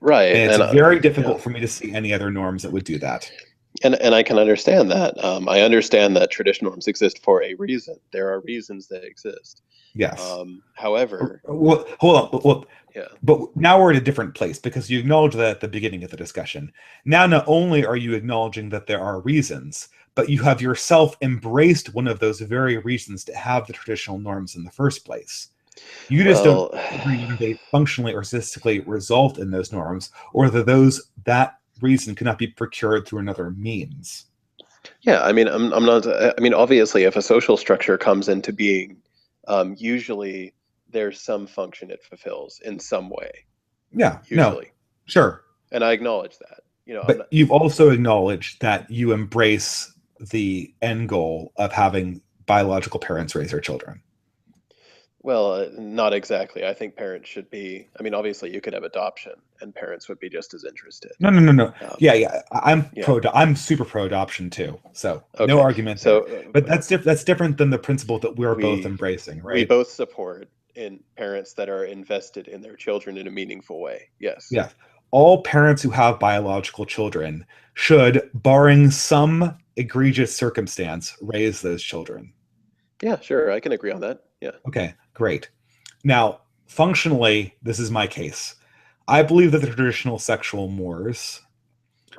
Right, And it's and very yeah. difficult for me to see any other norms that would do that. And I can understand that. I understand that traditional norms exist for a reason. There are reasons they exist. Yes. However, Well, hold on. Well, yeah. but now we're at a different place because you acknowledged that at the beginning of the discussion. Now, not only are you acknowledging that there are reasons, but you have yourself embraced one of those very reasons to have the traditional norms in the first place. You just don't Well, agree whether they functionally or statistically result in those norms, or that reason cannot be procured through another means. yeah. I mean, I'm not. I mean, obviously, if a social structure comes into being, usually there's some function it fulfills in some way. Yeah, no, Usually, sure. and I acknowledge that. I'm But not. you've also acknowledged that you embrace the end goal of having biological parents raise their children. Well, not exactly. I think parents should be. I mean, obviously, you could have adoption, and parents would be just as interested. No, no, no, no. Um, Yeah, yeah. yeah. I'm super pro adoption too. So no Okay. argument there. So But that's different than the principle that we're both we embracing, we right? both support in parents that are invested in their children in a meaningful way. Yes. Yeah. all parents who have biological children should, barring some egregious circumstance, raise those children. Yeah, sure, I can agree on that. Yeah, Okay, great. Now, functionally, this is my case. I believe that the traditional sexual mores,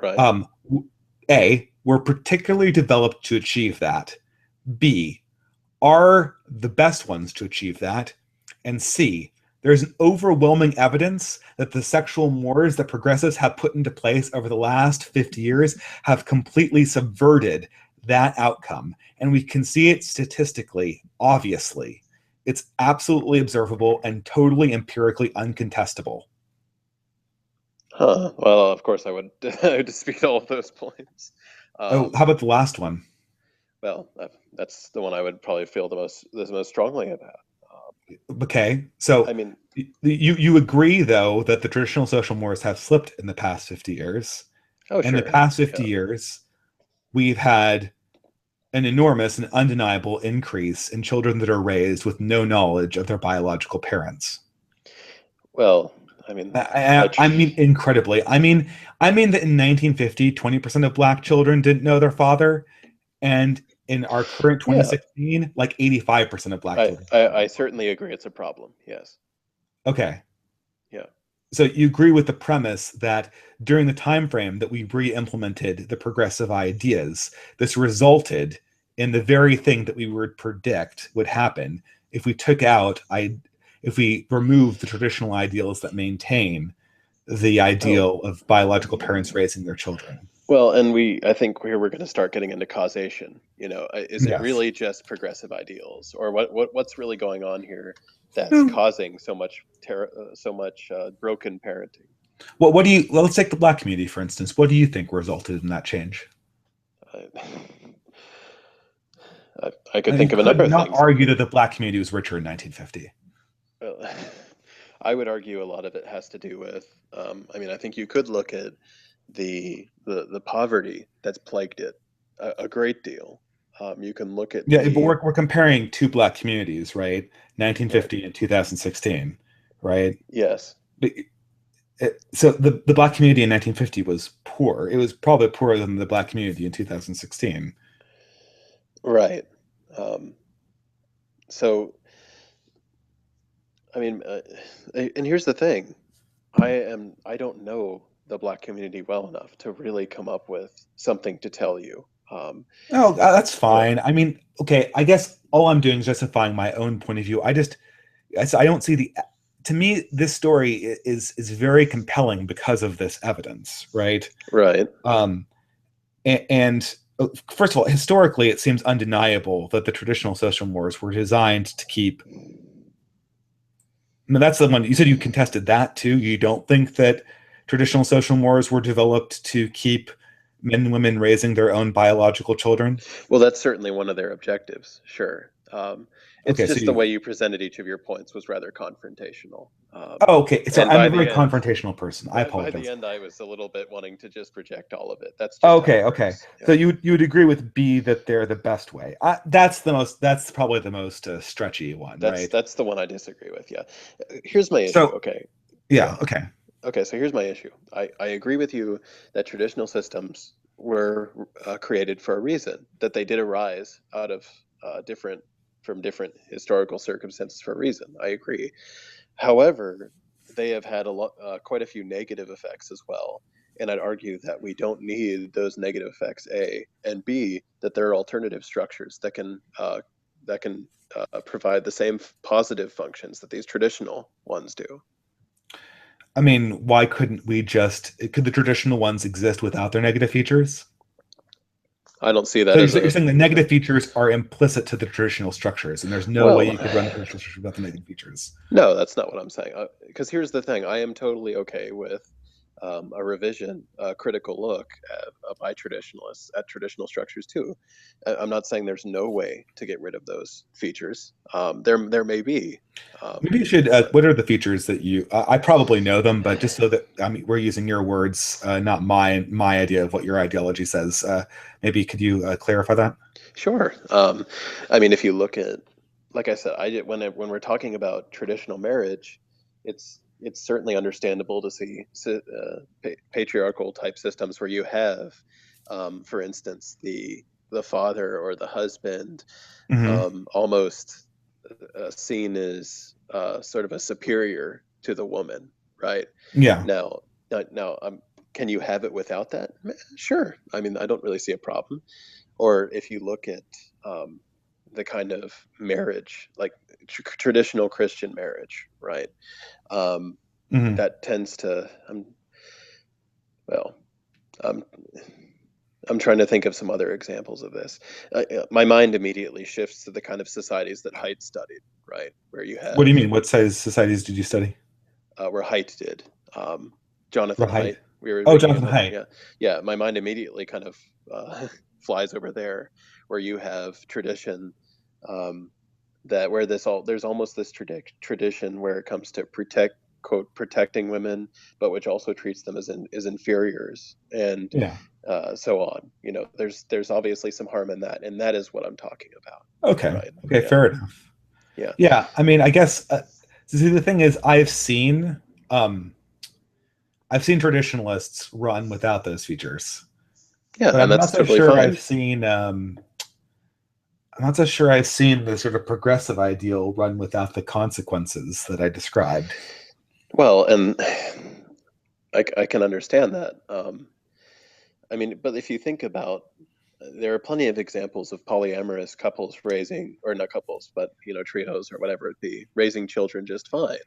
right. um, A, were particularly developed to achieve that. B, are the best ones to achieve that. And C, there's an overwhelming evidence that the sexual mores that progressives have put into place over the last 50 years have completely subverted that outcome. And we can see it statistically, obviously. It's absolutely observable and totally empirically uncontestable. Huh. Well, of course, I would, I would dispute all of those points. Oh, how Um, about the last one? well, that's the one I would probably feel the most strongly about. Okay, so I mean, you agree though that the traditional social mores have slipped in the past 50 years. oh, In the sure. past 50 Yeah. years, we've had an enormous and undeniable increase in children that are raised with no knowledge of their biological parents. Well, I mean, I I mean, incredibly. I mean that in 1950, 20% of black children didn't know their father, and in our current yeah, 2016, like 85% of black children don't know I their father. certainly agree it's a problem. Yes. Okay, Yeah. so you agree with the premise that during the time frame that we re-implemented the progressive ideas, this resulted in the very thing that we would predict would happen if we took out if we remove the traditional ideals that maintain the Oh, ideal of biological parents raising their children. well, and I think here we're going to start getting into causation. Is it Yes. really just progressive ideals, or what's really going on here that's Hmm. causing so much broken parenting? What do you, well, let's take the black community, for instance. What do you think resulted in that change? I, I could You think of a number could of not things. argue that the black community was richer in 1950. Well, I would argue a lot of it has to do with. I mean, I think you could look at the poverty that's plagued it a great deal. You can look at Yeah, but the we're comparing two black communities, right? right. 1950 and 2016, right? Yes, But so the black community in 1950 was poor. It was probably poorer than the black community in 2016. right. Um, so I mean, and here's the thing: I don't know the black community well enough to really come up with something to tell you. Oh, that's Yeah, fine. I mean, okay, I guess all I'm doing is justifying my own point of view. I don't see the, to me, this story is very compelling because of this evidence, right? right. Um, and first of all, historically, it seems undeniable that the traditional social mores were designed to keep. I mean, that's the one you said you contested that too. You don't think that traditional social mores were developed to keep men and women raising their own biological children? Well, that's certainly one of their objectives, sure. It's Okay, so just the way you. you presented each of your points was rather confrontational. Oh, okay. Sorry, And I'm by a very the end, confrontational person. I by the apologize. end, I was a little bit wanting to just reject all of it. That's just how it Okay, okay. works. So Yeah. you would agree with B that they're the best way. That's the most. That's probably the most stretchy one, That's right? that's the one I disagree with. Yeah. Here's my issue. So Okay. yeah, Yeah. okay. Okay, so here's my issue. I agree with you that traditional systems were created for a reason, that they did arise out of different from different historical circumstances for a reason. I agree. However, they have had quite a few negative effects as well. And I'd argue that we don't need those negative effects, A, and B, that there are alternative structures that can provide the same positive functions that these traditional ones do. I mean, why couldn't we just? Could the traditional ones exist without their negative features? I don't see So that as you're a saying the yeah. negative features are implicit to the traditional structures, and there's no way Well, you could run the traditional structure without the negative features. no, that's not what I'm saying. Because here's the thing: I am totally okay with a revision, a critical look by traditionalists at traditional structures too. I'm not saying there's no way to get rid of those features. There may be, Maybe you should. but What are the features that you? I probably know them, but just so that I mean, we're using your words, not my idea of what your ideology says. Maybe could you clarify that? sure. I mean, if you look at, like I said, I did when we're talking about traditional marriage, it's it's certainly understandable to see patriarchal type systems where you have, for instance, the father or the husband Hmm. almost seen as sort of a superior to the woman, right? Yeah. Now, now, can you have it without that? Sure. I mean, I don't really see a problem. Or if you look at um, the kind of marriage, like traditional Christian marriage, right? Um, Hmm. that tends to, well, um, I'm trying to think of some other examples of this. My mind immediately shifts to the kind of societies that Haidt studied, right? Where you What do have you mean? What size societies did you study? where Haidt did. Jonathan Right. Haidt. We were Oh, reading Jonathan about, Haidt. yeah, yeah. My mind immediately kind of flies over there, where you have tradition, um, that where this all there's almost this tradition where it comes to protecting women, but which also treats them as inferiors and Yeah. so on. There's obviously some harm in that, and that is what I'm talking about, Okay. right? Okay. Yeah, Fair enough. yeah, Yeah. I mean, I guess see the thing is, um, I've seen traditionalists run without those features, yeah, but and that's totally fine. I'm not so sure I've seen the sort of progressive ideal run without the consequences that I described. Well, and I can understand that. I mean, but if you think about, there are plenty of examples of polyamorous couples raising, or not couples, but trios or whatever it be, raising children just fine.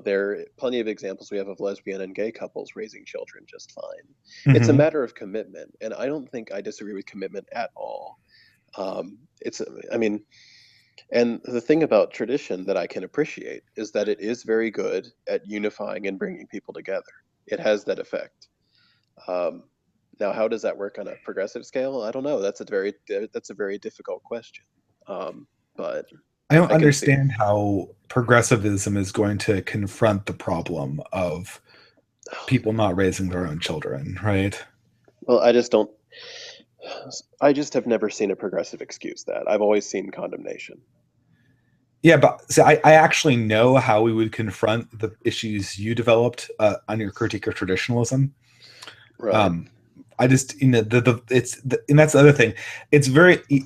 There are plenty of examples we have of lesbian and gay couples raising children just fine. It's a Hmm. matter of commitment, and I don't think I disagree with commitment at all. It's, I mean, and the thing about tradition that I can appreciate is that it is very good at unifying and bringing people together. It has that effect. Um, Now, how does that work on a progressive scale? I don't know. That's a very difficult question. Um, but I don't I can see. understand how progressivism is going to confront the problem of people not raising their own children, right? Well, I just don't. I just have never seen a progressive excuse that. I've always seen condemnation. Yeah, but see, I actually know how we would confront the issues you developed on your critique of traditionalism. Right. Um, I just, and that's the other thing. It's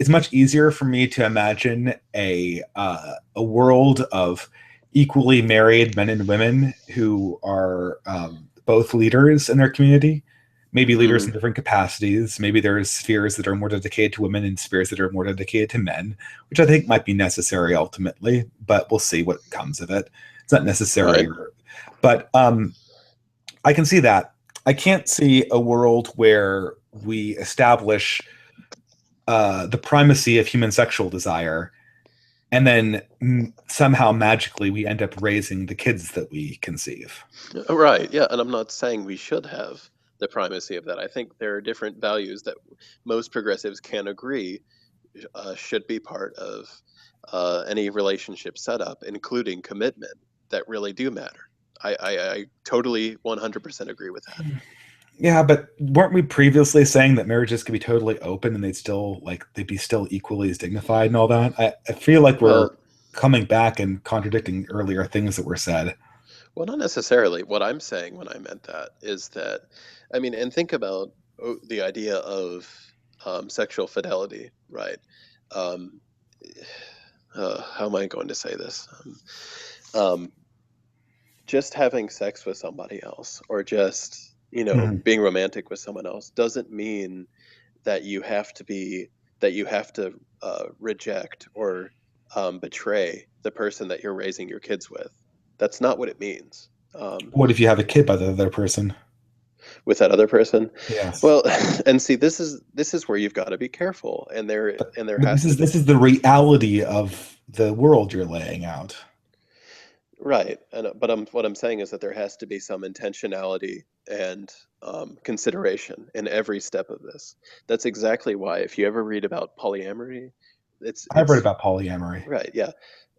much easier for me to imagine a world of equally married men and women who are both leaders in their community, maybe leaders in Hmm. different capacities. Maybe there's spheres that are more dedicated to women and spheres that are more dedicated to men, which I think might be necessary ultimately, but we'll see what comes of it. It's not necessary, Right. but I can see that. I can't see a world where we establish the primacy of human sexual desire, and then somehow magically we end up raising the kids that we conceive. Right. Yeah. And I'm not saying we should have the primacy of that. I think there are different values that most progressives can agree should be part of any relationship setup, including commitment, that really do matter. I totally 100% agree with that. Yeah, but weren't we previously saying that marriages could be totally open and they'd be still equally as dignified and all that? I feel like we're Well, coming back and contradicting earlier things that were said. well, not necessarily. What I'm saying when I meant that is that, I mean, and think about the idea of sexual fidelity, right? Um, how am I going to say this? Um, just having sex with somebody else, or just Mhm. being romantic with someone else, doesn't mean that you have to reject or betray the person that you're raising your kids with. That's not what it means. Um, What if you have a kid by the other person? with that other person. Yes. Well, and see, this is where you've got to be careful, and there But has to this be. is the reality of the world you're laying out. Right, and but what I'm saying is that there has to be some intentionality and consideration in every step of this. That's exactly why, if you ever read about polyamory, I've read it's about polyamory. right, yeah.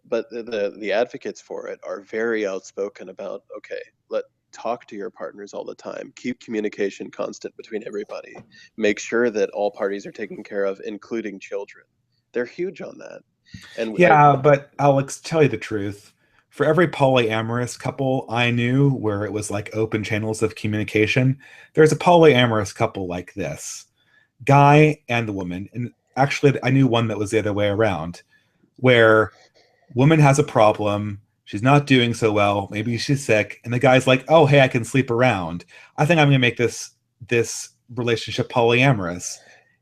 But the advocates for it are very outspoken about, okay, let talk to your partners all the time. Keep communication constant between everybody. Make sure that all parties are taken care of, including children. They're huge on that. And I Yeah, but Alex, tell you the truth. for every polyamorous couple I knew where it was like open channels of communication, there's a polyamorous couple like this guy and the woman. And actually, I knew one that was the other way around, where woman has a problem. She's not doing so well. Maybe she's sick. And the guy's like, oh, hey, I can sleep around. I think I'm going to make this relationship polyamorous.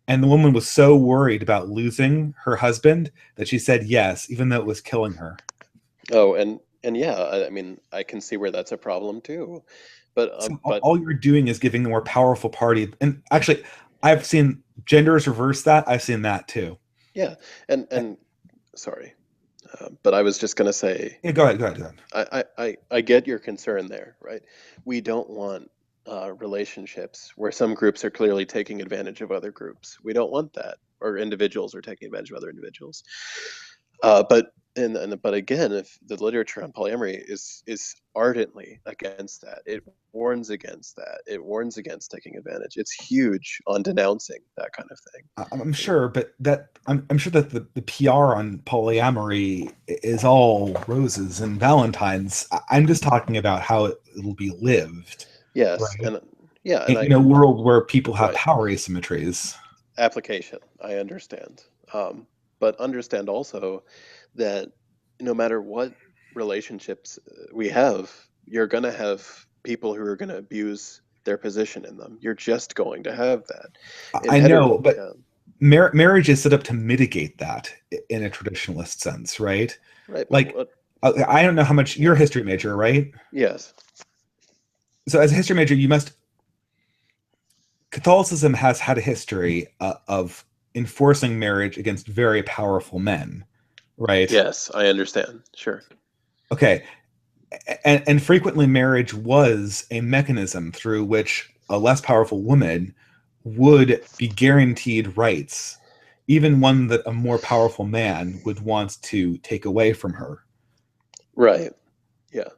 And the woman was so worried about losing her husband that she said yes, even though it was killing her. Oh, and yeah, I mean, I can see where that's a problem too. So But all you're doing is giving the more powerful party. And actually, I've seen genders reverse that. I've seen that too. yeah, and sorry, but I was just gonna say, Yeah, go ahead, go ahead, go ahead. I get your concern there, right? We don't want relationships where some groups are clearly taking advantage of other groups. We don't want that, or individuals are taking advantage of other individuals. But again, if the literature on polyamory is ardently against that, it warns against that. It warns against taking advantage. It's huge on denouncing that kind of thing. I'm sure, but I'm sure that the PR on polyamory is all roses and Valentines. I'm just talking about how it'll be lived, Yes, right? and yeah, and In I a world where people have right. power asymmetries. Application, I understand. But understand also that no matter what relationships we have, you're going to have people who are going to abuse their position in them. You're just going to have that. In I know, but yeah, marriage is set up to mitigate that in a traditionalist sense, right? right, but Like, what, I don't know how much you're a yeah, history major, right? yes, So, as a history major, you must Catholicism has had a history of enforcing marriage against very powerful men, right? yes, I understand. Sure. Okay, and frequently marriage was a mechanism through which a less powerful woman would be guaranteed rights, even one that a more powerful man would want to take away from her. Right. Yeah.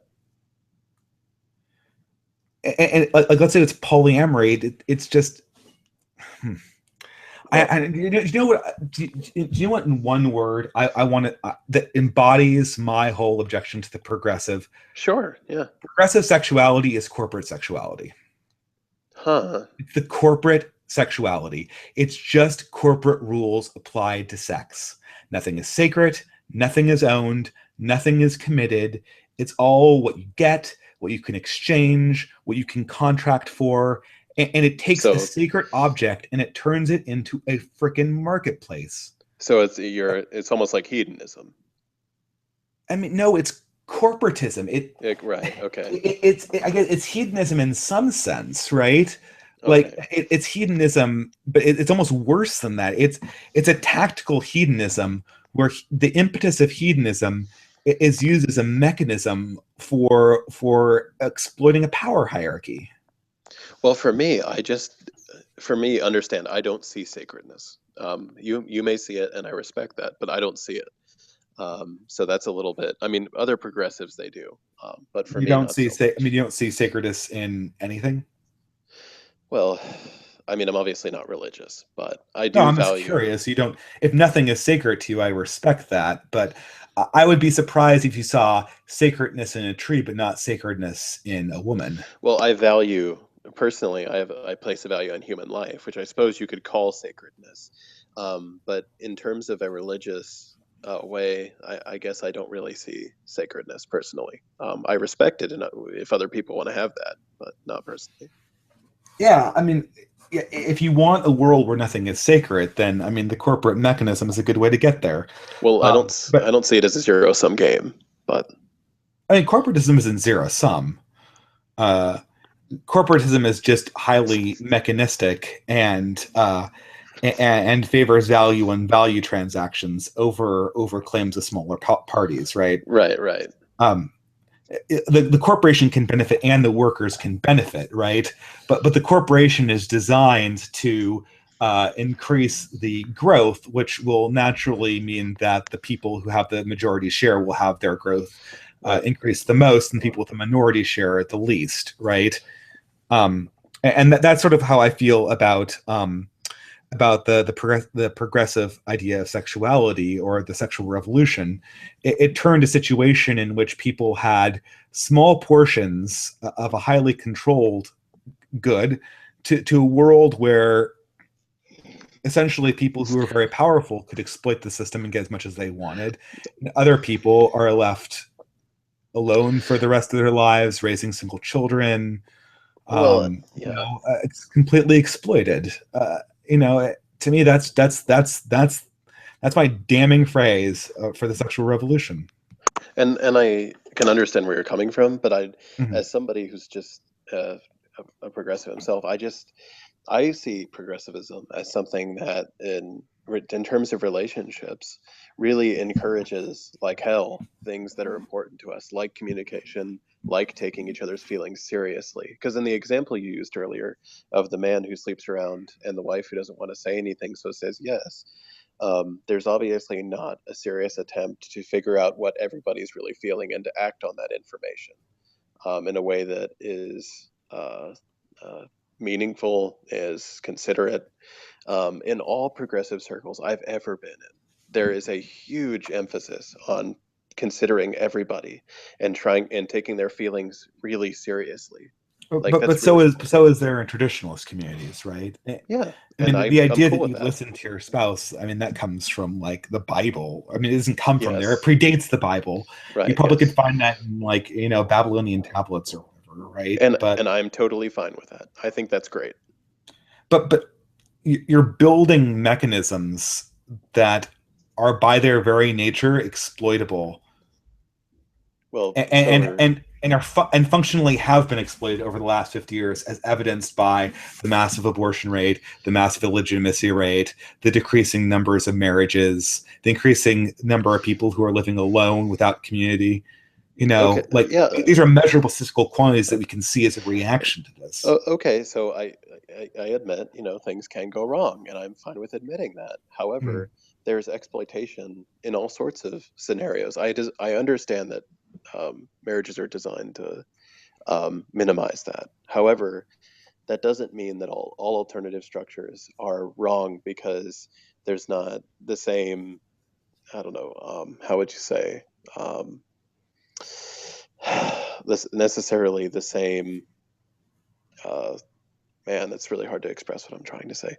And like, let's say it's polyamory, it's just hmm. Well, You know what? Do you know what? In one word, I want to that embodies my whole objection to the progressive. sure. Yeah. Progressive sexuality is corporate sexuality. Huh. It's the corporate sexuality. It's just corporate rules applied to sex. Nothing is sacred. Nothing is owned. Nothing is committed. It's all what you get, what you can exchange, what you can contract for, and it takes a So sacred object and it turns it into a freaking marketplace. so it's almost like hedonism. I mean, no, it's corporatism. Right. Okay. I guess it's hedonism in some sense, right? Like Okay. it's hedonism, but it's almost worse than that. It's a tactical hedonism where the impetus of hedonism is used as a mechanism for exploiting a power hierarchy. Well, for me, understand, I don't see sacredness. You may see it, and I respect that, but I don't see it. So that's a little bit. I mean, other progressives they do, but for You me, don't not see, so much. you don't see sacredness in anything. Well, I mean, I'm obviously not religious, but I No, do I'm just value. curious. You don't, if nothing is sacred to you, I respect that. But I would be surprised if you saw sacredness in a tree, but not sacredness in a woman. Well, I value personally. I place a value on human life, which I suppose you could call sacredness. But in terms of a religious way, I guess I don't really see sacredness personally. I respect it, and if other people want to have that, but not personally. Yeah, I mean, if you want a world where nothing is sacred, then I mean, the corporate mechanism is a good way to get there. Well, I But don't see it as a zero sum game, but I mean, corporatism isn't zero sum. Uh, Corporatism is just highly mechanistic and favors value and value transactions over claims of smaller parties, right? right, right, Um, the corporation can benefit and the workers can benefit, right? But the corporation is designed to increase the growth, which will naturally mean that the people who have the majority share will have their growth right. increase the most, and people with the minority share at the least, right? Um, and that's sort of how I feel about the progressive idea of sexuality or the sexual revolution, it turned a situation in which people had small portions of a highly controlled good to a world where essentially people who are very powerful could exploit the system and get as much as they wanted. And other people are left alone for the rest of their lives, raising single children. Well, yeah. It's completely exploited. To me, that's my damning phrase for the sexual revolution. And I can understand where you're coming from, but Mhm. as somebody who's just uh, a progressive himself, I see progressivism as something that, in terms of relationships, really encourages like hell things that are important to us, like communication, like taking each other's feelings seriously. Because in the example you used earlier of the man who sleeps around and the wife who doesn't want to say anything, so says yes, there's obviously not a serious attempt to figure out what everybody's really feeling and to act on that information in a way that is uh, meaningful, is considerate. In all progressive circles I've ever been in, there is a huge emphasis on considering everybody and trying and taking their feelings really seriously. Like But that's so really is there in traditionalist communities, right? yeah, I and mean, the I'm idea cool that with you that. listen to your spouse, I mean, that comes from like the Bible. I mean, it doesn't come from there. It Yes, predates the Bible. You right, probably could yes. find that in like, Babylonian tablets or whatever, right? And I'm totally fine with that. I think that's great. But you're building mechanisms that are by their very nature exploitable Well, and so and are and and and functionally have been exploited over the last 50 years, as evidenced by the massive abortion rate, the massive illegitimacy rate, the decreasing numbers of marriages, the increasing number of people who are living alone without community. okay. Like Yeah. these are measurable statistical quantities that we can see as a reaction to this. Okay. So I admit, things can go wrong, and I'm fine with admitting that. Mm. However, there's exploitation in all sorts of scenarios. I understand that marriages are designed to minimize that. However, that doesn't mean that all alternative structures are wrong because there's not the same, I don't know, how would you say, um, this necessarily the same. Uh, Man, that's really hard to express what I'm trying to say.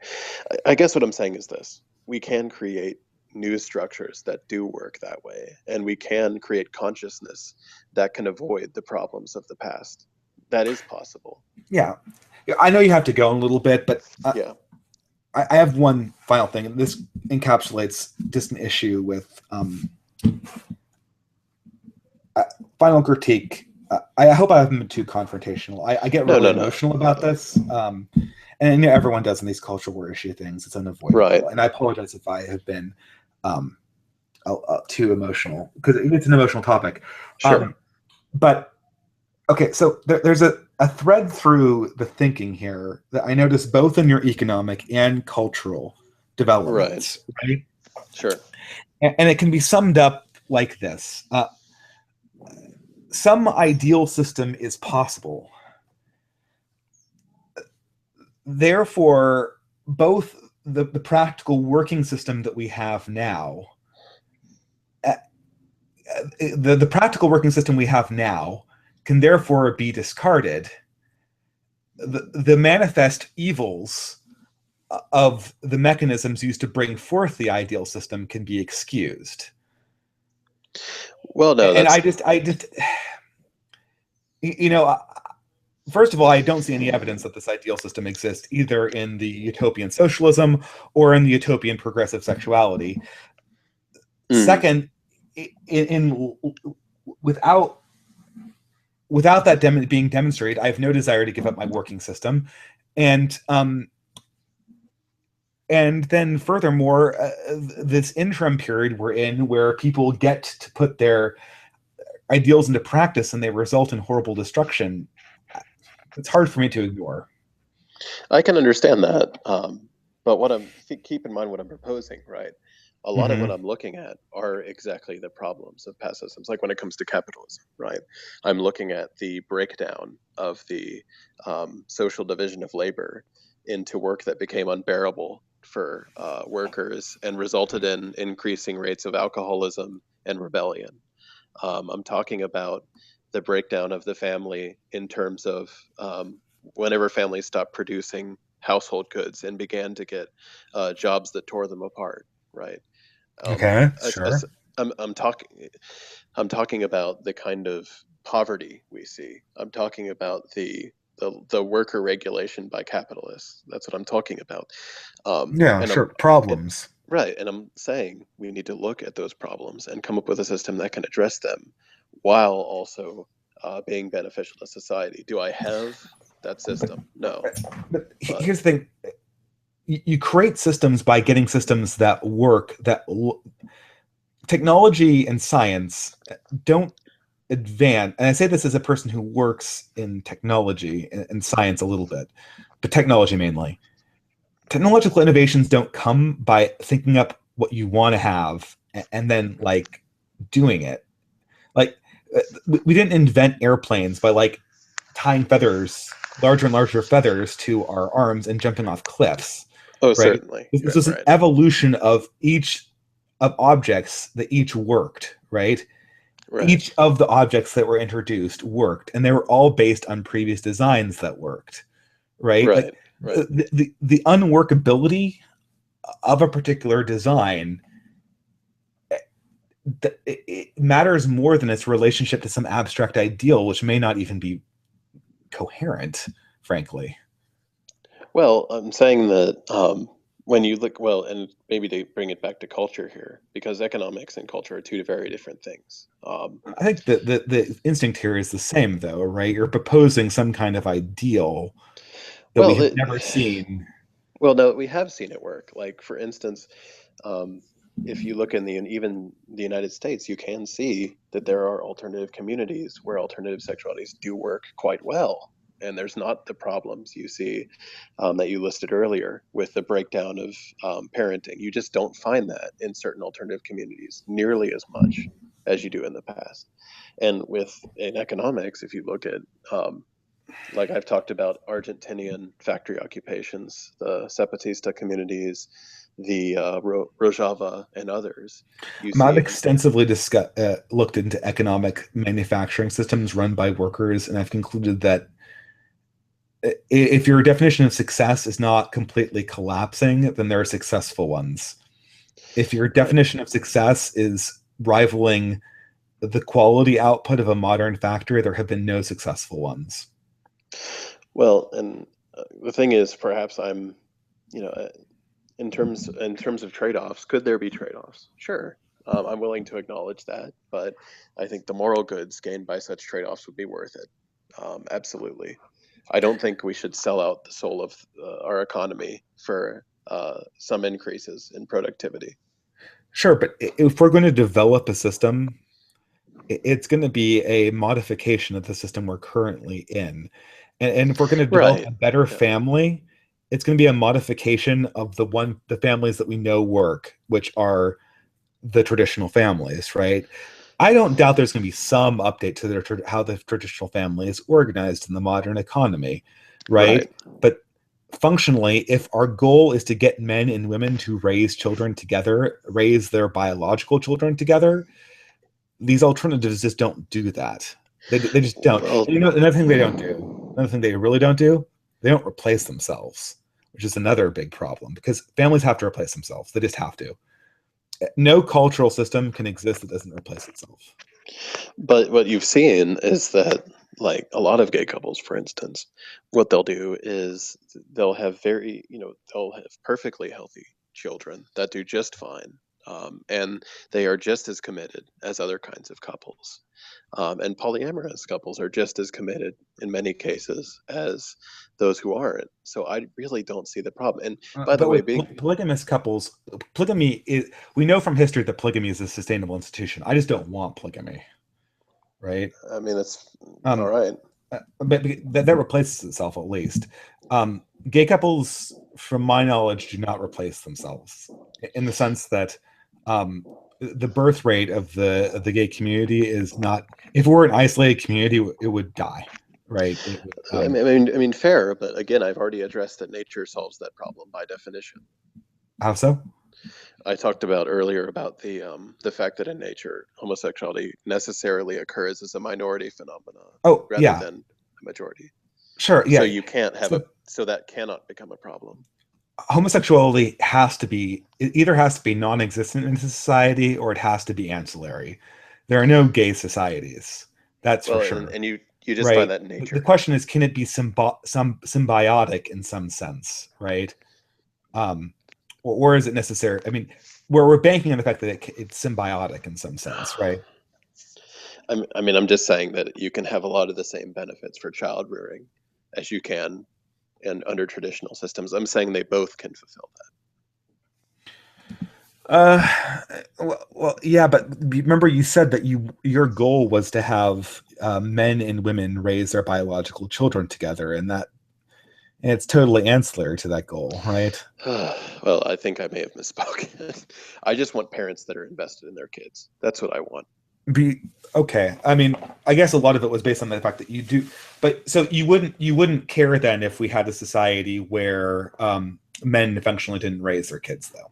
I guess what I'm saying is this: we can create new structures that do work that way, and we can create consciousness that can avoid the problems of the past. That is possible. Yeah. Yeah, I know you have to go in a little bit, but Yeah. I have one final thing, and this encapsulates just an issue with final critique. I hope I haven't been too confrontational. I get No, really no, no. emotional about this, and everyone does in these cultural war issue things. It's Right. unavoidable, and I apologize if I have been um, too emotional because it's an emotional topic. Sure. Um, but okay, so there's a thread through the thinking here that I notice both in your economic and cultural Right. developments, right? Sure. And it can be summed up like this: some ideal system is possible. Therefore, both the practical working system that we have now, uh, the practical working system we have now, can therefore be discarded. The manifest evils of the mechanisms used to bring forth the ideal system can be excused. Well, no, And that's I just, you know, first of all, I don't see any evidence that this ideal system exists either in the utopian socialism or in the utopian progressive sexuality. mm, Second, in without that being demonstrated, I have no desire to give up my working system, and then furthermore, this interim period we're in, where people get to put their ideals into practice and they result in horrible destruction, it's hard for me to ignore. I can understand that. But keep in mind what I'm proposing, right? A lot of what Mm-hmm. I'm looking at are exactly the problems of past systems. Like when it comes to capitalism, right? I'm looking at the breakdown of the social division of labor into work that became unbearable for workers and resulted in increasing rates of alcoholism and rebellion. I'm talking about the breakdown of the family in terms of whenever families stopped producing household goods and began to get jobs that tore them apart, right? Um, Okay, as, as, sure. I'm talking about the kind of poverty we see. I'm talking about the worker regulation by capitalists. That's what I'm talking about. Yeah, And sure. it, Problems. right, and I'm saying we need to look at those problems and come up with a system that can address them while also being beneficial to society. Do I have that But, system? No, but but here's the thing: you create systems by getting systems that work. Technology and science don't advance. And I say this as a person who works in technology and science a little bit, but technology mainly. Technological innovations don't come by thinking up what you want to have and then like doing it. Like we didn't invent airplanes by like tying feathers, larger and larger feathers to our arms and jumping off cliffs, oh, right? certainly, This was an right, evolution of each of objects that each worked, right? right, Each of the objects that were introduced worked, and they were all based on previous designs that worked, right? Like right, right. the unworkability of a particular design, it matters more than its relationship to some abstract ideal, which may not even be coherent, frankly. Well, I'm saying that when you look, well, and maybe to bring it back to culture here, because economics and culture are two very different things. I think that the instinct here is the same, though, right? You're proposing some kind of ideal that we Well, have never seen. well, no, we have seen it work. Like, for instance, um, if you look in even the United States, you can see that there are alternative communities where alternative sexualities do work quite well. And there's not the problems you see that you listed earlier with the breakdown of parenting. You just don't find that in certain alternative communities nearly as much as you do in the past. And in economics, if you look at like I've talked about Argentinian factory occupations, the Zapatista communities, the Rojava, and others. You I've see, extensively looked into economic manufacturing systems run by workers, and I've concluded that if your definition of success is not completely collapsing, then there are successful ones. If your right. definition of success is rivaling the quality output of a modern factory, there have been no successful ones. Well, and the thing is, perhaps I'm, you know, in terms of trade-offs, could there be trade-offs? Sure. I'm willing to acknowledge that, but I think the moral goods gained by such trade-offs would be worth it. Absolutely. I don't think we should sell out the soul of our economy for some increases in productivity. Sure, but if we're going to develop a system, it's going to be a modification of the system we're currently in. And if we're going to develop Right. a better Yeah. family, it's going to be a modification of the families that we know work, which are the traditional families, right? I don't doubt there's going to be some update to how the traditional family is organized in the modern economy, right? Right. But functionally, if our goal is to get men and women to raise children together, raise their biological children together, these alternatives just don't do that. They just don't. Well, And you know, another thing they don't do, another thing they really don't do, they don't replace themselves, which is another big problem because families have to replace themselves. They just have to. No cultural system can exist that doesn't replace itself. but what you've seen is that, like a lot of gay couples, for instance, what they'll do is they'll have they'll have perfectly healthy children that do just fine. And they are just as committed as other kinds of couples. And polyamorous couples are just as committed in many cases as those who aren't. So I really don't see the problem. And by the But way, with being polygamous couples, polygamy is, we know from history that polygamy is a sustainable institution. I just don't want polygamy, right? I mean, that's all Um, right. but that replaces itself at least. Gay couples, from my knowledge, do not replace themselves in the sense that the birth rate of the gay community is not. If we're an isolated community, it would die, right? It would, I mean, fair, but again, I've already addressed that nature solves that problem by definition. How so? I talked about earlier about the fact that in nature homosexuality necessarily occurs as a minority phenomena Oh, rather yeah, than a majority. sure, So yeah. you can't have a So so that cannot become a problem. homosexuality has to be, it either has to be non-existent in society or it has to be ancillary. There are no gay societies. That's for Well, and, sure. and you just find Right. that in The nature. question is, can it be some symbiotic in some sense, right? Um, or is it necessary? I mean, we're banking on the fact that it's symbiotic in some sense, right? I mean, I'm just saying that you can have a lot of the same benefits for child rearing as you can and under traditional systems. I'm saying they both can fulfill Uh, well, yeah, but remember you said that your goal was to have men and women raise their biological children together, and it's totally ancillary to that goal, right? that. Well, I think I may have misspoken. I just want parents that are invested in their kids. That's what I want. Be okay. I mean, I guess a lot of it was based on the fact that you do, but so you wouldn't care then if we had a society where men eventually didn't raise their kids, though.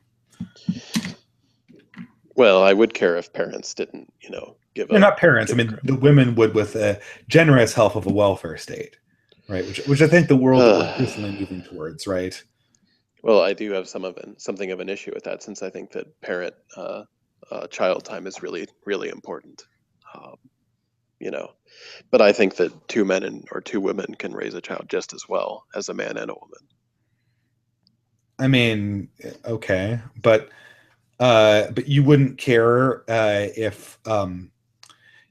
Well, I would care if parents didn't, give They're a not parents. I give a mean, crap. the women would with a generous help of a welfare state, right? Which I think the world that we're increasingly moving towards, right? Well, I do have something of an issue with that since I think that parent child time is really really important. Um, you know, but I think that two men or two women can raise a child just as well as a man and a woman. I mean, okay, but you wouldn't care if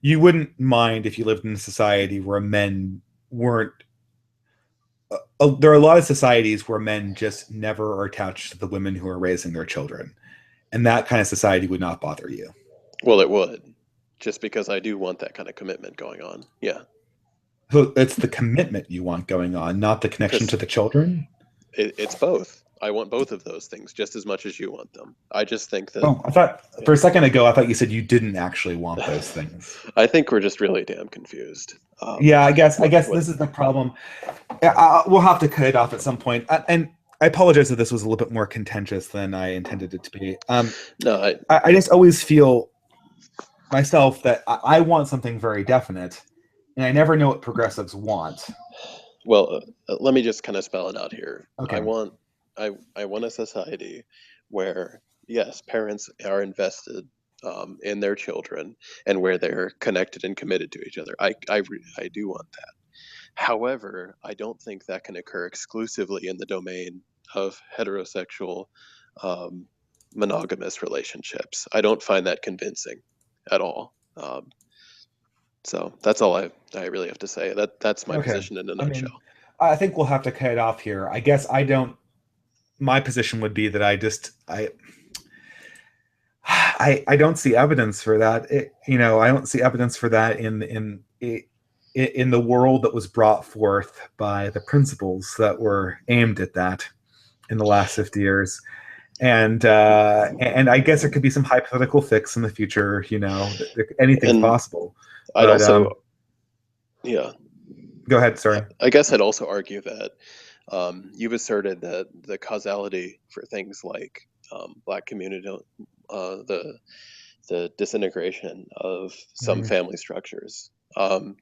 you wouldn't mind if you lived in a society where men weren't. There are a lot of societies where men just never are attached to the women who are raising their children, and that kind of society would not bother you. Well, it would, just because I do want that kind of commitment going on. Yeah, So it's the commitment you want going on, not the connection to because the children. it's both. I want both of those things just as much as you want them. I just think that, Oh, I thought yeah. for a second ago, I thought you said you didn't actually want those things. I think we're just really damn confused. Yeah, I guess What this is the problem. We'll have to cut it off at some point. And I apologize if this was a little bit more contentious than I intended it to be. No, I just always feel myself that I want something very definite, and I never know what progressives want. well, let me just kind of spell it out here. Okay. I want a society where yes, parents are invested in their children and where they're connected and committed to each other. I do want that. However, I don't think that can occur exclusively in the domain of heterosexual um, monogamous relationships. I don't find that convincing at all. So that's all I really have to say. That's my Okay. position in a I mean, nutshell. I think we'll have to cut it off here. I guess I don't. My position would be that I don't see evidence for that. I don't see evidence for that in the world that was brought forth by the principles that were aimed at that in the last 50 years. And I guess there could be some hypothetical fix in the future. Anything's And possible. I'd But also, yeah, go ahead. Sorry. I guess I'd also argue that you've asserted that the causality for things like black community, the disintegration of some Mhm. family structures.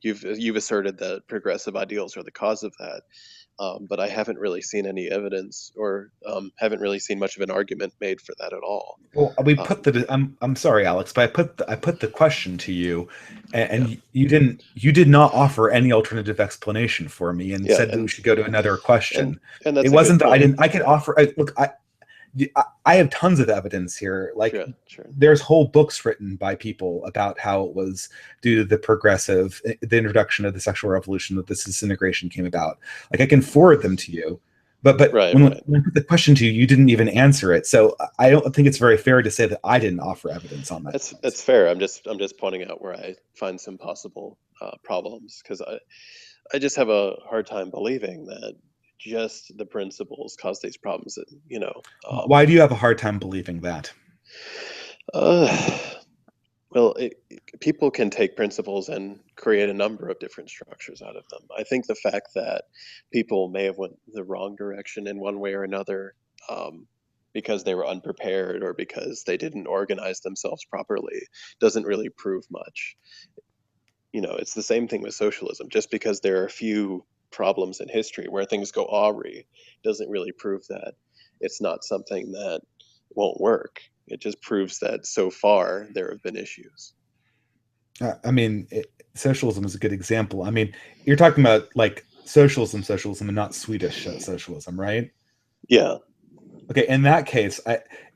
You've asserted that progressive ideals are the cause of that, but I haven't really seen any evidence or haven't really seen much of an argument made for that at all. Well, we put Um, the. I'm sorry, Alex, but I put the question to you, yeah, and you did not offer any alternative explanation for me, and yeah, said that we should go to another and question. and It that's a good wasn't that I point. didn't. I could offer. Look, I have tons of evidence here. Like Sure, sure. there's whole books written by people about how it was due to the introduction of the sexual revolution that this disintegration came about. Like I can forward them to you, but Right, when, right. when I put the question to you, you didn't even answer it. So I don't think it's very fair to say that I didn't offer evidence on that point. That's fair. I'm just pointing out where I find some possible problems because I just have a hard time believing that just the principles cause these problems. Why do you have a hard time believing that? Uh, well, people can take principles and create a number of different structures out of them. I think the fact that people may have went the wrong direction in one way or another, um, because they were unprepared or because they didn't organize themselves properly doesn't really prove much. It's the same thing with socialism. Just because there are a few problems in history where things go awry doesn't really prove that it's not something that won't work. It just proves that so far there have been issues. I mean, socialism is a good example. I mean, you're talking about like socialism, and not Swedish socialism, right? Yeah. Okay, in that case,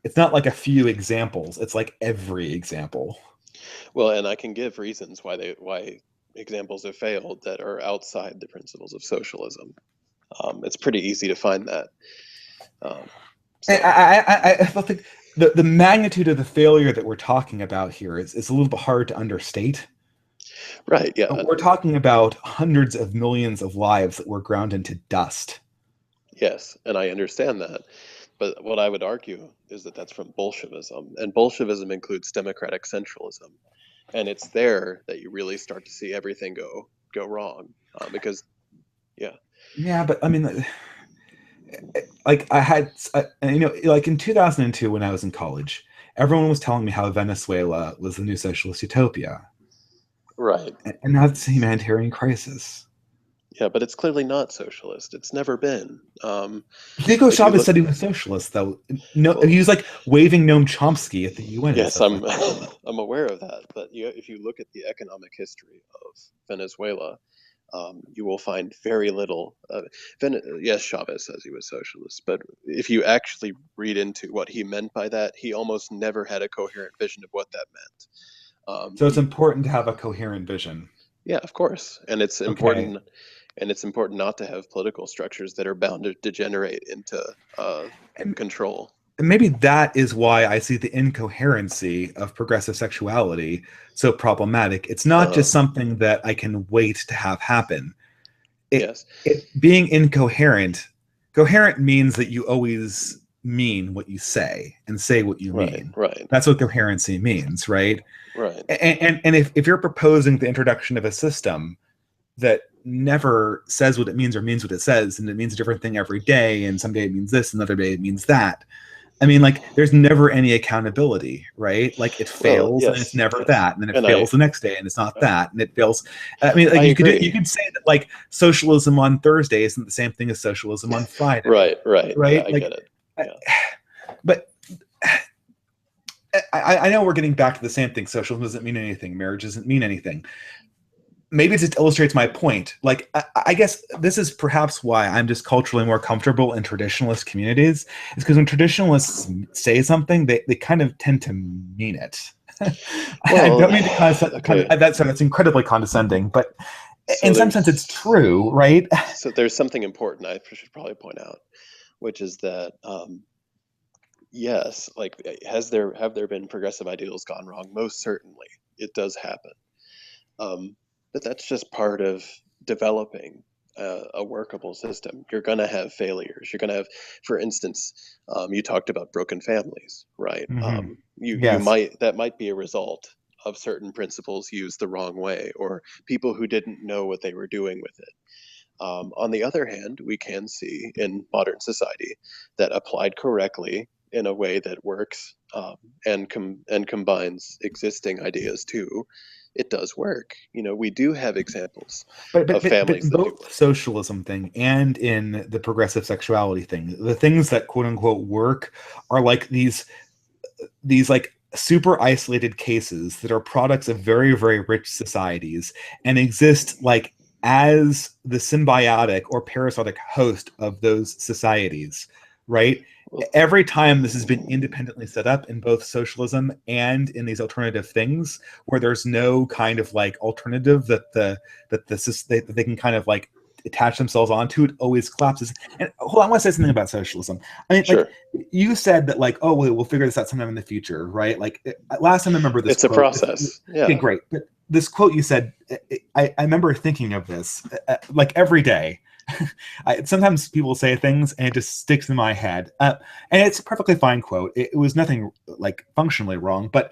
it's not like a few examples. It's like every example. Well, and I can give reasons why examples have failed that are outside the principles of socialism. It's pretty easy to find that. Um, And so I think the magnitude of the failure that we're talking about here is a little bit hard to understate. right, yeah, We're talking about hundreds of millions of lives that were ground into dust. yes, and I understand that. But what I would argue is that that's from Bolshevism, and Bolshevism includes democratic centralism, and it's there that you really start to see everything go wrong. Because yeah, Yeah, but I mean, like I had, like in 2002 when I was in college, everyone was telling me how Venezuela was the new socialist utopia, right, and now it's a humanitarian crisis. yeah, but it's clearly not socialist. It's never been. Hugo If you Chavez look, said he was socialist, though. No, well, he was like waving Noam Chomsky at the UN and yes, stuff I'm like that. I'm aware of that. But if you look at the economic history of Venezuela, you will find very little. Yes, Chavez says he was socialist, but if you actually read into what he meant by that, he almost never had a coherent vision of what that meant. So it's He, important to have a coherent vision. yeah, of course, and it's Okay, important, not to have political structures that are bound to degenerate into and control. maybe that is why I see the incoherency of progressive sexuality so problematic. It's not Uh, just something that I can wait to have happen. yes, It being incoherent, coherent means that you always mean what you say and say what you right, mean. right, That's what coherency means, right? right. And if you're proposing the introduction of a system that never says what it means or means what it says, and it means a different thing every day, and someday it means this, another day it means that. I mean, like, there's never any accountability, right? Like, it Well, fails, and it's yes, never yes, that, and then it and fails the next day, and it's not that, and it fails. I mean, like, I you agree. could say that like socialism on Thursday isn't the same thing as socialism on Friday, Right, right. Yeah, right? I get Like, it. I- Yeah. but I know we're getting back to the same thing. Socialism doesn't mean anything. Marriage doesn't mean anything. Maybe it just illustrates my point. Like, I guess this is perhaps why I'm just culturally more comfortable in traditionalist communities, is because when traditionalists say something, they kind of tend to mean it. I Well, don't mean to okay. that's incredibly condescending, but So in some sense, it's there's true, right? there's something important I should probably point out, which is that yes, like have there been progressive ideals gone wrong? Most certainly, it does happen. Um, but that's just part of developing a workable system. You're going to have failures. You're going to have, for instance, you talked about broken families, right? Hmm. You Yes, might that might be a result of certain principles used the wrong way, or people who didn't know what they were doing with it. On the other hand, we can see in modern society that applied correctly in a way that works and combines existing ideas too, it does work. We do have examples of but families in that do both work. socialism thing and in the progressive sexuality thing, the things that quote unquote work are like these like super isolated cases that are products of very very rich societies and exist like as the symbiotic or parasitic host of those societies, right? Well, Every time this has been independently set up in both socialism and in these alternative things where there's no kind of like alternative that they can kind of like attach themselves onto, it always collapses. And hold on, I want to say something about socialism. I mean, like, sure, you said that like, oh, we'll figure this out sometime in the future, right? Like, last time I remember this it's a quote. process. Okay, Yeah, great. But this quote you said, I remember thinking of this like every day. Sometimes people say things and it just sticks in my head, and it's a perfectly fine quote. It was nothing like functionally wrong, but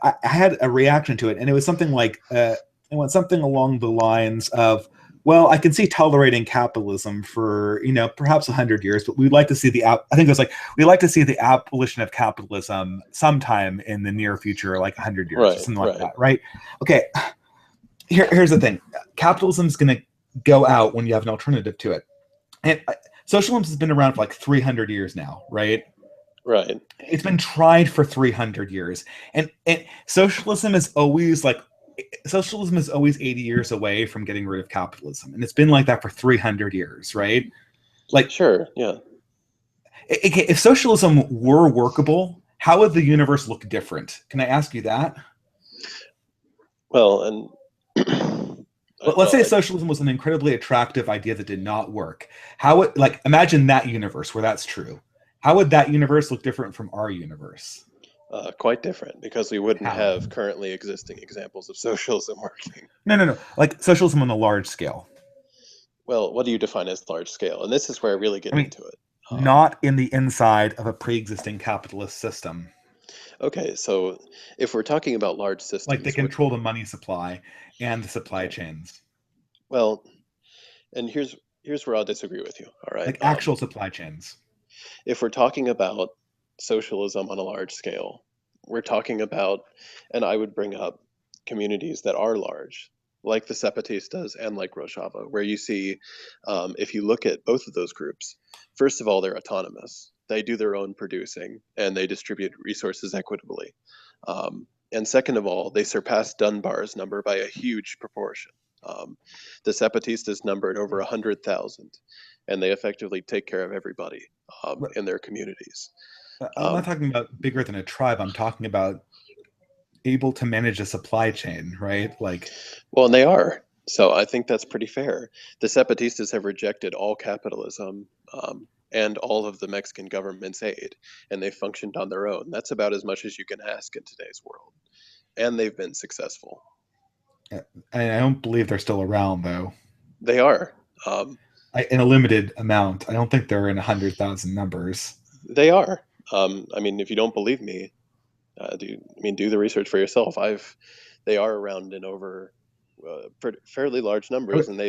I had a reaction to it, and it was something like it went something along the lines of, well, I can see tolerating capitalism for, perhaps 100 years, but we'd like to see I think it's like, we'd like to see the abolition of capitalism sometime in the near future, like 100 years or Right, something like right. that, right? Okay, here's the thing. Capitalism is going to go out when you have an alternative to it. And socialism has been around for like 300 years now, right? Right. It's been tried for 300 years. And socialism is always 80 years away from getting rid of capitalism. And it's been like that for 300 years, right? Like, Sure, yeah. if socialism were workable, how would the universe look different? Can I ask you that? Well, and Let's say socialism was an incredibly attractive idea that did not work. How would, like, imagine that universe where that's true. How would that universe look different from our universe? quite different because we wouldn't How? have currently existing examples of socialism working. No, no, no. Like socialism on a large scale. Well, what do you define as large scale? And this is where I really get I mean, into it. not in the inside of a pre-existing capitalist system. Okay, so if we're talking about large Like they systems, control the money supply and the supply okay, chains. well, and here's where I'll disagree with you. All right, Like actual supply chains. if we're talking about socialism on a large scale, we're talking about, and I would bring up communities that are large, like the Zapatistas and like Rojava, where you see, if you look at both of those groups, first of all, they're autonomous. They do their own producing and they distribute resources equitably. And second of all, they surpass Dunbar's number by a huge proportion. The Zapatistas numbered over 100,000, and they effectively take care of everybody in their communities. I'm not Um, talking about bigger than a tribe. I'm talking about able to manage a supply chain, right? Like, well, and they are. So I think that's pretty fair. The Zapatistas have rejected all capitalism and all of the Mexican government's aid, and they functioned on their own. That's about as much as you can ask in today's world. And they've been successful. I don't believe they're still around though. They are. Um, In a limited amount. I don't think they're in 100,000 numbers. they are. I mean, if you don't believe me, do the research for yourself. They are around in over fairly large numbers, and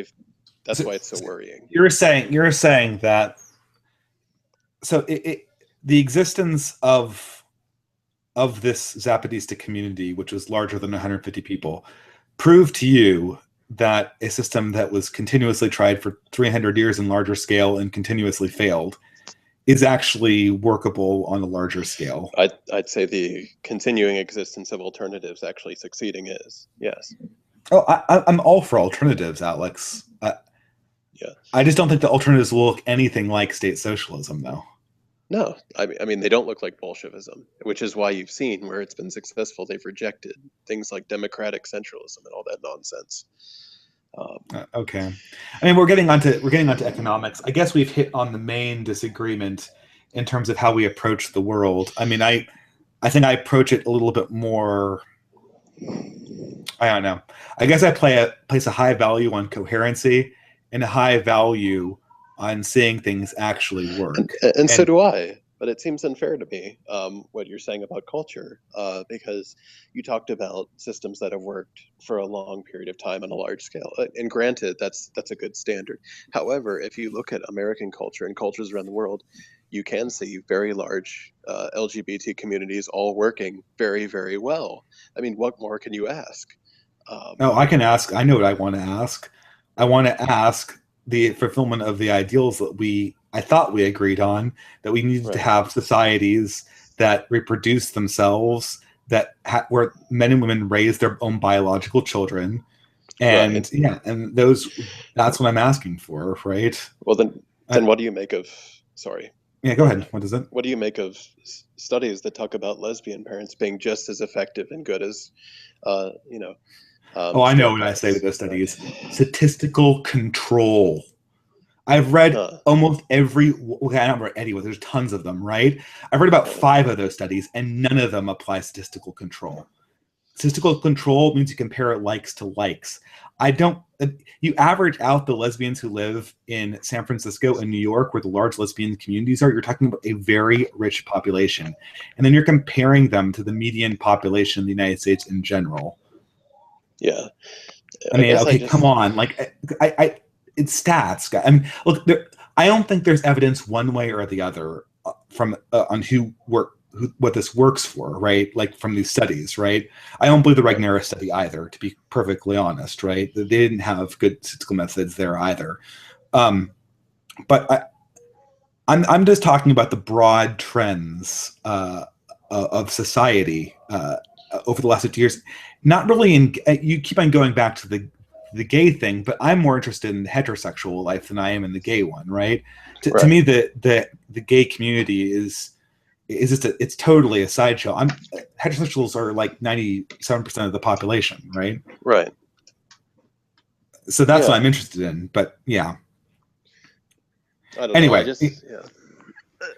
that's So, why it's so worrying. you're saying that the existence of this Zapatista community, which was larger than 150 people, proved to you that a system that was continuously tried for 300 years in larger scale and continuously failed is actually workable on a larger scale. I'd say the continuing existence of alternatives actually succeeding is, yes. Oh, I'm all for alternatives, Alex. Yeah. I just don't think the alternatives will look anything like state socialism, though. No, I mean they don't look like Bolshevism, which is why you've seen where it's been successful. They've rejected things like democratic centralism and all that nonsense. Okay, I mean we're getting onto economics. I guess we've hit on the main disagreement in terms of how we approach the world. I mean, I think I approach it a little bit more. I don't know. I guess I place a high value on coherency and a high value on seeing things actually And, work. and so And do I. But it seems unfair to me what you're saying about culture, because you talked about systems that have worked for a long period of time on a large scale. And granted, that's a good standard. However, if you look at American culture and cultures around the world, you can see very large LGBT communities all working very, very well. I mean, what more can you ask? no, I can ask. I know what I want to ask. I want to ask the fulfillment of the ideals that I thought we agreed on, that we needed to Right, have societies that reproduce themselves, where men and women raise their own biological children, right. and yeah, and that's what I'm asking for, right? Well, then, Uh, what do you make of? Sorry. yeah, go ahead. What is it? What do you make of studies that talk about lesbian parents being just as effective and good as, uh, you know, Oh, I know straight what I say to parents? those studies. Statistical control. I've read Huh, almost every. Okay, I don't remember any. There's tons of them, right? I've read about right, 5 of those studies, and none of them apply statistical control. Statistical control means you compare likes to likes. I don't. You average out the lesbians who live in San Francisco and New York, where the large lesbian communities are. You're talking about a very rich population, and then you're comparing them to the median population in the United States in general. yeah. I I mean, guess I okay, come just, on. Like, it's stats. I mean, look, I don't think there's evidence one way or the other from on what this works for, right? Like from these studies, right? I don't believe the Right. Regnerus study either, to be perfectly honest, right? They didn't have good statistical methods there either. Um, but I'm just talking about the broad trends of society over the last 50 years. Not really in you keep on going back to the gay thing, but I'm more interested in heterosexual life than I am in the gay one, right? To Right. me, the gay community is just it's totally a sideshow. Heterosexuals are like 97% of the population, right? Right. So that's what Yeah. I'm interested in. But yeah. I don't know. I Anyway, just, yeah.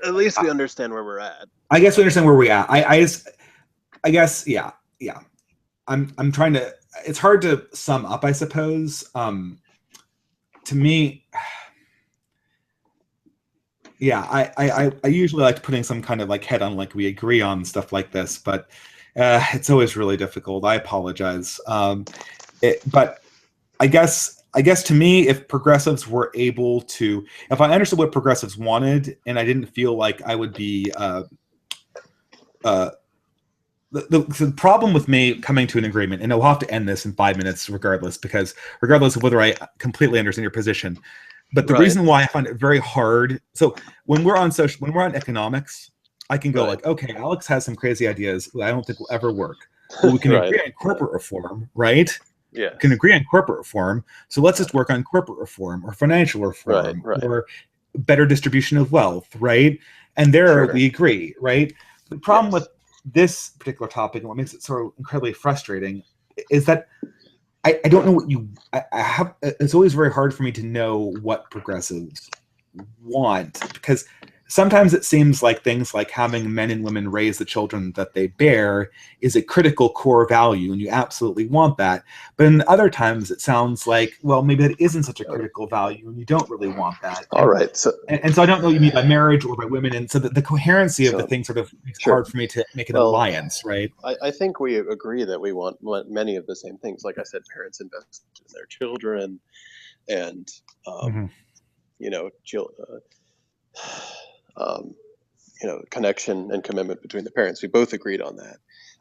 At least we understand where we're at. I guess we understand where we're at. I guess yeah. I'm trying to. It's hard to sum up, I suppose. To me, yeah, I usually like putting some kind of like head on like we agree on stuff like this, but it's always really difficult. I apologize. But I guess to me, if progressives were able to, if I understood what progressives wanted, and I didn't feel like I would be uh, the problem with me coming to an agreement, and I'll have to end this in 5 minutes regardless, because regardless of whether I completely understand your position, but the Right. reason why I find it very hard, so when we're on economics, I can go Right. like, okay, Alex has some crazy ideas that I don't think will ever work, but we can Right. agree on corporate reform, right? We can Yes. agree on corporate reform, so let's Yeah. just work on corporate reform or financial Right. reform Right. or better distribution of wealth, right? And there Sure. we agree, right? The problem with Yes. this particular topic and what makes it so incredibly frustrating is that I don't know what I have. It's always very hard for me to know what progressives want, because sometimes it seems like things like having men and women raise the children that they bear is a critical core value and you absolutely want that, but in other times it sounds like, well, maybe that isn't such a critical value and you don't really want that. All right. And so I don't know what you mean by marriage or by women, and so the coherency of the So thing sort of makes it sure. hard for me to make an Well, alliance, right? I think we agree that we want many of the same things. Like I said, parents invest in their children, and um, Mm-hmm. you know, um, connection and commitment between the parents. We both agreed on that.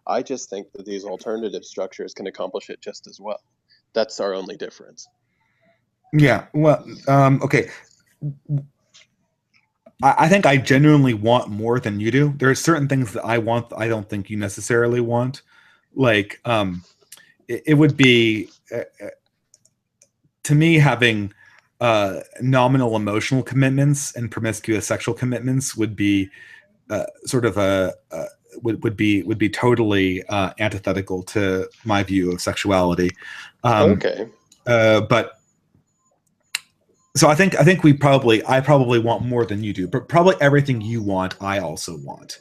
I just think that these alternative structures can accomplish it just as well. That's our only difference. Yeah. Well, okay. I think I genuinely want more than you do. There are certain things that I want that I don't think you necessarily want. Like, it would be to me having nominal emotional commitments and promiscuous sexual commitments would be sort of would be totally antithetical to my view of sexuality. Um, Okay. but so I think I probably want more than you do, but probably everything you want, I also want.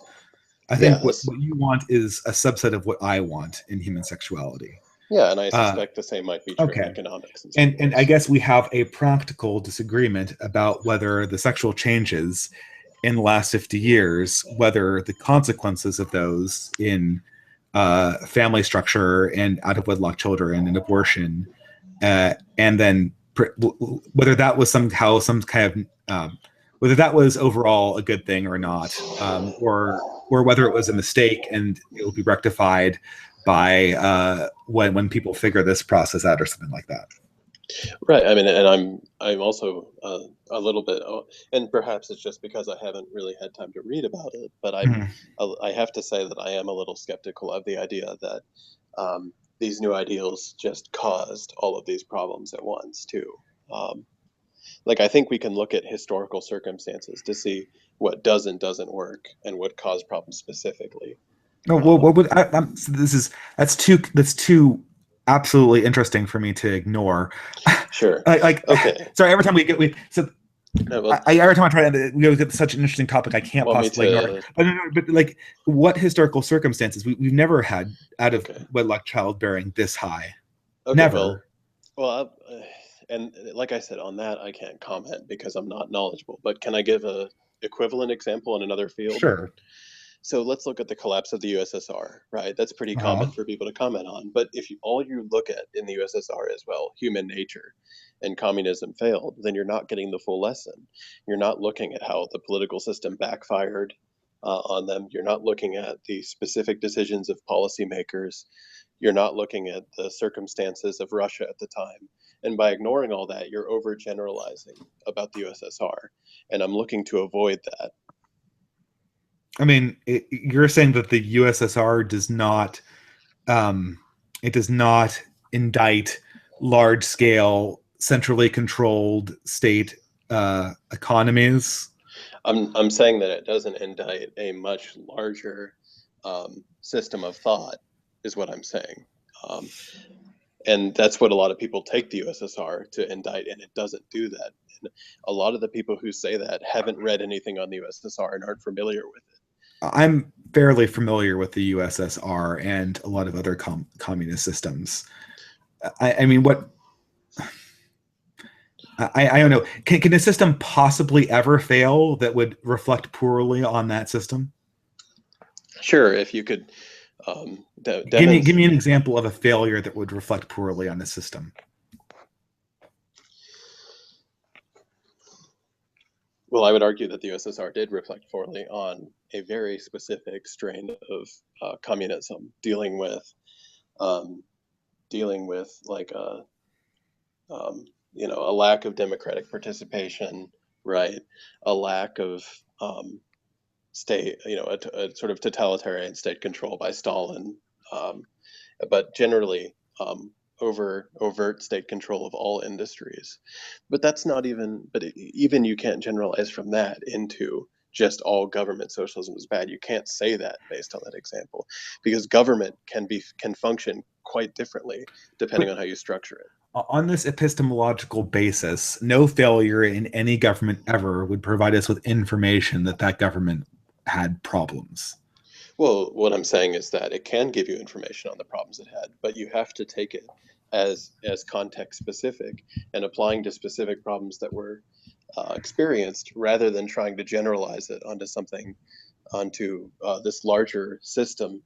I think Yes. what you want is a subset of what I want in human sexuality. Yeah, and I Uh, suspect the same might be true in okay. economics and so And forth. I guess we have a practical disagreement about whether the sexual changes in the last 50 years, whether the consequences of those in family structure and out of wedlock children and abortion, and then whether that was somehow some kind of whether that was overall a good thing or not, or whether it was a mistake and it will be rectified by when people figure this process out or something like that. Right. I mean, and I'm also a little bit, and perhaps it's just because I haven't really had time to read about it, but Mhm. I have to say that I am a little skeptical of the idea that these new ideals just caused all of these problems at once too. Um, like I think we can look at historical circumstances to see what doesn't work and what caused problems specifically. No, what Um, would so that's too absolutely interesting for me to ignore. sure. Like, Okay. sorry, every time we get we so Well, every time I try to we get such an interesting topic, I can't want me possibly ignore it. to? But, no, but like, what historical circumstances we've never had out of Okay. wedlock childbearing this high? Okay. Well, Never. and like I said, on that I can't comment because I'm not knowledgeable. But can I give a equivalent example in another field? Sure. So let's look at the collapse of the USSR, right? That's pretty Uh-huh. common for people to comment on. But if you, all you look at in the USSR is, well, human nature and communism failed, then you're not getting the full lesson. You're not looking at how the political system backfired on them. You're not looking at the specific decisions of policymakers. You're not looking at the circumstances of Russia at the time. And by ignoring all that, you're overgeneralizing about the USSR. And I'm looking to avoid that. I mean, you're saying that the USSR does not, um, it does not indict large scale, centrally controlled state economies. I'm saying that it doesn't indict a much larger system of thought, is what I'm saying. Um, and that's what a lot of people take the USSR to indict, and it doesn't do that. And a lot of the people who say that haven't read anything on the USSR and aren't familiar with it. I'm fairly familiar with the USSR and a lot of other communist systems. I mean, what I don't know. Can a system possibly ever fail that would reflect poorly on that system? Sure, if you could Give me demonstrate. an example of a failure that would reflect poorly on the system. Well, I would argue that the USSR did reflect poorly on a very specific strain of communism, um, dealing with like a lack of democratic participation, right? A lack of state, a sort of totalitarian state control by Stalin, um, but generally overt state control of all industries. But that's not even, but even you can't generalize from that into just all government socialism is bad. You can't say that based on that example, because government can function quite differently depending But on how you structure it. on this epistemological basis, no failure in any government ever would provide us with information that that government had problems. Well, what I'm saying is that it can give you information on the problems it had, but you have to take it as context specific and applying to specific problems that were experienced, rather than trying to generalize it onto this larger system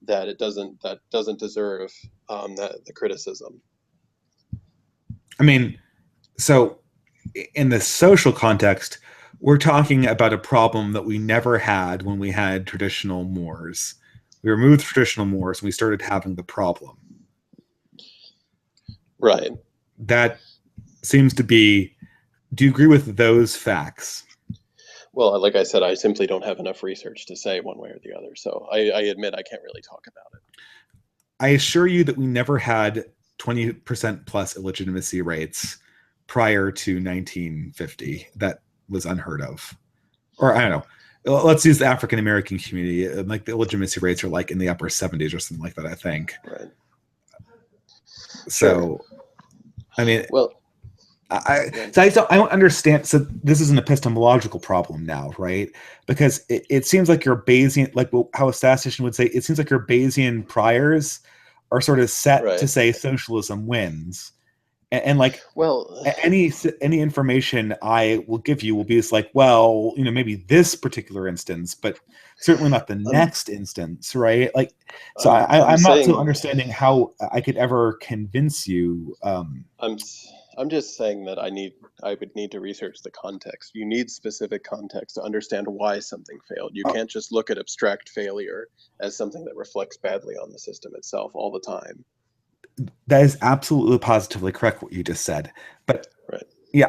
that doesn't deserve the criticism. I mean, so in the social context, we're talking about a problem that we never had when we had traditional Moors. We removed traditional Moors and we started having the problem. Right. That seems to be. Do you agree with those facts? Well, like I said, I simply don't have enough research to say one way or the other, so I admit I can't really talk about it. I assure you that we never had 20% plus illegitimacy rates prior to 1950. That was unheard of. Or I don't know. Let's use the African American community. Like the illegitimacy rates are like in the upper 70s or something like that, I think. Right. Sure. So, I mean, Well, I yeah. so I don't understand. So this is an epistemological problem now, right? Because it seems like your Bayesian, like how a statistician would say, it seems like your Bayesian priors are sort of set to Right. say socialism wins, and like Well, any information I will give you will be just like, well, maybe this particular instance, but certainly not the I'm next instance, right? Like, so I'm I'm I'm not so saying understanding how I could ever convince you. I'm I'm just saying that I would need to research the context. You need specific context to understand why something failed. You can't just look at abstract failure as something that reflects badly on the system itself all the time. That is absolutely positively correct what you just said. But Right. yeah,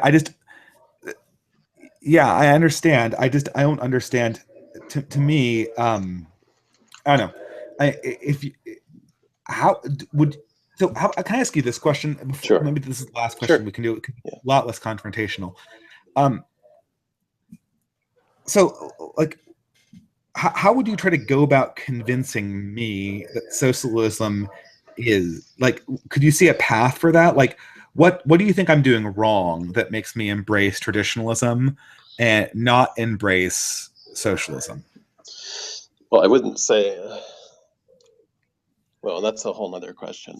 yeah, I understand. I don't understand. To me, I don't know. If you, how would so how can I ask you this question before, Sure. maybe this is the last question Sure. we can do it Yeah. a lot less confrontational. Um, so like how would you try to go about convincing me that socialism is like, could you see a path for that? Like what do you think I'm doing wrong that makes me embrace traditionalism and not embrace socialism? Well, I wouldn't say. Well, that's a whole nother question.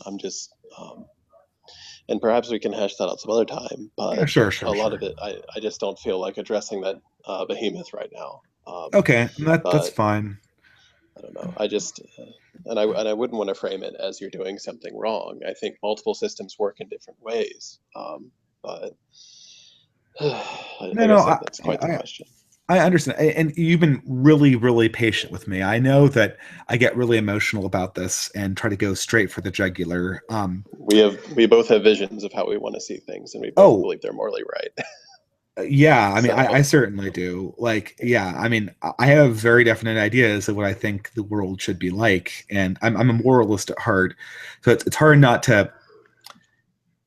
And perhaps we can hash that out some other time. Yeah, But sure, a sure, lot of sure. it, I just don't feel like addressing that behemoth right now. Okay, that's But fine. I don't know. I just and I wouldn't want to frame it as you're doing something wrong. I think multiple systems work in different ways, but No, I no, guess that's quite the question. I understand. And you've been really, really patient with me. I know that I get really emotional about this and try to go straight for the jugular. We both have visions of how we want to see things, and we both Oh, believe they're morally right. yeah. I mean, I So certainly do. Like, yeah. I mean, I have very definite ideas of what I think the world should be like, and I'm a moralist at heart. So it's hard not to,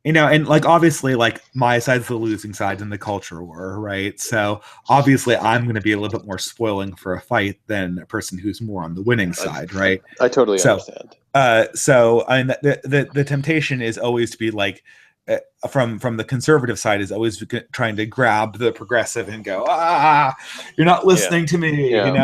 and like obviously, like my side's the losing side in the culture war, right? So obviously, I'm going to be a little bit more spoiling for a fight than a person who's more on the winning I side, right? I totally So, understand. I mean, the temptation is always to be like, uh, from the conservative side is always trying to grab the progressive and go, you're not Yeah, listening to me, yeah, and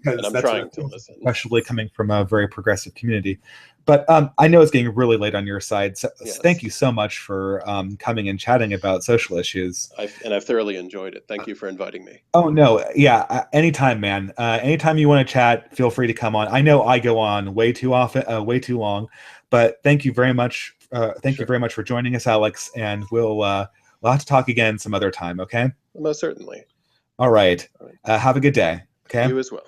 because I'm that's what it trying to feels like, listen. especially coming from a very progressive community. But I know it's getting really late on your side, so thank Yes, you so much for coming and chatting about social issues. I've thoroughly enjoyed it. Thank you for inviting me. Oh no, yeah, anytime, man. Anytime you want to chat, feel free to come on. I know I go on way too often, way too long, but thank you very much. Thank you Sure, very much for joining us, Alex, and we'll have to talk again some other time. Okay. most certainly. All right. All right. Have a good day. Okay. You as well.